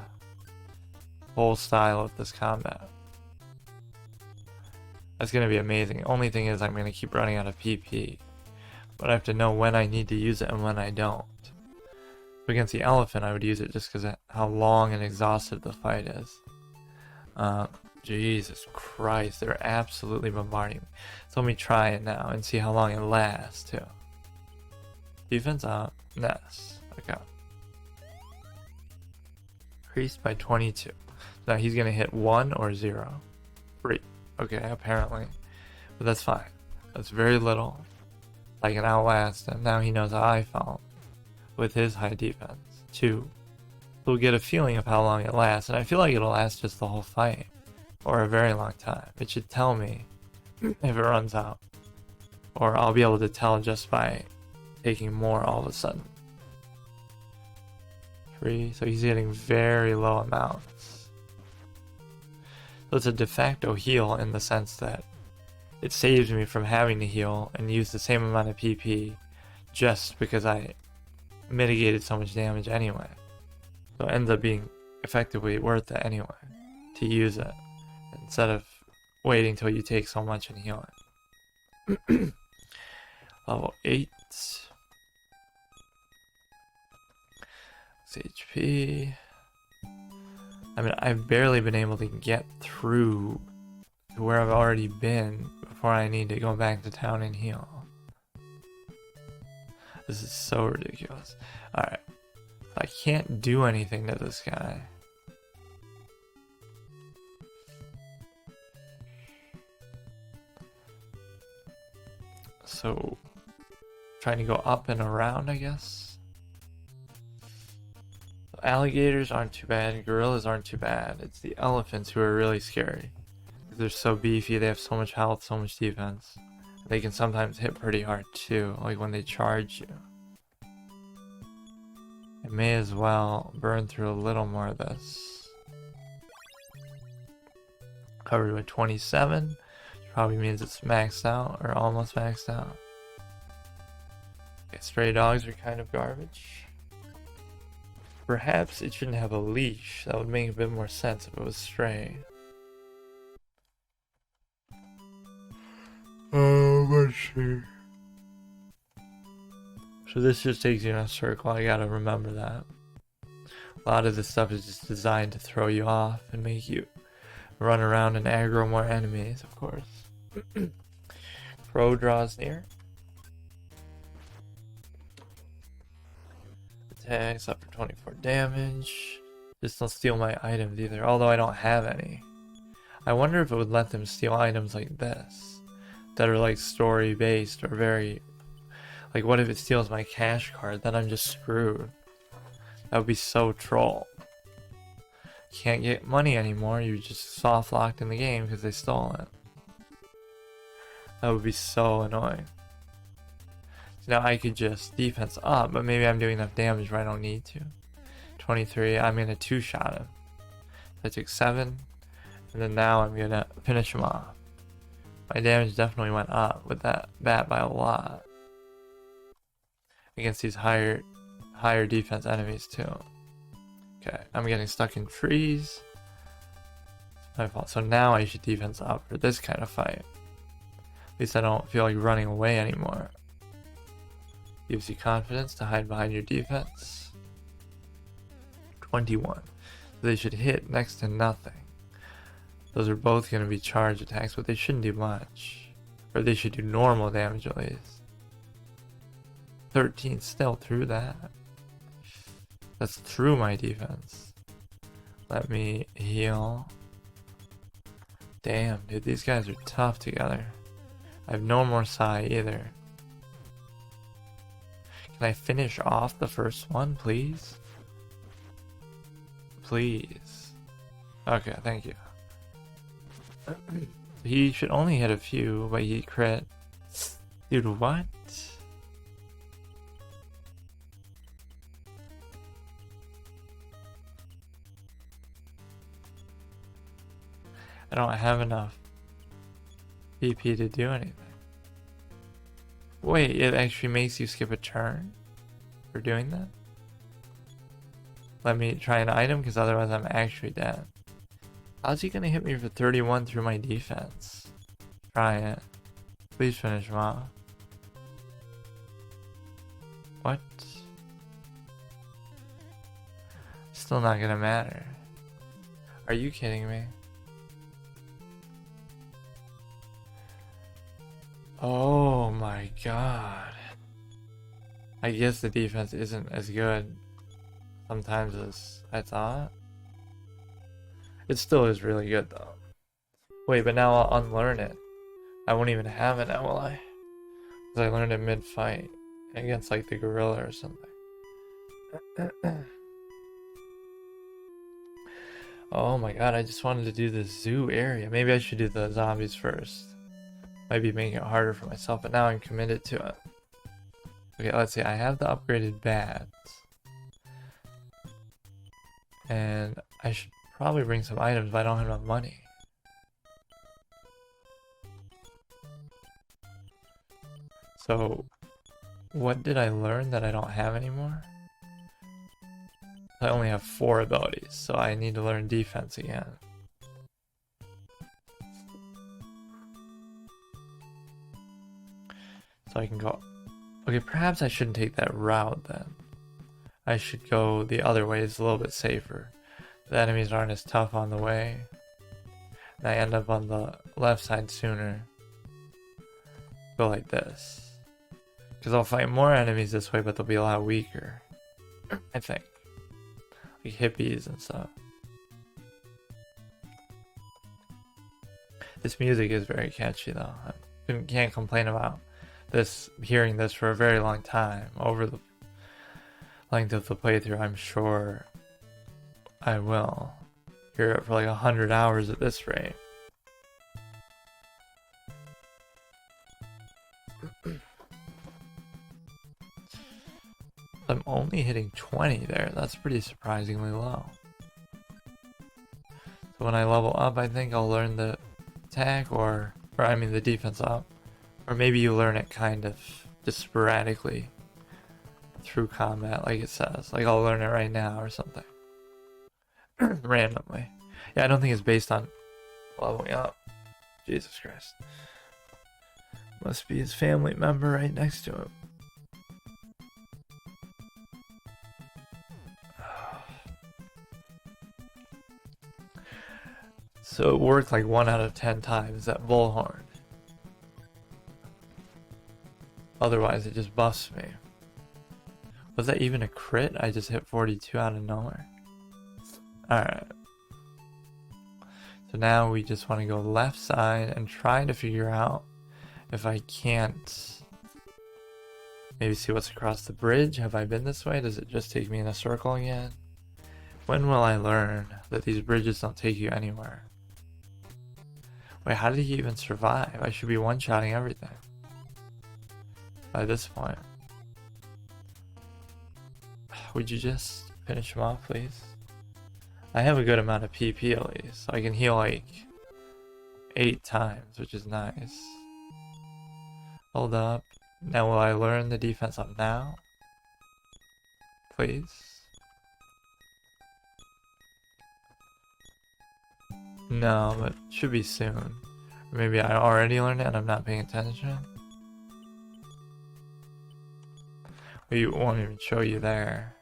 whole style of this combat. That's going to be amazing. Only thing is I'm going to keep running out of PP. But I have to know when I need to use it and when I don't. So against the elephant I would use it just because of how long and exhausted the fight is. Jesus Christ, they're absolutely bombarding me. So let me try it now and see how long it lasts too. Defense up, Ness. Okay. Increased by 22. Now he's gonna hit 1 or 0. 3. Okay, apparently. But that's fine. That's very little. I can outlast him. Now he knows how I felt with his high defense. 2. We'll get a feeling of how long it lasts, and I feel like it'll last just the whole fight. Or a very long time. It should tell me if it runs out. Or I'll be able to tell just by taking more all of a sudden. 3, so he's getting very low amounts. So it's a de facto heal in the sense that it saves me from having to heal and use the same amount of PP just because I mitigated so much damage anyway. So it ends up being effectively worth it anyway to use it instead of waiting till you take so much and heal it. Level 8. HP. I mean, I've barely been able to get through to where I've already been before I need to go back to town and heal. This is so ridiculous. Alright. I can't do anything to this guy. So, trying to go up and around, I guess. Alligators aren't too bad, gorillas aren't too bad. It's the elephants who are really scary. They're so beefy, they have so much health, so much defense. They can sometimes hit pretty hard too, like when they charge you. I may as well burn through a little more of this. Covered with 27, which probably means it's maxed out, or almost maxed out. Okay, stray dogs are kind of garbage. Perhaps it shouldn't have a leash. That would make a bit more sense if it was stray. Let's see. So this just takes you in a circle. I gotta remember that. A lot of this stuff is just designed to throw you off and make you run around and aggro more enemies, of course. Crow draws near. Attacks up for 24 damage. Just don't steal my items either, although I don't have any. I wonder if it would let them steal items like this that are like story based or very like, what if it steals my cash card? Then I'm just screwed. That would be so troll. Can't get money anymore. You're just soft locked in the game because they stole it. That would be so annoying. Now I could just defense up, but maybe I'm doing enough damage where I don't need to. 23, I'm gonna 2-shot him. I took 7, and then now I'm gonna finish him off. My damage definitely went up with that bat by a lot. Against these higher defense enemies too. Okay, I'm getting stuck in trees. It's my fault. So now I should defense up for this kind of fight. At least I don't feel like running away anymore. Gives you confidence to hide behind your defense. 21. So they should hit next to nothing. Those are both going to be charge attacks, but they shouldn't do much. Or they should do normal damage at least. 13 still through that. That's through my defense. Let me heal. Damn, dude, these guys are tough together. I have no more psi either. Can I finish off the first one, please? Please. Okay, thank you. He should only hit a few, but he crit. Dude, what? I don't have enough BP to do anything. Wait, it actually makes you skip a turn for doing that? Let me try an item, because otherwise I'm actually dead. How's he gonna hit me for 31 through my defense? Try it. Please finish him off. What? Still not gonna matter. Are you kidding me? Oh my god. I guess the defense isn't as good sometimes as I thought. It still is really good though. Wait, but now I'll unlearn it. I won't even have it now, will I? Because I learned it mid-fight against like the gorilla or something. Oh my god, I just wanted to do the zoo area. Maybe I should do the zombies first. Might be making it harder for myself, but now I'm committed to it. Okay, let's see. I have the upgraded bats. And I should probably bring some items, but I don't have enough money. So, what did I learn that I don't have anymore? I only have 4 abilities, so I need to learn defense again. So I can go... Okay, perhaps I shouldn't take that route then. I should go the other way, it's a little bit safer. The enemies aren't as tough on the way. And I end up on the left side sooner. Go like this. Because I'll fight more enemies this way, but they'll be a lot weaker. I think. Like hippies and stuff. This music is very catchy though. I can't complain about this, hearing this for a very long time. Over the length of the playthrough, I'm sure I will hear it for like 100 hours at this rate. I'm only hitting 20 there. That's pretty surprisingly low. So when I level up, I think I'll learn the attack, or I mean the defense up. Or maybe you learn it kind of just sporadically through combat, like it says. Like I'll learn it right now or something. Randomly. Yeah, I don't think it's based on leveling up. Jesus Christ. Must be his family member right next to him. So it worked like 1 out of 10 times, that bullhorn. Otherwise it just buffs me. Was that even a crit? I just hit 42 out of nowhere. Alright. So now we just want to go left side and try to figure out if I can't maybe see what's across the bridge. Have I been this way? Does it just take me in a circle again? When will I learn that these bridges don't take you anywhere? Wait, how did he even survive? I should be one-shotting everything by this point. Would you just finish him off, please? I have a good amount of PP at least, so I can heal like 8 times, which is nice. Hold up. Now will I learn the defense up now? Please? No, but should be soon. Or maybe I already learned it and I'm not paying attention. Well, it won't even show you there.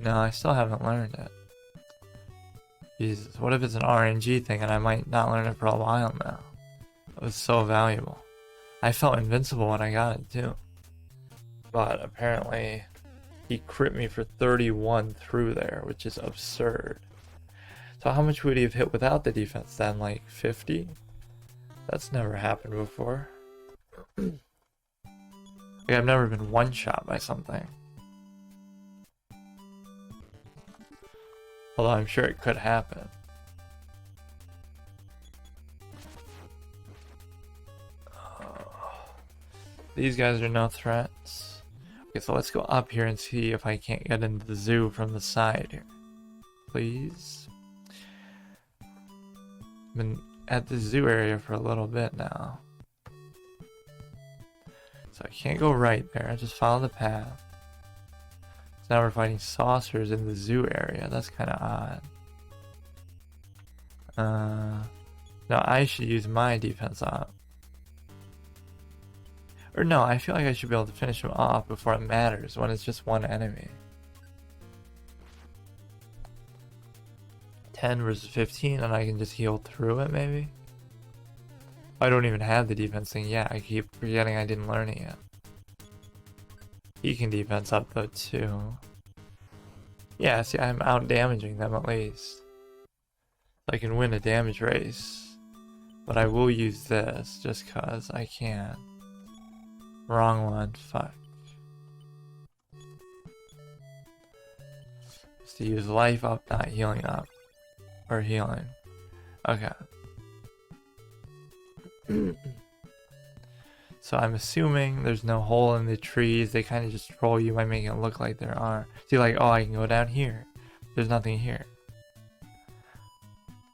No, I still haven't learned it. Jesus, what if it's an RNG thing and I might not learn it for a while now? It was so valuable. I felt invincible when I got it too. But apparently he crit me for 31 through there, which is absurd. So how much would he have hit without the defense then? Like 50? That's never happened before. Like I've never been one-shot by something. Although I'm sure it could happen. These guys are no threats. Okay, so let's go up here and see if I can't get into the zoo from the side here. Please. I've been at the zoo area for a little bit now. So I can't go right there, I just follow the path. So now we're fighting saucers in the zoo area, that's kind of odd. No, I should use my defense up. Or no, I feel like I should be able to finish him off before it matters when it's just one enemy. 10 versus 15 and I can just heal through it maybe? I don't even have the defense thing yet. I keep forgetting I didn't learn it yet. He can defense up though too. Yeah, see, I'm out damaging them at least. I can win a damage race. But I will use this just cause I can. Wrong one, fuck. Just to use life up, not healing up. Or healing. Okay. So I'm assuming there's no hole in the trees. They kind of just troll you by making it look like there are. See, like, oh, I can go down here. There's nothing here.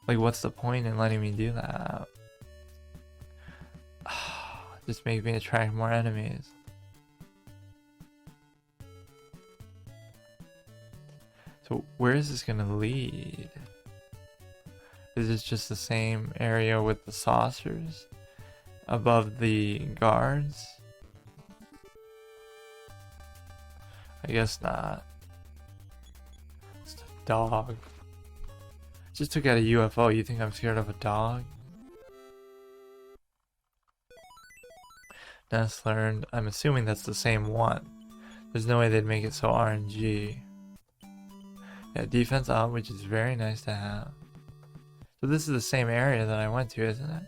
Like, what's the point in letting me do that? Just make me attract more enemies. So where is this gonna lead? Is this just the same area with the saucers above the guards? I guess not. It's a dog. Just took out a UFO. You think I'm scared of a dog? Ness learned. I'm assuming that's the same one. There's no way they'd make it so RNG. Yeah, defense up, which is very nice to have. So this is the same area that I went to, isn't it?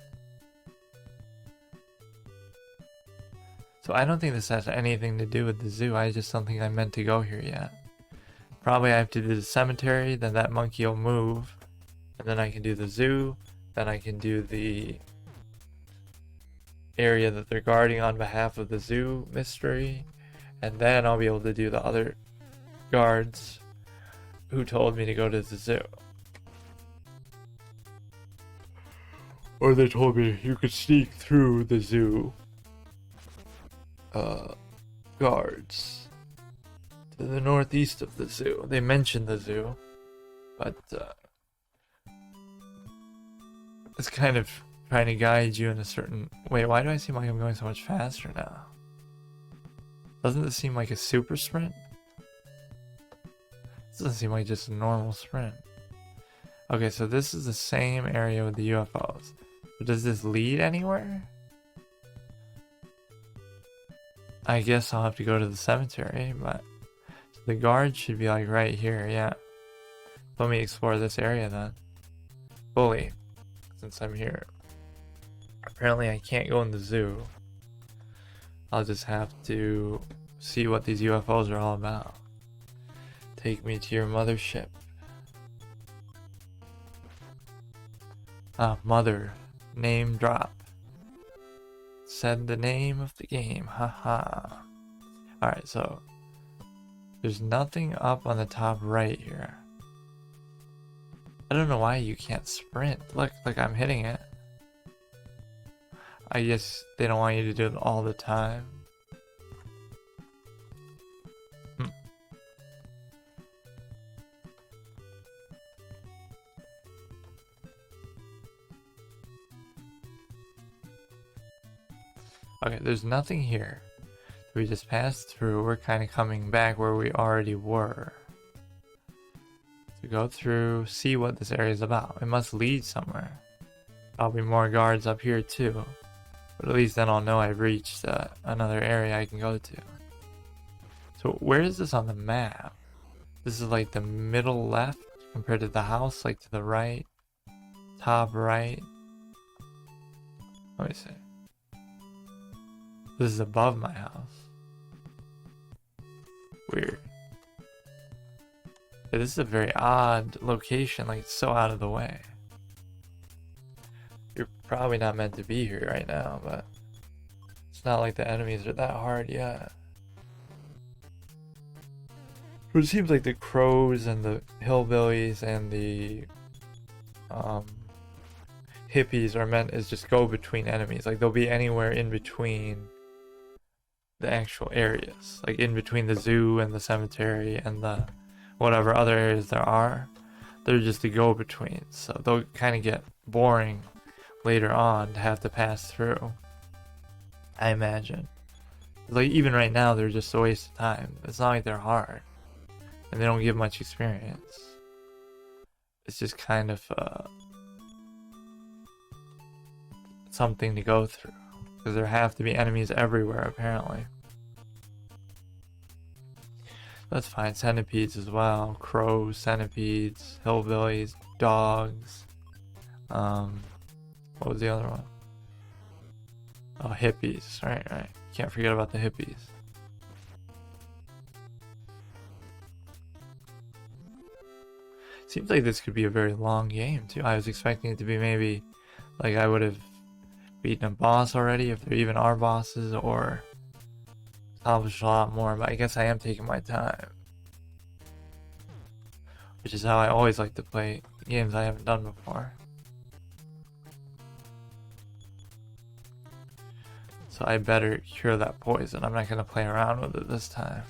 So I don't think this has anything to do with the zoo. I just don't think I meant to go here yet. Probably I have to do the cemetery, then that monkey will move. And then I can do the zoo. Then I can do the area that they're guarding on behalf of the zoo mystery. And then I'll be able to do the other guards who told me to go to the zoo. Or they told me you could sneak through the zoo guards to the northeast of the zoo. They mentioned the zoo, but it's kind of trying to guide you in a certain way. Why do I seem like I'm going so much faster now? Doesn't this seem like a super sprint? This doesn't seem like just a normal sprint. Okay, so this is the same area with the UFOs. But does this lead anywhere? I guess I'll have to go to the cemetery, but the guard should be like right here, yeah. Let me explore this area then. Fully, since I'm here. Apparently I can't go in the zoo. I'll just have to see what these UFOs are all about. Take me to your mothership. Ah, mother. Name drop. Said the name of the game. Haha. Alright, so there's nothing up on the top right here. I don't know why you can't sprint. Look, I'm hitting it. I guess they don't want you to do it all the time. Okay, there's nothing here. We just passed through. We're kind of coming back where we already were. To go through, see what this area is about. It must lead somewhere. Probably more guards up here too. But at least then I'll know I've reached another area I can go to. So where is this on the map? This is like the middle left compared to the house, like to the right. Top right. Let me see. This is above my house. Weird. Yeah, this is a very odd location, like it's so out of the way. You're probably not meant to be here right now, but it's not like the enemies are that hard yet. But it seems like the crows and the hillbillies and the hippies are meant as just go between enemies. Like they'll be anywhere in between the actual areas, like in between the zoo and the cemetery and the whatever other areas there are. They're just the go betweens, so they'll kind of get boring later on to have to pass through, I imagine. Like even right now they're just a waste of time. It's not like they're hard and they don't give much experience. It's just kind of it's something to go through. Because there have to be enemies everywhere, apparently. That's fine. Centipedes as well. Crows, centipedes, hillbillies, dogs. What was the other one? Oh, hippies. Right. Can't forget about the hippies. Seems like this could be a very long game, too. I was expecting it to be maybe like I would have beaten a boss already, if there even are bosses, or accomplished a lot more, but I guess I am taking my time. Which is how I always like to play games I haven't done before. So I better cure that poison. I'm not going to play around with it this time.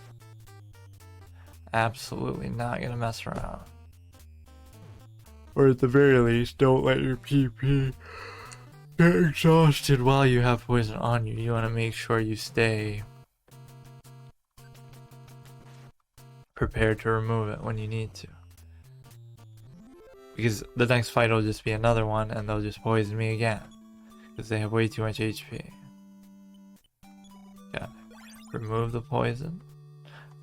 Absolutely not going to mess around. Or at the very least, don't let your PP get exhausted while you have poison on you. You want to make sure you stay prepared to remove it when you need to. Because the next fight will just be another one and they'll just poison me again. Because they have way too much HP. Yeah. Remove the poison.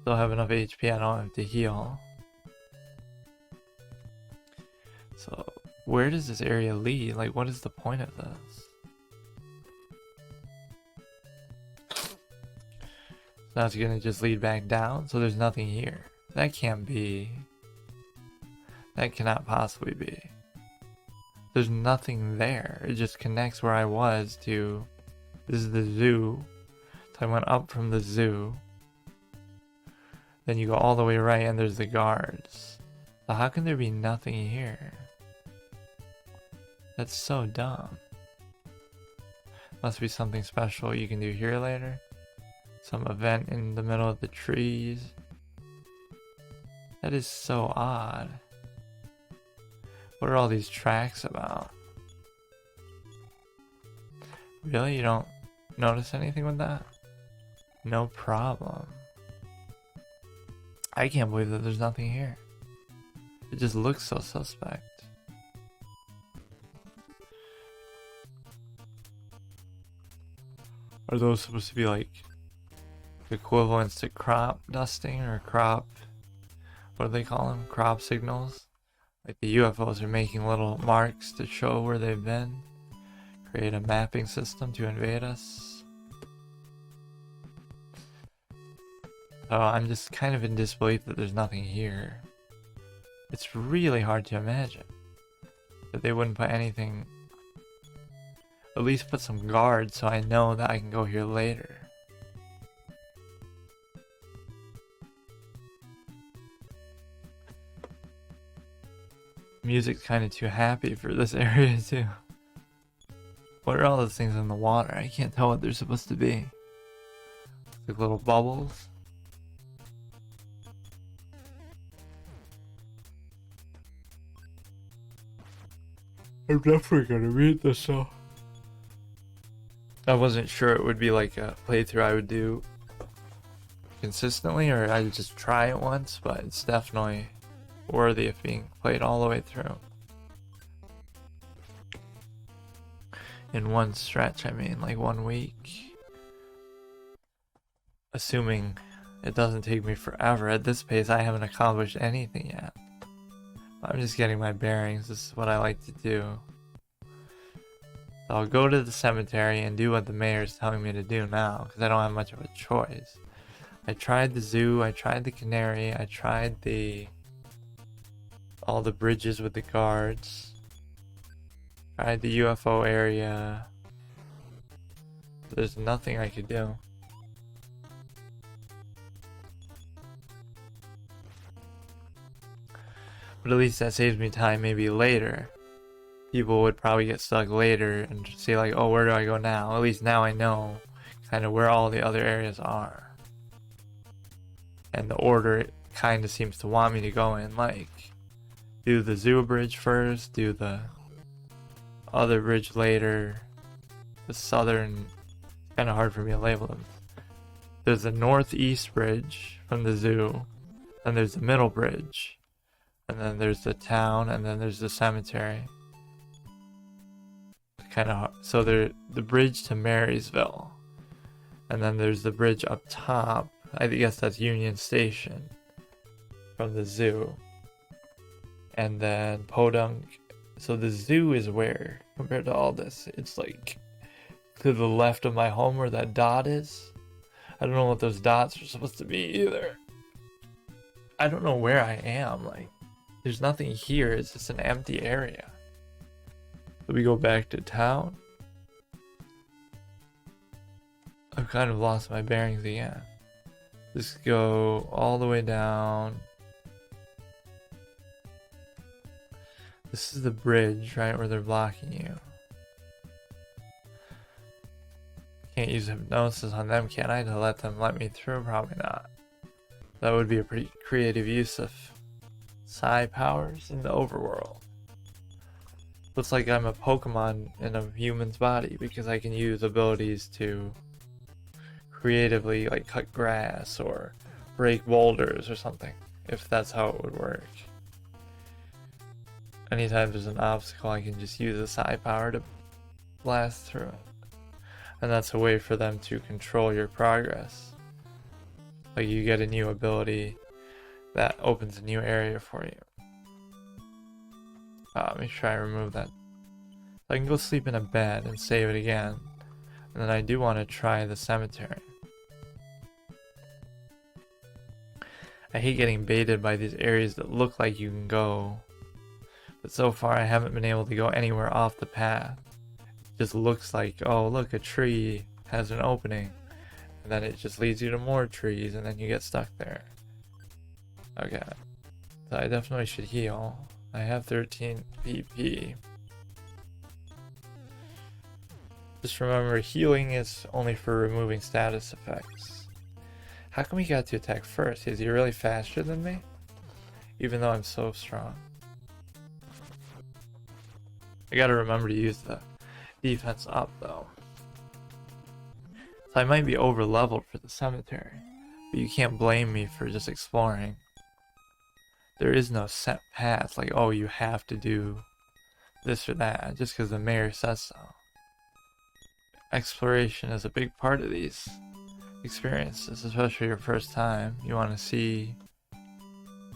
Still have enough HP, I don't have to heal. So, where does this area lead? Like, what is the point of this? Now it's gonna just lead back down, so there's nothing here. That can't be. That cannot possibly be. There's nothing there. It just connects where I was to. This is the zoo. So I went up from the zoo. Then you go all the way right and there's the guards. So how can there be nothing here? That's so dumb. Must be something special you can do here later. Some event in the middle of the trees. That is so odd. What are all these tracks about? Really? You don't notice anything with that? No problem. I can't believe that there's nothing here. It just looks so suspect. Are those supposed to be like equivalents to crop dusting or crop, what do they call them? Crop signals? Like the UFOs are making little marks to show where they've been. Create a mapping system to invade us. So I'm just kind of in disbelief that there's nothing here. It's really hard to imagine that they wouldn't put anything. At least put some guards so I know that I can go here later. Music's kind of too happy for this area too. What are all those things in the water? I can't tell what they're supposed to be. Like little bubbles. I'm definitely gonna read this though. I wasn't sure it would be like a playthrough I would do consistently, or I'd just try it once, but it's definitely worthy of being played all the way through. In one stretch, I mean, like 1 week. Assuming it doesn't take me forever. At this pace, I haven't accomplished anything yet. I'm just getting my bearings. This is what I like to do. So I'll go to the cemetery and do what the mayor is telling me to do now, because I don't have much of a choice. I tried the zoo, I tried the canary, I tried all the bridges with the guards. Tried the UFO area. There's nothing I could do. But at least that saves me time maybe later. People would probably get stuck later and say like, oh, where do I go now? At least now I know kind of where all the other areas are. And the order it kind of seems to want me to go in, like do the zoo bridge first, do the other bridge later, the southern, kind of hard for me to label them. There's the northeast bridge from the zoo, and there's the middle bridge, and then there's the town, and then there's the cemetery. kind of, so the bridge to Marysville, and then there's the bridge up top. I guess that's Union Station from the zoo, and then Podunk. So the zoo is where compared to all this? It's like to the left of my home where that dot is. I don't know what those dots are supposed to be either. I don't know where I am. Like, there's nothing here. It's just an empty area. So we go back to town. I've kind of lost my bearings again. Just go all the way down. This is the bridge, right, where they're blocking you. Can't use hypnosis on them, can I, to let them let me through? Probably not. That would be a pretty creative use of psi powers in the overworld. Looks like I'm a Pokemon in a human's body because I can use abilities to creatively like cut grass or break boulders or something, if that's how it would work. Anytime there's an obstacle, I can just use a psi power to blast through it. And that's a way for them to control your progress. Like, you get a new ability that opens a new area for you. Make sure I remove that. I can go sleep in a bed and save it again. And then I do want to try the cemetery. I hate getting baited by these areas that look like you can go. But so far I haven't been able to go anywhere off the path. It just looks like, oh look, a tree has an opening. And then it just leads you to more trees and then you get stuck there. Okay. So I definitely should heal. I have 13 PP. Just remember, healing is only for removing status effects. How come he got to attack first? Is he really faster than me? Even though I'm so strong. I gotta remember to use the defense up though. So I might be over leveled for the cemetery, but you can't blame me for just exploring. There is no set path like, oh, you have to do this or that just because the mayor says so. Exploration is a big part of these experiences, especially your first time. You want to see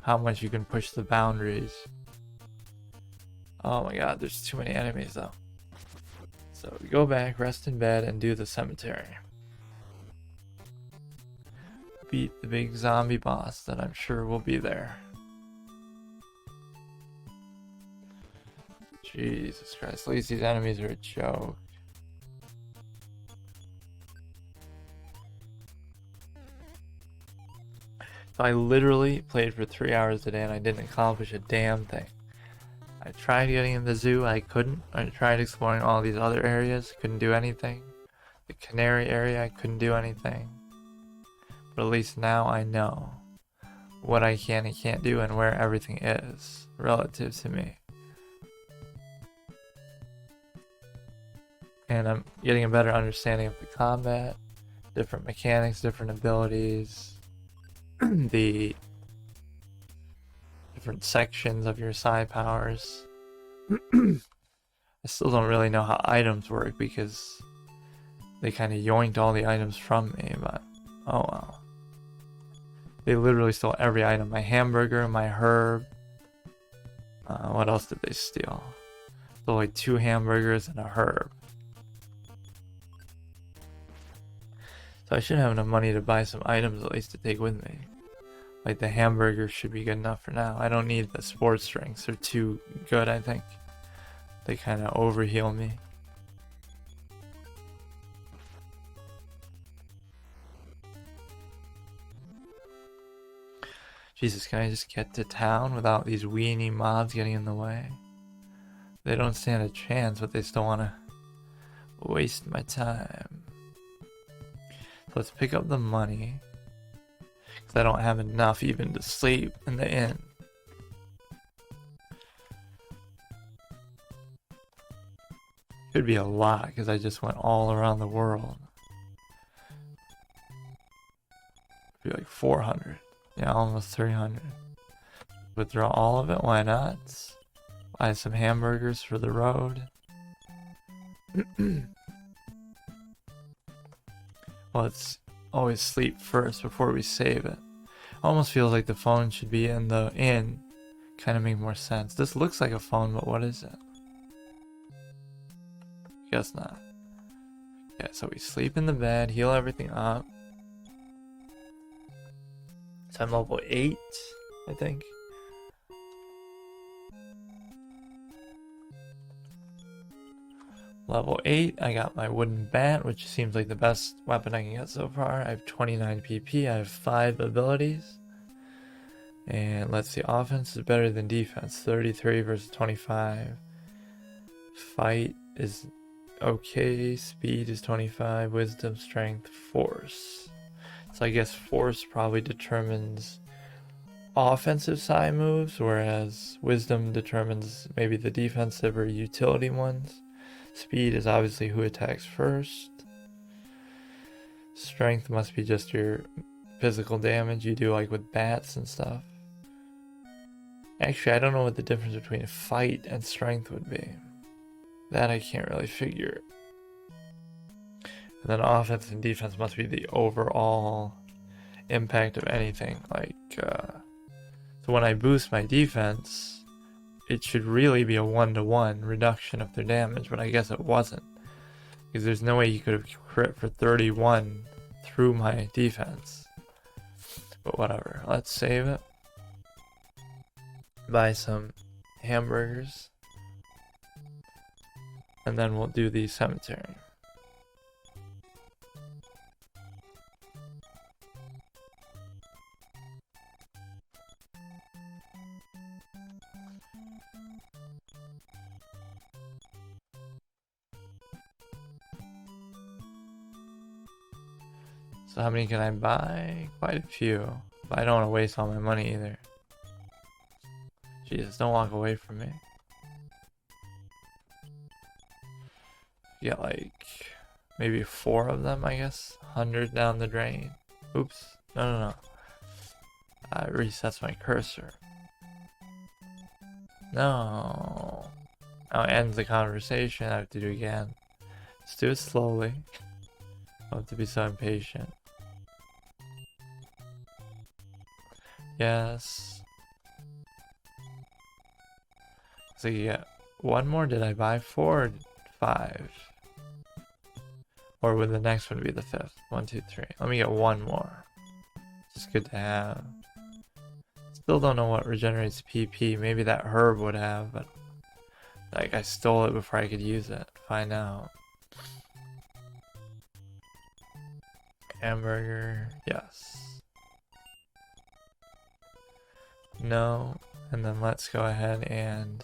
how much you can push the boundaries. Oh my god, there's too many enemies though. So we go back, rest in bed, and do the cemetery. Beat the big zombie boss that I'm sure will be there. Jesus Christ, at least these enemies are a joke. So I literally played for 3 hours a day and I didn't accomplish a damn thing. I tried getting in the zoo, I couldn't. I tried exploring all these other areas, couldn't do anything. The Canary area, I couldn't do anything. But at least now I know what I can and can't do and where everything is relative to me. And I'm getting a better understanding of the combat, different mechanics, different abilities, the different sections of your psi powers. I still don't really know how items work because they kind of yoinked all the items from me, but oh well. They literally stole every item. My hamburger, my herb. What else did they steal? Stole like 2 hamburgers and a herb. So I should have enough money to buy some items at least to take with me. Like the hamburger should be good enough for now. I don't need the sports drinks. They're too good, I think. They kind of overheal me. Jesus, can I just get to town without these weenie mobs getting in the way? They don't stand a chance, but they still want to waste my time. So let's pick up the money. Because I don't have enough even to sleep in the inn. Could be a lot because I just went all around the world. Could be like 400. Yeah, almost 300. Withdraw all of it, why not? Buy some hamburgers for the road. Well, let's always sleep first before we save it. Almost feels like the phone should be in the inn. Kind of make more sense. This looks like a phone, but what is it? Guess not. Yeah, so we sleep in the bed, heal everything up. So I'm level 8, I think. Level 8, I got my wooden bat, which seems like the best weapon I can get so far. I have 29 PP, I have 5 abilities. And let's see, offense is better than defense. 33 versus 25. Fight is okay, speed is 25, wisdom, strength, force. So I guess force probably determines offensive side moves, whereas wisdom determines maybe the defensive or utility ones. Speed is obviously who attacks first. Strength must be just your physical damage you do like with bats and stuff. Actually, I don't know what the difference between fight and strength would be. That I can't really figure. And then offense and defense must be the overall impact of anything. Like, so when I boost my defense, it should really be a 1-to-1 reduction of their damage, but I guess it wasn't. Because there's no way you could have crit for 31 through my defense. But whatever, let's save it. Buy some hamburgers. And then we'll do the cemetery. So how many can I buy? Quite a few. But I don't want to waste all my money either. Jesus, don't walk away from me. Get like maybe 4 of them, I guess. 100 down the drain. Oops. No. It resets my cursor. No. Now it ends the conversation. I have to do it again. Let's do it slowly. I don't have to be so impatient. Yes. So you get 1 more. Did I buy 4 or 5? Or would the next one be the 5th? 1, 2, 3. Let me get 1 more. Just good to have. Still don't know what regenerates PP. Maybe that herb would have, but like I stole it before I could use it. Find out. Hamburger. Yes. No. And then let's go ahead and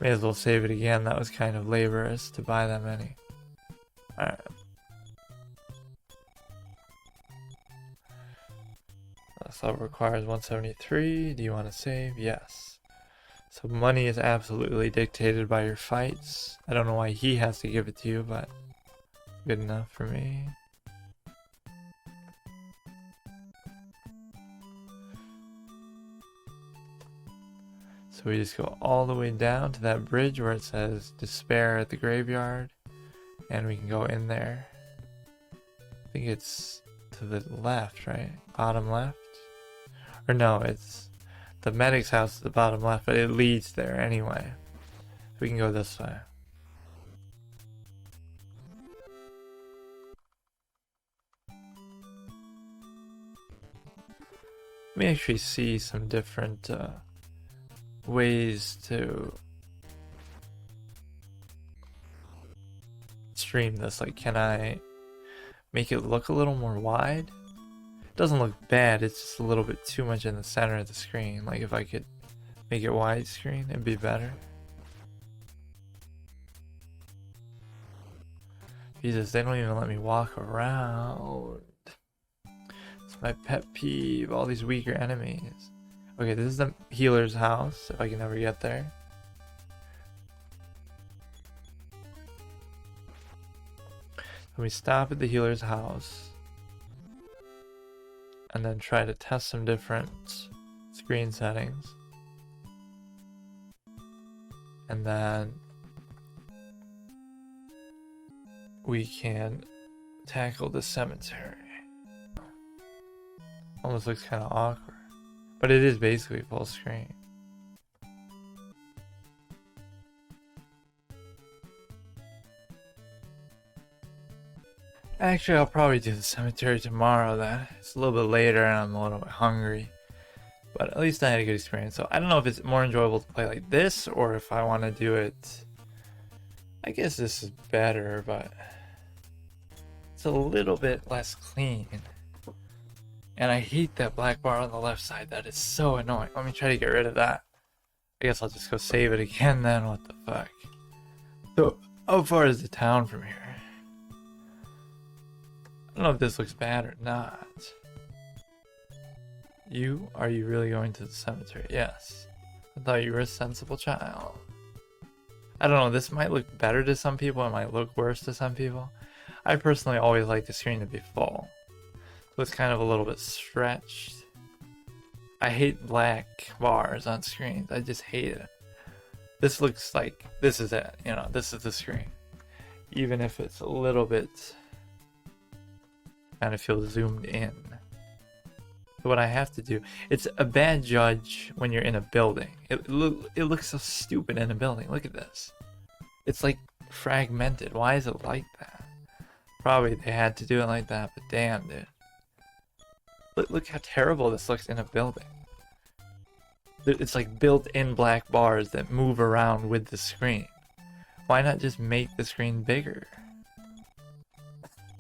may as well save it again. That was kind of laborious to buy that many. Alright. So it requires 173. Do you want to save? Yes. So money is absolutely dictated by your fights. I don't know why he has to give it to you, but good enough for me. So we just go all the way down to that bridge where it says despair at the graveyard. And we can go in there. I think it's to the left, right? Bottom left? Or no, it's the medic's house at the bottom left, but it leads there anyway. We can go this way. Let me actually see some different ways to stream this. Like, can I make it look a little more wide? It doesn't look bad, it's just a little bit too much in the center of the screen. Like, if I could make it widescreen, it'd be better. Jesus, they don't even let me walk around. It's my pet peeve, all these weaker enemies. Okay, this is the healer's house, if I can ever get there. So we stop at the healer's house. And then try to test some different screen settings. And then we can tackle the cemetery. Almost looks kind of awkward, but it is basically full screen. Actually, I'll probably do the cemetery tomorrow then. It's a little bit later and I'm a little bit hungry. But at least I had a good experience. So I don't know if it's more enjoyable to play like this or if I want to do it. I guess this is better, but it's a little bit less clean. And I hate that black bar on the left side. That is so annoying. Let me try to get rid of that. I guess I'll just go save it again then. What the fuck? So, how far is the town from here? I don't know if this looks bad or not. Are you really going to the cemetery? Yes. I thought you were a sensible child. I don't know, this might look better to some people, it might look worse to some people. I personally always like the screen to be full. So it's kind of a little bit stretched. I hate black bars on screens, I just hate it. This looks like, this is it, you know, this is the screen. Even if it's a little bit, kind of feels zoomed in. So what I have to do, it's a bad judge when you're in a building. It looks so stupid in a building. Look at this. It's like fragmented. Why is it like that? Probably they had to do it like that, but damn, dude. Look how terrible this looks in a building. It's like built-in black bars that move around with the screen. Why not just make the screen bigger?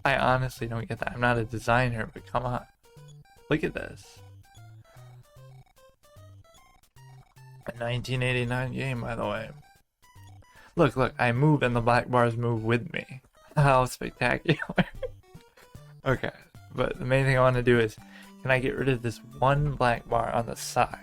I honestly don't get that. I'm not a designer, but come on. Look at this. A 1989 game, by the way. Look, I move and the black bars move with me. How spectacular. Okay, but the main thing I want to do is, can I get rid of this one black bar on the side?